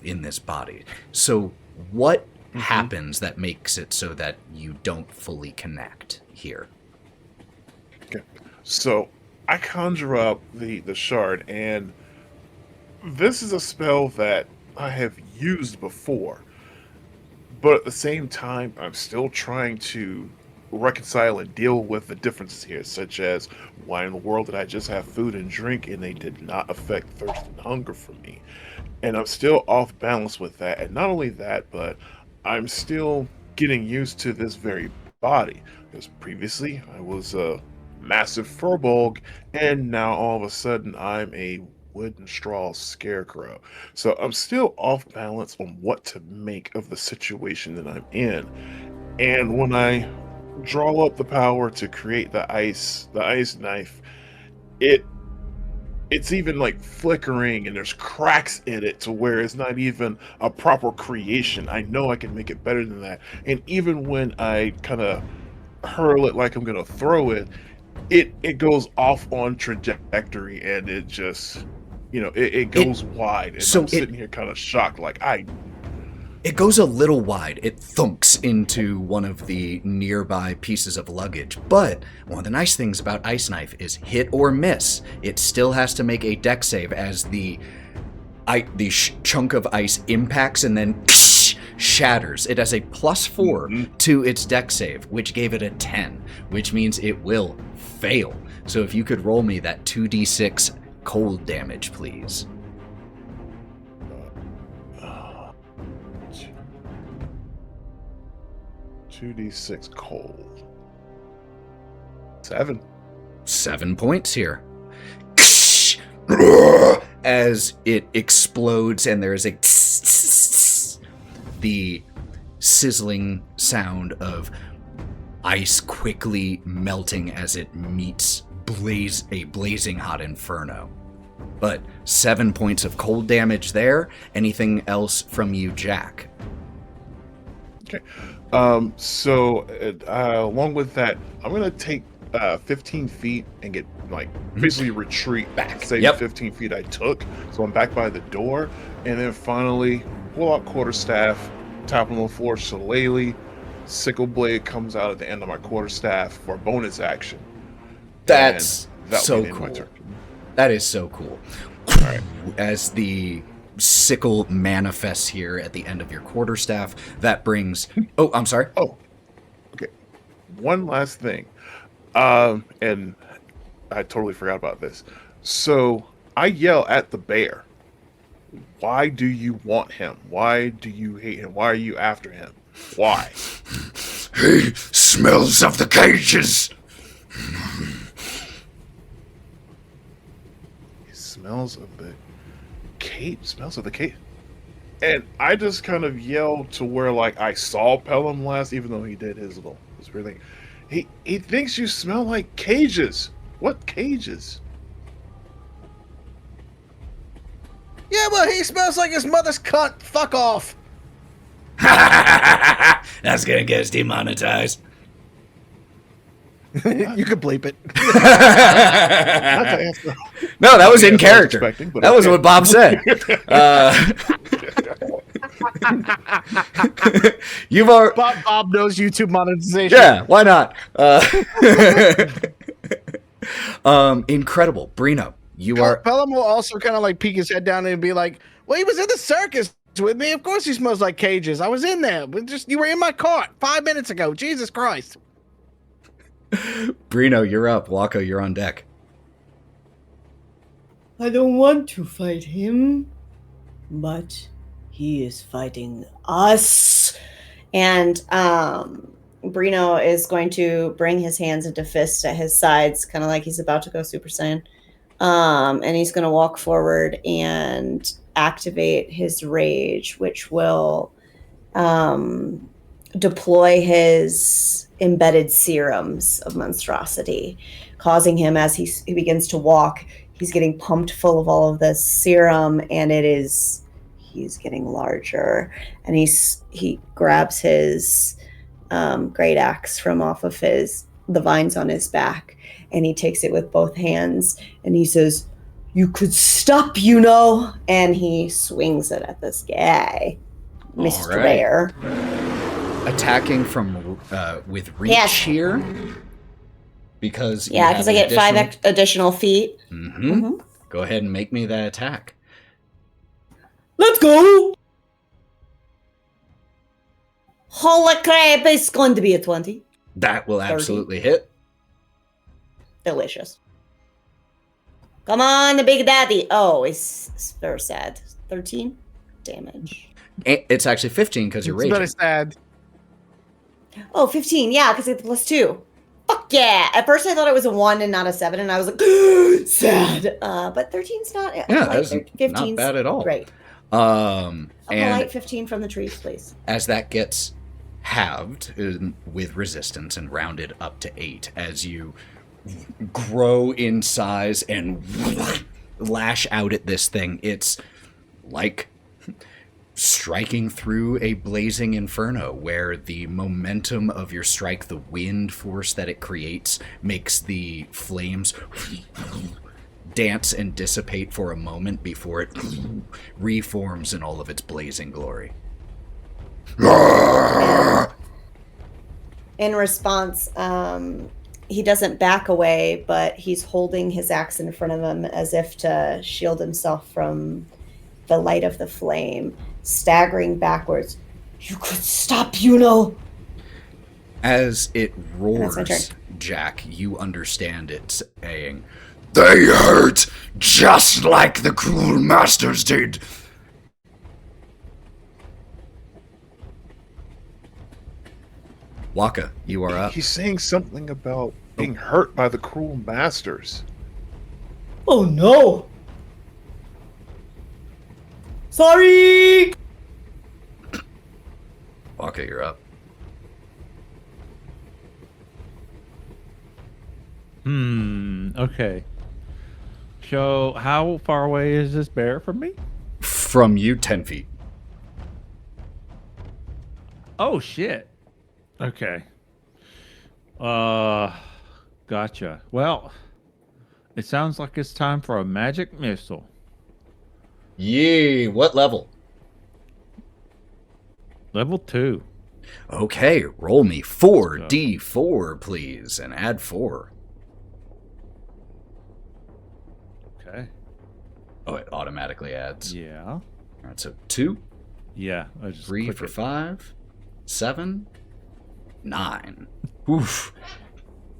in this body. So what happens that makes it so that you don't fully connect here? Okay. So I conjure up the shard, and this is a spell that I have used before. But at the same time, I'm still trying to reconcile and deal with the differences here, such as why in the world did I just have food and drink and they did not affect thirst and hunger for me? And I'm still off balance with that. And not only that, but I'm still getting used to this very body. Because previously I was a massive furbolg, and now all of a sudden I'm a wood and straw scarecrow. So I'm still off balance on what to make of the situation that I'm in. And when I draw up the power to create the ice knife, it's even like flickering and there's cracks in it to where it's not even a proper creation. I know I can make it better than that. And even when I kind of hurl it like I'm gonna throw it, it goes off on trajectory and it just it goes wide. And so I'm sitting here kind of shocked, like It goes a little wide. It thunks into one of the nearby pieces of luggage. But one of the nice things about Ice Knife is hit or miss. It still has to make a dex save as the chunk of ice impacts and then shatters. It has a +4 to its dex save, which gave it a 10, which means it will fail. So if you could roll me that 2d6 cold damage, please. 2d6 cold. 7. 7 points here. As it explodes and there is a the sizzling sound of ice quickly melting as it meets a blazing hot inferno. But 7 points of cold damage there. Anything else from you, Jack? Okay. So along with that, I'm gonna take 15 feet and get basically retreat Back. Say Yep. the 15 feet I took. So I'm back by the door, and then finally pull out quarterstaff, tap on the floor shillelagh. Sickle blade comes out at the end of my quarterstaff for a bonus action. That's And that'll so be the end of my cool. turn. That is so cool. Alright. As the sickle manifests here at the end of your quarterstaff, that brings... Oh, I'm sorry. Oh, okay. One last thing. And I totally forgot about this. So I yell at the bear. Why do you want him? Why do you hate him? Why are you after him? Why? He smells of the cages. He smells of the cage. Smells of the cage. And I just kind of yelled to where I saw Pellam last, even though he did his weird thing. He thinks you smell like cages. What cages? Yeah, but he smells like his mother's cunt. Fuck off. That's gonna get us demonetized. You could bleep it. No, that was in I was character. expecting, but That was okay. what Bob said. You've already. Bob knows YouTube monetization. Yeah, why not? Incredible, Breenoh. You are. Pellam will also kind of like peek his head down and be like, "Well, he was in the circus with me. Of course, he smells like cages. I was in there. You were in my cart 5 minutes ago. Jesus Christ!" Breenoh, you're up. Wokka, you're on deck. I don't want to fight him, but he is fighting us. And Breenoh is going to bring his hands into fists at his sides, kind of like he's about to go Super Saiyan. And he's going to walk forward and activate his rage, which will deploy his embedded serums of monstrosity, causing him, as he begins to walk, he's getting pumped full of all of this serum, and he's getting larger. And he grabs his great axe from off of the vines on his back, and he takes it with both hands, and he says, "You could stop, you know," and he swings it at this guy, Mr. right. Bear. Attacking from with reach Yes. here. Because Yeah, because I get 5 additional feet. Mm-hmm. Go ahead and make me that attack. Let's go! Holy crap, it's going to be a 20. That will 30. absolutely hit. Delicious. Come on, the big daddy. Oh, it's very sad. 13 damage. It's actually 15 because you're It's very raging. sad. Oh, 15, yeah, because it's plus 2. Fuck yeah. At first I thought it was a 1 and not a 7, and I was like, sad. But 13's not. Yeah, that's not bad at all. Great. A polite And 15 from the trees, please. as that gets halved with resistance and rounded up to 8, as you grow in size and lash out at this thing, it's like striking through a blazing inferno, where the momentum of your strike, the wind force that it creates, makes the flames dance and dissipate for a moment before it reforms in all of its blazing glory. In response, he doesn't back away, but he's holding his axe in front of him as if to shield himself from the light of the flame, staggering backwards. You could stop, you know. As it That's my turn. roars, Jack, you understand it saying, "They hurt just like the cruel masters did." Wokka, you are up. He's saying something about being hurt by the cruel masters. Oh no. Sorry. Wokka, you're up. Okay. So, how far away is this bear from me? From you, 10 feet. Oh, shit. Okay. Gotcha. Well, it sounds like it's time for a magic missile. Yee, what level? Level 2. Okay, roll me 4d4, please, and add 4. Okay. Oh, it automatically adds. Yeah. All right, so 2, Yeah. I just 3 click for it. 5, 7, 9. Oof.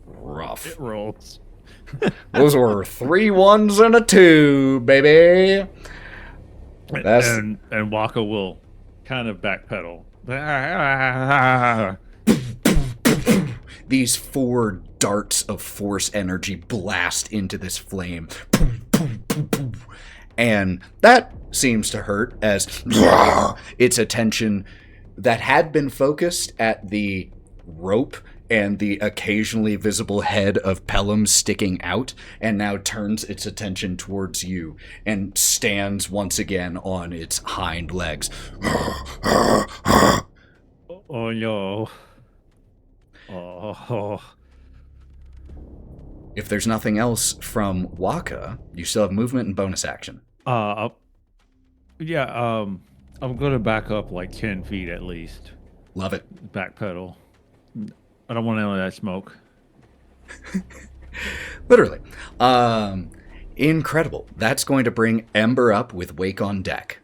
Rough. It rolls. Those were 3 1s and a 2, baby. That's And Wokka will kind of backpedal. these 4 darts of force energy blast into this flame. And that seems to hurt, as its attention that had been focused at the rope and the occasionally visible head of Pellam sticking out, and now turns its attention towards you and stands once again on its hind legs. Oh no. Oh. If there's nothing else from Wokka, you still have movement and bonus action. Yeah, I'm gonna back up like 10 feet at least. Love it. Backpedal. I don't want any of that smoke. Literally. Incredible. That's going to bring Ember up with Wake on deck.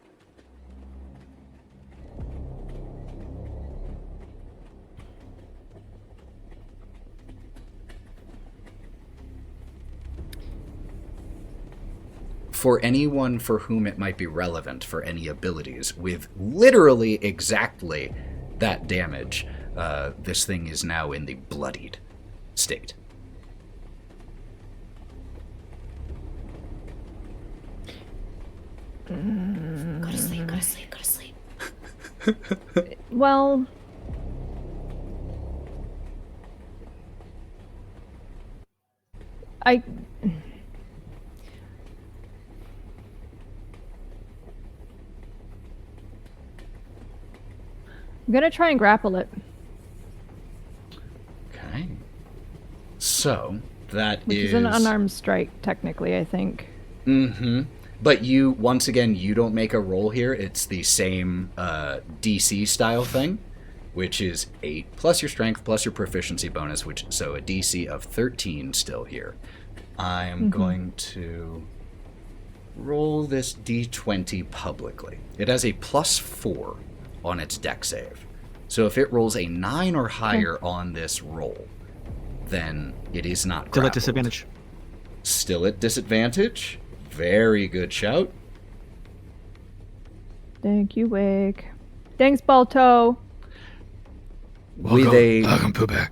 For anyone for whom it might be relevant for any abilities, with literally exactly that damage, this thing is now in the bloodied state. Go to sleep, go to sleep, go to sleep. Well, I'm gonna try and grapple it, Okay. So, that which is an unarmed strike, technically, I think. Mm-hmm. But you, once again, you don't make a roll here. It's the same DC style thing, which is 8 plus your strength plus your proficiency bonus, so a DC of 13 still here. I'm going to roll this D20 publicly. It has a +4 on its deck save. So if it rolls a 9 or higher on this roll, then it is not grappled. Still at disadvantage. Still at disadvantage. Very good shout. Thank you, Wig. Thanks, Balto. With a Welcome, Pooh Bear.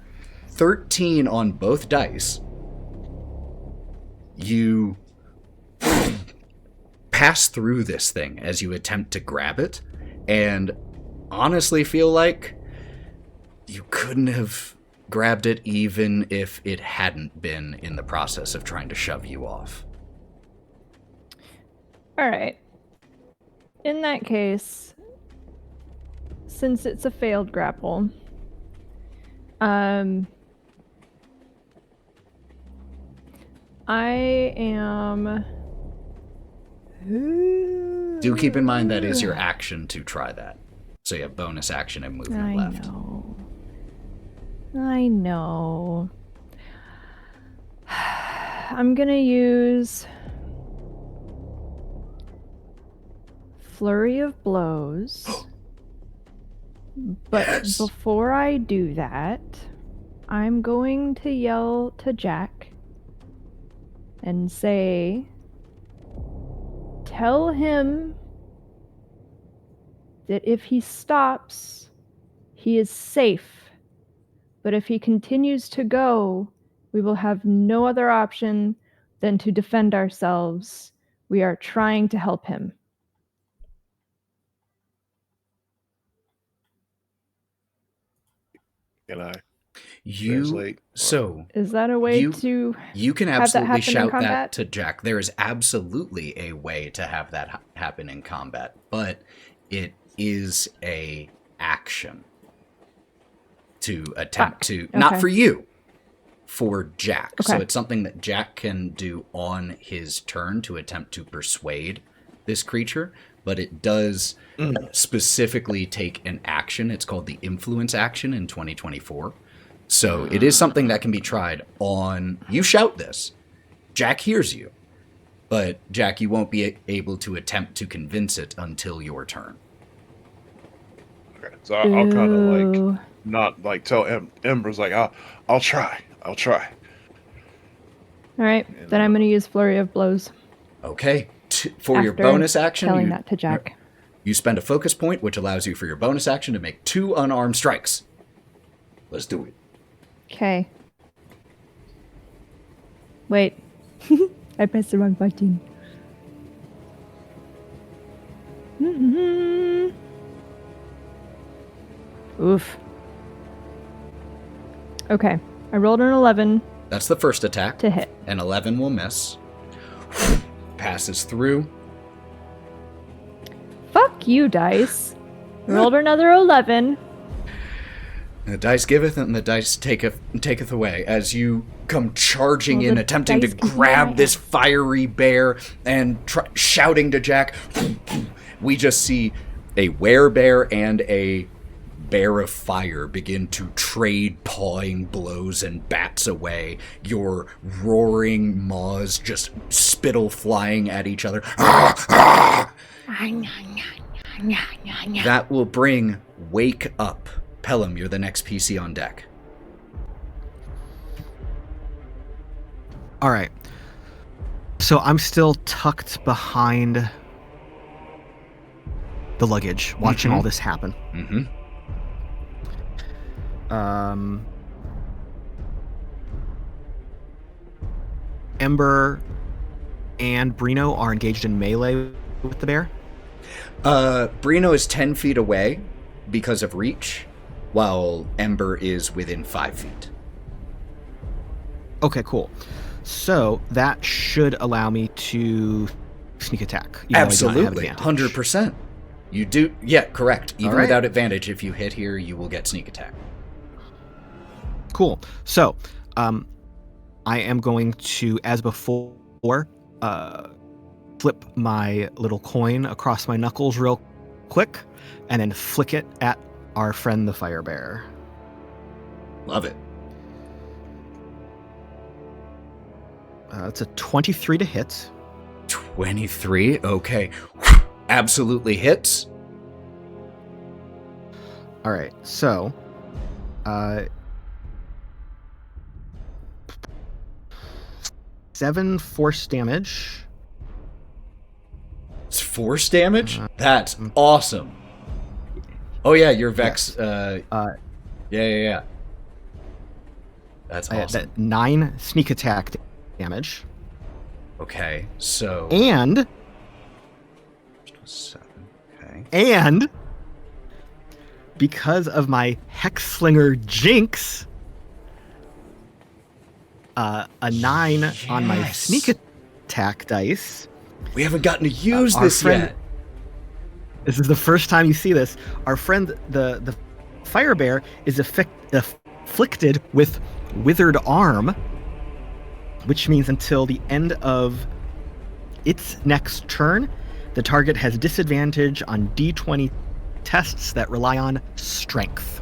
13 on both dice, you pass through this thing as you attempt to grab it, and honestly feel like you couldn't have grabbed it even if it hadn't been in the process of trying to shove you off. All right. In that case, since it's a failed grapple, I am. Do keep in mind that is your action to try that. So you have bonus action and movement left. I know. I'm gonna use Flurry of Blows. But Yes. before I do that, I'm going to yell to Jack and say, tell him that if he stops, he is safe. But if he continues to go, we will have no other option than to defend ourselves. We are trying to help him. Can I You translate? so Is that a way You- to you can have that absolutely happen in shout that combat? to Jack. There is absolutely a way to have that happen in combat, but it is a action to attempt to not okay. for you, for Jack. So Okay. it's something that Jack can do on his turn to attempt to persuade this creature, but it does specifically take an action. It's called the influence action in 2024. So it is something that can be tried on. You shout this. Jack hears you. But, Jack, you won't be able to attempt to convince it until your turn. Okay, so I'll kind of like Ooh. not like tell Ember's like I'll try. All right, then I'm going to use Flurry of Blows. Okay. For your after bonus action, telling that to Jack. you spend a focus point, which allows you for your bonus action to make 2 unarmed strikes. Let's do it. Okay. Wait. I pressed the wrong button. Oof. Okay. I rolled an 11 That's the first attack. to hit. An 11 will miss. Passes through. Fuck you, dice. Rolled another 11. The dice giveth and the dice taketh away. As you come charging in, the attempting to dice give grab away. this fiery bear and shouting to Jack, we just see a werebear and a bear of fire begin to trade pawing blows and bats away. Your roaring maws just spittle flying at each other. That will bring Wake up. Pellam, you're the next PC on deck. All right. So I'm still tucked behind the luggage, watching all this happen. Mm-hmm. Ember and Breenoh are engaged in melee with the bear. Breenoh is 10 feet away because of reach, while Ember is within 5 feet. Okay, cool. So that should allow me to sneak attack. even though I do not have Absolutely, advantage. 100%. You do, yeah, correct. Even right. without advantage, if you hit here, you will get sneak attack. Cool. So, I am going to, as before, flip my little coin across my knuckles real quick, and then flick it at our friend the fire bear. Love it. It's a 23 to hit. 23, okay. Absolutely hits. All right, so, 7 force damage. It's force damage? That's awesome. Oh yeah, your Vex, yeah. That's awesome. 9 sneak attack damage. Okay, so... And 7, okay. And because of my Hexslinger Jinx, a 9 on my Yes. sneak attack dice. We haven't gotten to use Our this friend- yet. This is the first time you see this. Our friend, the fire bear, is afflicted with withered arm, which means until the end of its next turn, the target has disadvantage on D20 tests that rely on strength.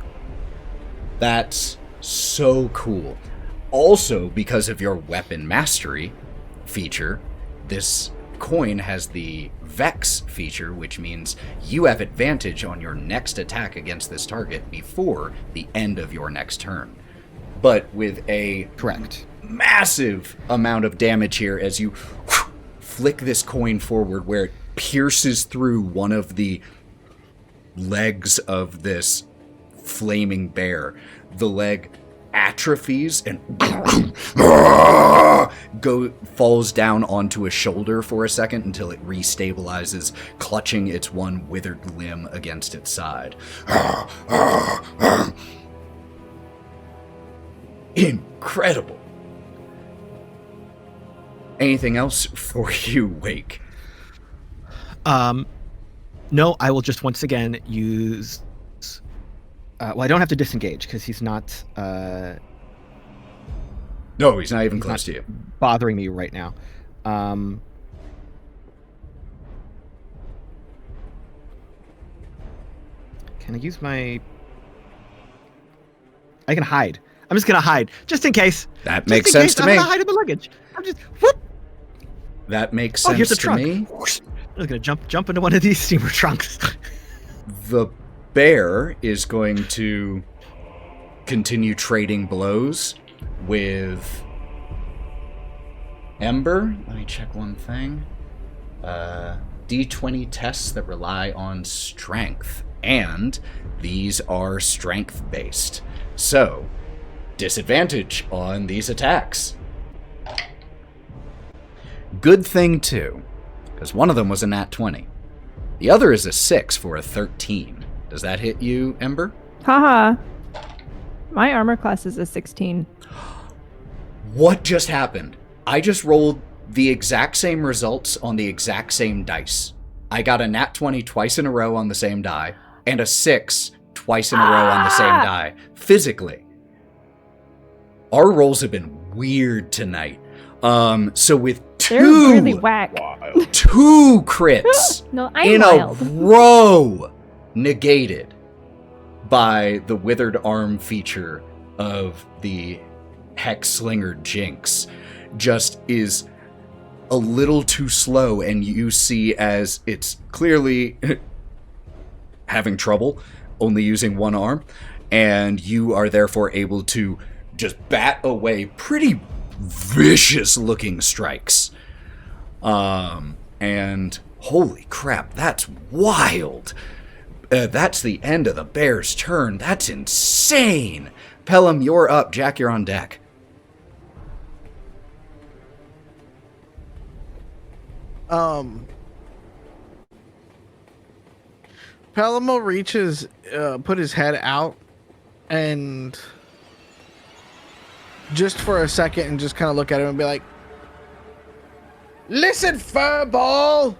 That's so cool. Also, because of your weapon mastery feature, this coin has the Vex feature, which means you have advantage on your next attack against this target before the end of your next turn. But with a Correct. massive amount of damage here as you flick this coin forward where it pierces through one of the legs of this flaming bear. The leg atrophies and falls down onto a shoulder for a second until it restabilizes, clutching its one withered limb against its side. Incredible. Anything else for you, Wake? No, I will just once again use. Well, I don't have to disengage because he's not. No, he's not even close to you. Bothering me right now. Can I use my? I can hide. I'm just gonna hide, just in case. That makes sense to me. I'm gonna hide in the luggage. I'm just whoop. That makes Oh, sense here's the to trunk. me. Whoosh. I'm gonna jump into one of these steamer trunks. The bear is going to continue trading blows with Ember. Let me check one thing. D20 tests that rely on strength, and these are strength based. So, disadvantage on these attacks. Good thing too, because one of them was a nat 20. The other is a 6 for a 13. Does that hit you, Ember? Haha. My armor class is a 16. What just happened? I just rolled the exact same results on the exact same dice. I got a nat 20 twice in a row on the same die, and a 6 twice in a row on the same die. Physically. Our rolls have been weird tonight. So with They're two really whack. Wild. two crits No, I'm in wild. a row negated by the withered arm feature of the Hex Slinger Jinx just is a little too slow, and you see as it's clearly having trouble only using one arm, and you are therefore able to just bat away pretty vicious looking strikes. And holy crap, that's wild. That's the end of the bear's turn. That's insane. Pellam, you're up. Jack, you're on deck. Pellam will put his head out, and just for a second, and just kind of look at him and be like, "Listen, furball,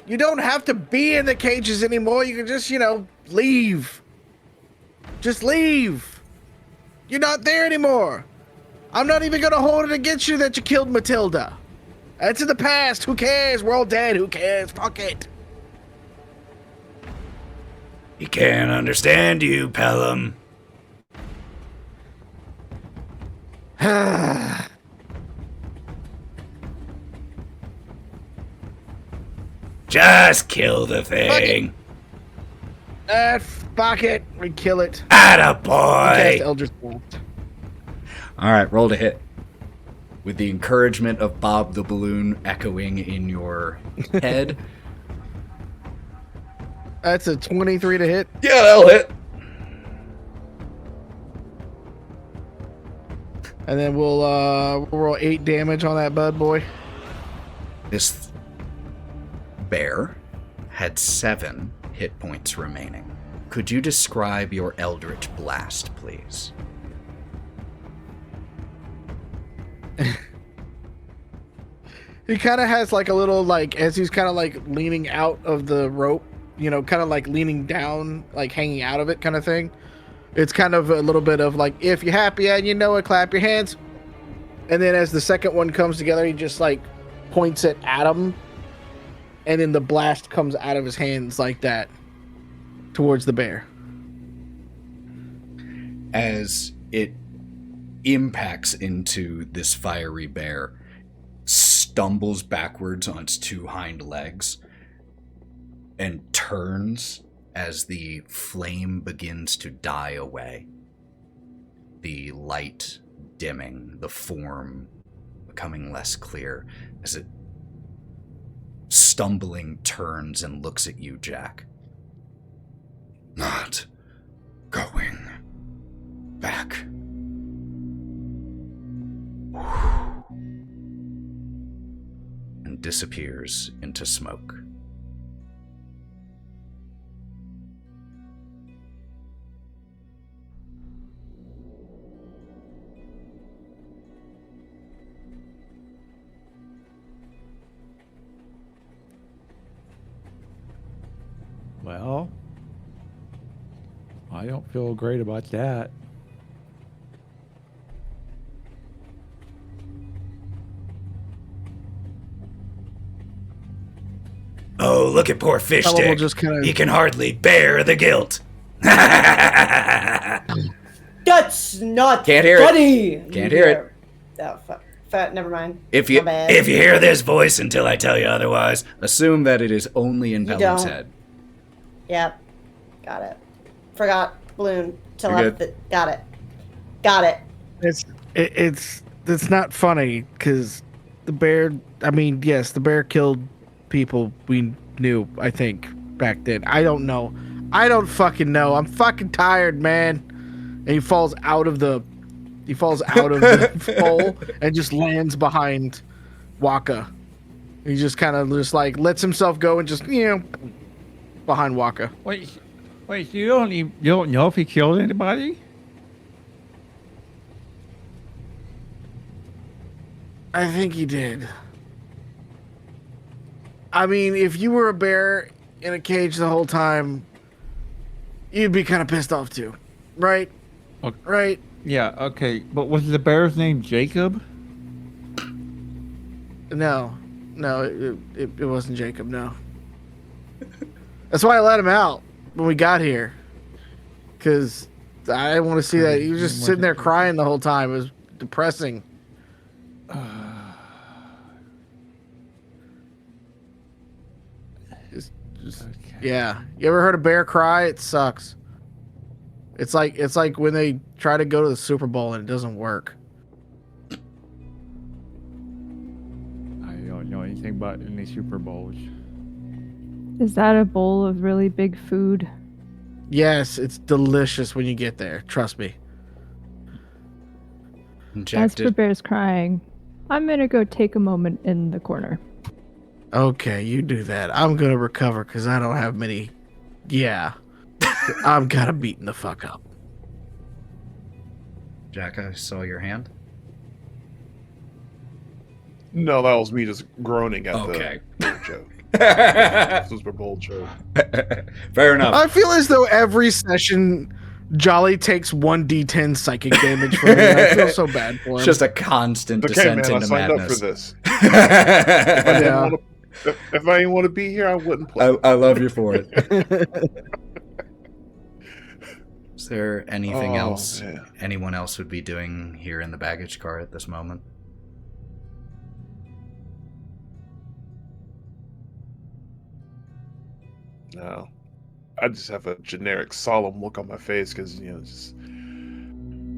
you don't have to be in the cages anymore. You can just, leave. Just leave. You're not there anymore. I'm not even gonna hold it against you that you killed Matilda. That's in the past. Who cares? We're all dead. Who cares? Fuck it." He can't understand you, Pellam. Just kill the thing. Fuck it. We kill it. Attaboy. Cast Eldritch Blast. All right, roll to hit. With the encouragement of Bob the Balloon echoing in your head. That's a 23 to hit. Yeah, that'll hit. And then we'll roll 8 damage on that bud boy. This bear had 7 hit points remaining. Could you describe your Eldritch Blast, please? He kind of has like a little, as he's kind of leaning out of the rope, kind of leaning down, hanging out of it kind of thing. It's kind of a little bit of if you're happy and you know it, clap your hands. And then as the second one comes together, he just points it at him. And then the blast comes out of his hands like that towards the bear. As it impacts into this fiery bear, stumbles backwards on its 2 hind legs, and turns as the flame begins to die away. The light dimming, the form becoming less clear as it stumbling turns and looks at you, Jack. Not going back. And disappears into smoke. Well, I don't feel great about that. Oh, look at poor fish Pellam will stick. just kinda- He can hardly bear the guilt. That's not Can't hear it. funny. Can't hear it. Oh, fuck. Never mind. If you My bad. hear this voice until I tell you otherwise, assume that it is only in You Pellam's don't. head. Yep. Got it. Forgot. Balloon. You're good. Got it. Got it. It's not funny because the bear. I mean, yes, the bear killed people we knew. I think back then. I don't know. I don't fucking know. I'm fucking tired, man. And he falls out of the hole and just lands behind Wokka. He just kind of lets himself go and just behind Wokka. Wait, so you don't know if he killed anybody? I think he did. I mean, if you were a bear in a cage the whole time, you'd be kind of pissed off too, right? Okay. Right? Yeah, okay. But was the bear's name Jacob? No, it wasn't Jacob. No. That's why I let him out when we got here, because I didn't want to see that. He was just sitting there crying the whole time. It was depressing. Yeah. You ever heard a bear cry? It sucks. It's like when they try to go to the Super Bowl and it doesn't work. I don't know anything about any Super Bowls. Is that a bowl of really big food? Yes, it's delicious when you get there. Trust me. Jack, As for bears crying, I'm gonna go take a moment in the corner. Okay, you do that. I'm gonna recover because I don't have many. Yeah, I'm kind of beaten the fuck up. Jack, I saw your hand. No, that was me just groaning at Okay. the joke. Super Bowl joke. Fair enough. I feel as though every session, Jolly takes 1d10 psychic damage from me. And I feel so bad for him. It's just a constant Okay, descent man, I into signed madness. up for this. Yeah. If I didn't want to be here, I wouldn't play. I love you for it. Is there anything else man. anyone else would be doing here in the baggage car at this moment? No. I just have a generic solemn look on my face because, just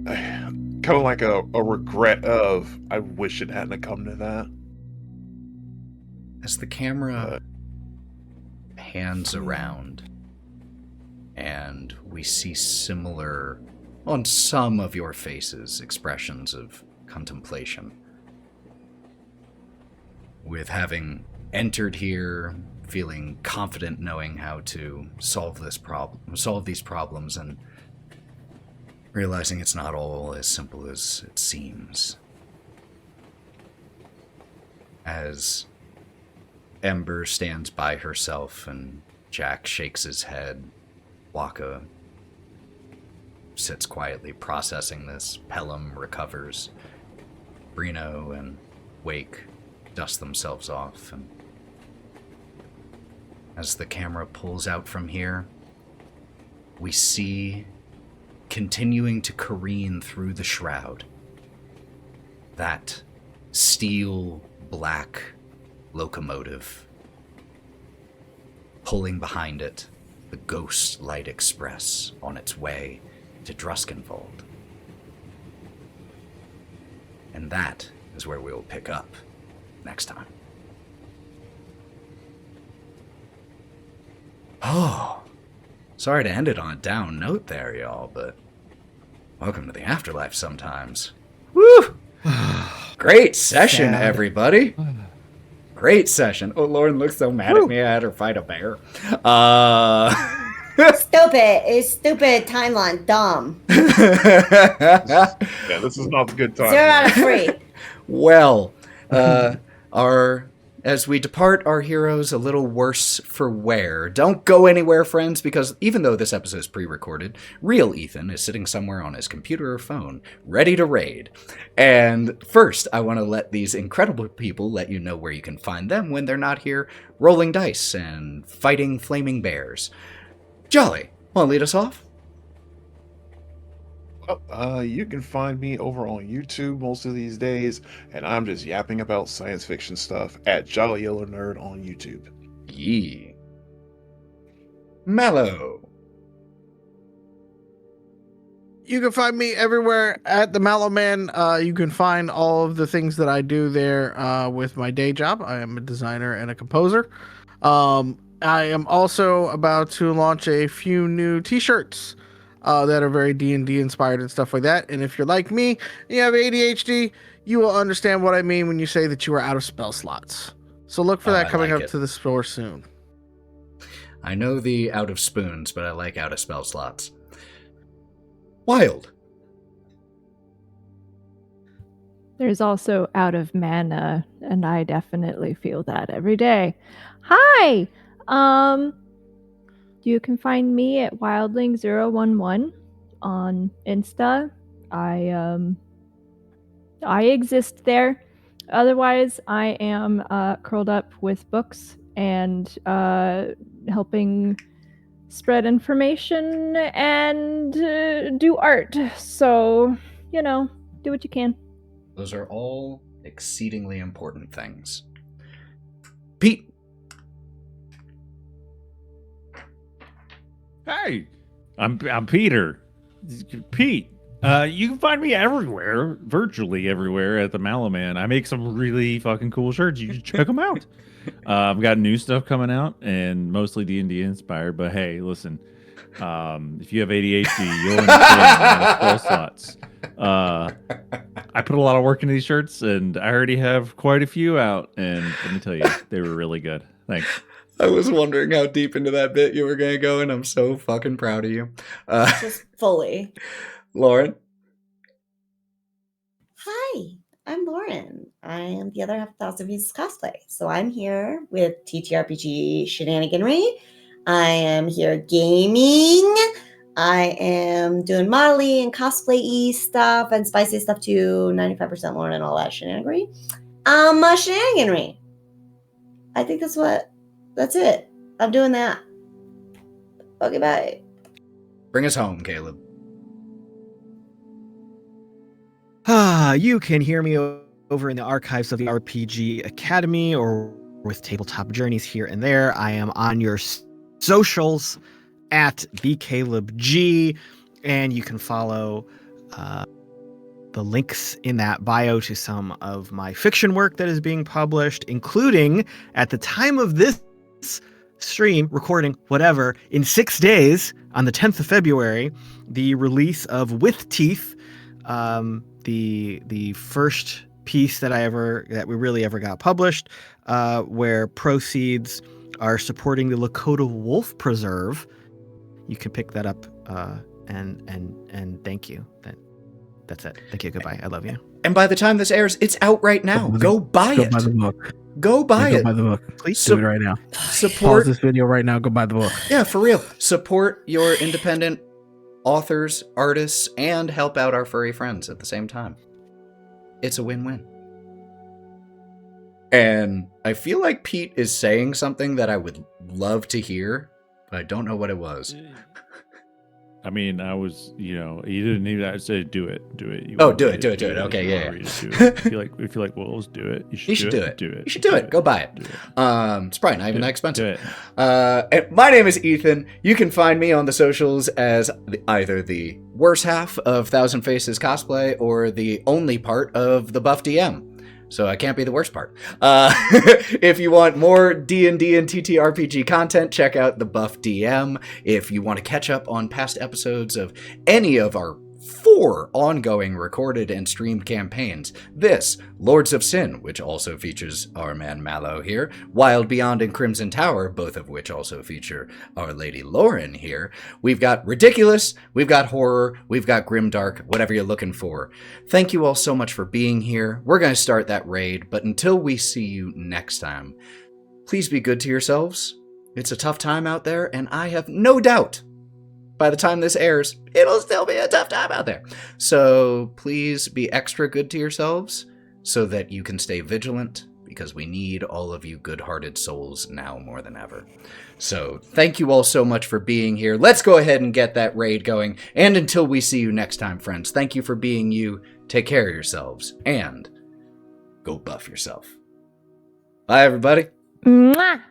kind of like a regret of, I wish it hadn't come to that. As the camera pans around and we see similar, on some of your faces, expressions of contemplation. With having entered here, feeling confident knowing how to solve these problems, and realizing it's not all as simple as it seems. As Ember stands by herself and Jack shakes his head, Wokka sits quietly processing this. Pellam recovers. Breenoh and Wake dust themselves off, and as the camera pulls out from here, we see, continuing to careen through the shroud, that steel black locomotive. Pulling behind it, the Ghostlight Express on its way to Druskenvald. And that is where we will pick up next time. Oh, sorry to end it on a down note there, y'all, but welcome to the afterlife sometimes. Woo! Great session, Sad. everybody. Great session. Oh, Lauren looks so mad at me. I had her fight a bear. Stupid timeline. Dumb. Yeah, this is not a good time. 0 out of 3. Well, as we depart our heroes a little worse for wear. Don't go anywhere, friends, because even though this episode is pre-recorded, real Ethan is sitting somewhere on his computer or phone, ready to raid. And first, I want to let these incredible people let you know where you can find them when they're not here rolling dice and fighting flaming bears. Jolly, want to lead us off? You can find me over on YouTube most of these days, and I'm just yapping about science fiction stuff at Jolly Yellow Nerd on YouTube. Yee. Mallo. You can find me everywhere at the Mallo Man. You can find all of the things that I do there with my day job. I am a designer and a composer. I am also about to launch a few new t-shirts that are very D&D inspired and stuff like that. And if you're like me, and you have ADHD, you will understand what I mean when you say that you are out of spell slots. So look for that coming up to the store soon. I know the out of spoons, but I like out of spell slots. Wild. There's also out of mana, and I definitely feel that every day. Hi! You can find me at wildling011 on Insta. I exist there. Otherwise, I am curled up with books and helping spread information and do art. So, do what you can. Those are all exceedingly important things. Pete. Hey, I'm Peter. Pete. You can find me everywhere, virtually everywhere at the Mallo Man. I make some really fucking cool shirts. You should check them out. I've got new stuff coming out, and mostly D&D inspired. But hey, listen, if you have ADHD, you'll understand full slots. I put a lot of work into these shirts, and I already have quite a few out. And let me tell you, they were really good. Thanks. I was wondering how deep into that bit you were going to go, and I'm so fucking proud of you. Just fully. Lauren? Hi, I'm Lauren. I am the other half of Thousand Pieces Cosplay. So I'm here with TTRPG Shenaniganry. I am here gaming. I am doing modeling and cosplay-y stuff and spicy stuff too. 95% Lauren and all that shenaniganry. Shenaniganry. I think that's it. I'm doing that. Okay, bye. Bring us home, Caleb. You can hear me over in the archives of the RPG Academy or with Tabletop Journeys here and there. I am on your socials at BCalebG, and you can follow the links in that bio to some of my fiction work that is being published, including at the time of this stream, recording, whatever, in 6 days, on the 10th of February, the release of With Teeth, the first piece that we really ever got published, where proceeds are supporting the Lakota Wolf Preserve. You can pick that up, and thank you. That's it. Thank you. Goodbye. I love you. And by the time this airs, it's out right now. Go buy it. Go buy the book. Go buy it. Go buy the book. Please do it right now. Support Pause this video right now. Go buy the book. Yeah, for real. Support your independent authors, artists, and help out our furry friends at the same time. It's a win-win. And I feel like Pete is saying something that I would love to hear, but I don't know what it was. I mean, I was, you didn't even say do it. Do it. Okay, yeah. If you like Wolves, do it. You should do it. You should do it. Go buy it. It's probably not even that expensive. And my name is Ethan. You can find me on the socials as either the worst half of Thousand Faces Cosplay or the only part of the Buff DM. So I can't be the worst part. If you want more D&D and TTRPG content, check out the Buff DM. If you want to catch up on past episodes of any of our 4 ongoing recorded and streamed campaigns, this, Lords of Sin, which also features our man Mallo here, Wild Beyond and Crimson Tower, both of which also feature our lady Lauren here. We've got Ridiculous, we've got Horror, we've got Grimdark, whatever you're looking for. Thank you all so much for being here. We're going to start that raid, but until we see you next time, please be good to yourselves. It's a tough time out there, and I have no doubt by the time this airs, it'll still be a tough time out there. So please be extra good to yourselves so that you can stay vigilant, because we need all of you good-hearted souls now more than ever. So thank you all so much for being here. Let's go ahead and get that raid going. And until we see you next time, friends, thank you for being you. Take care of yourselves and go buff yourself. Bye, everybody. Mwah!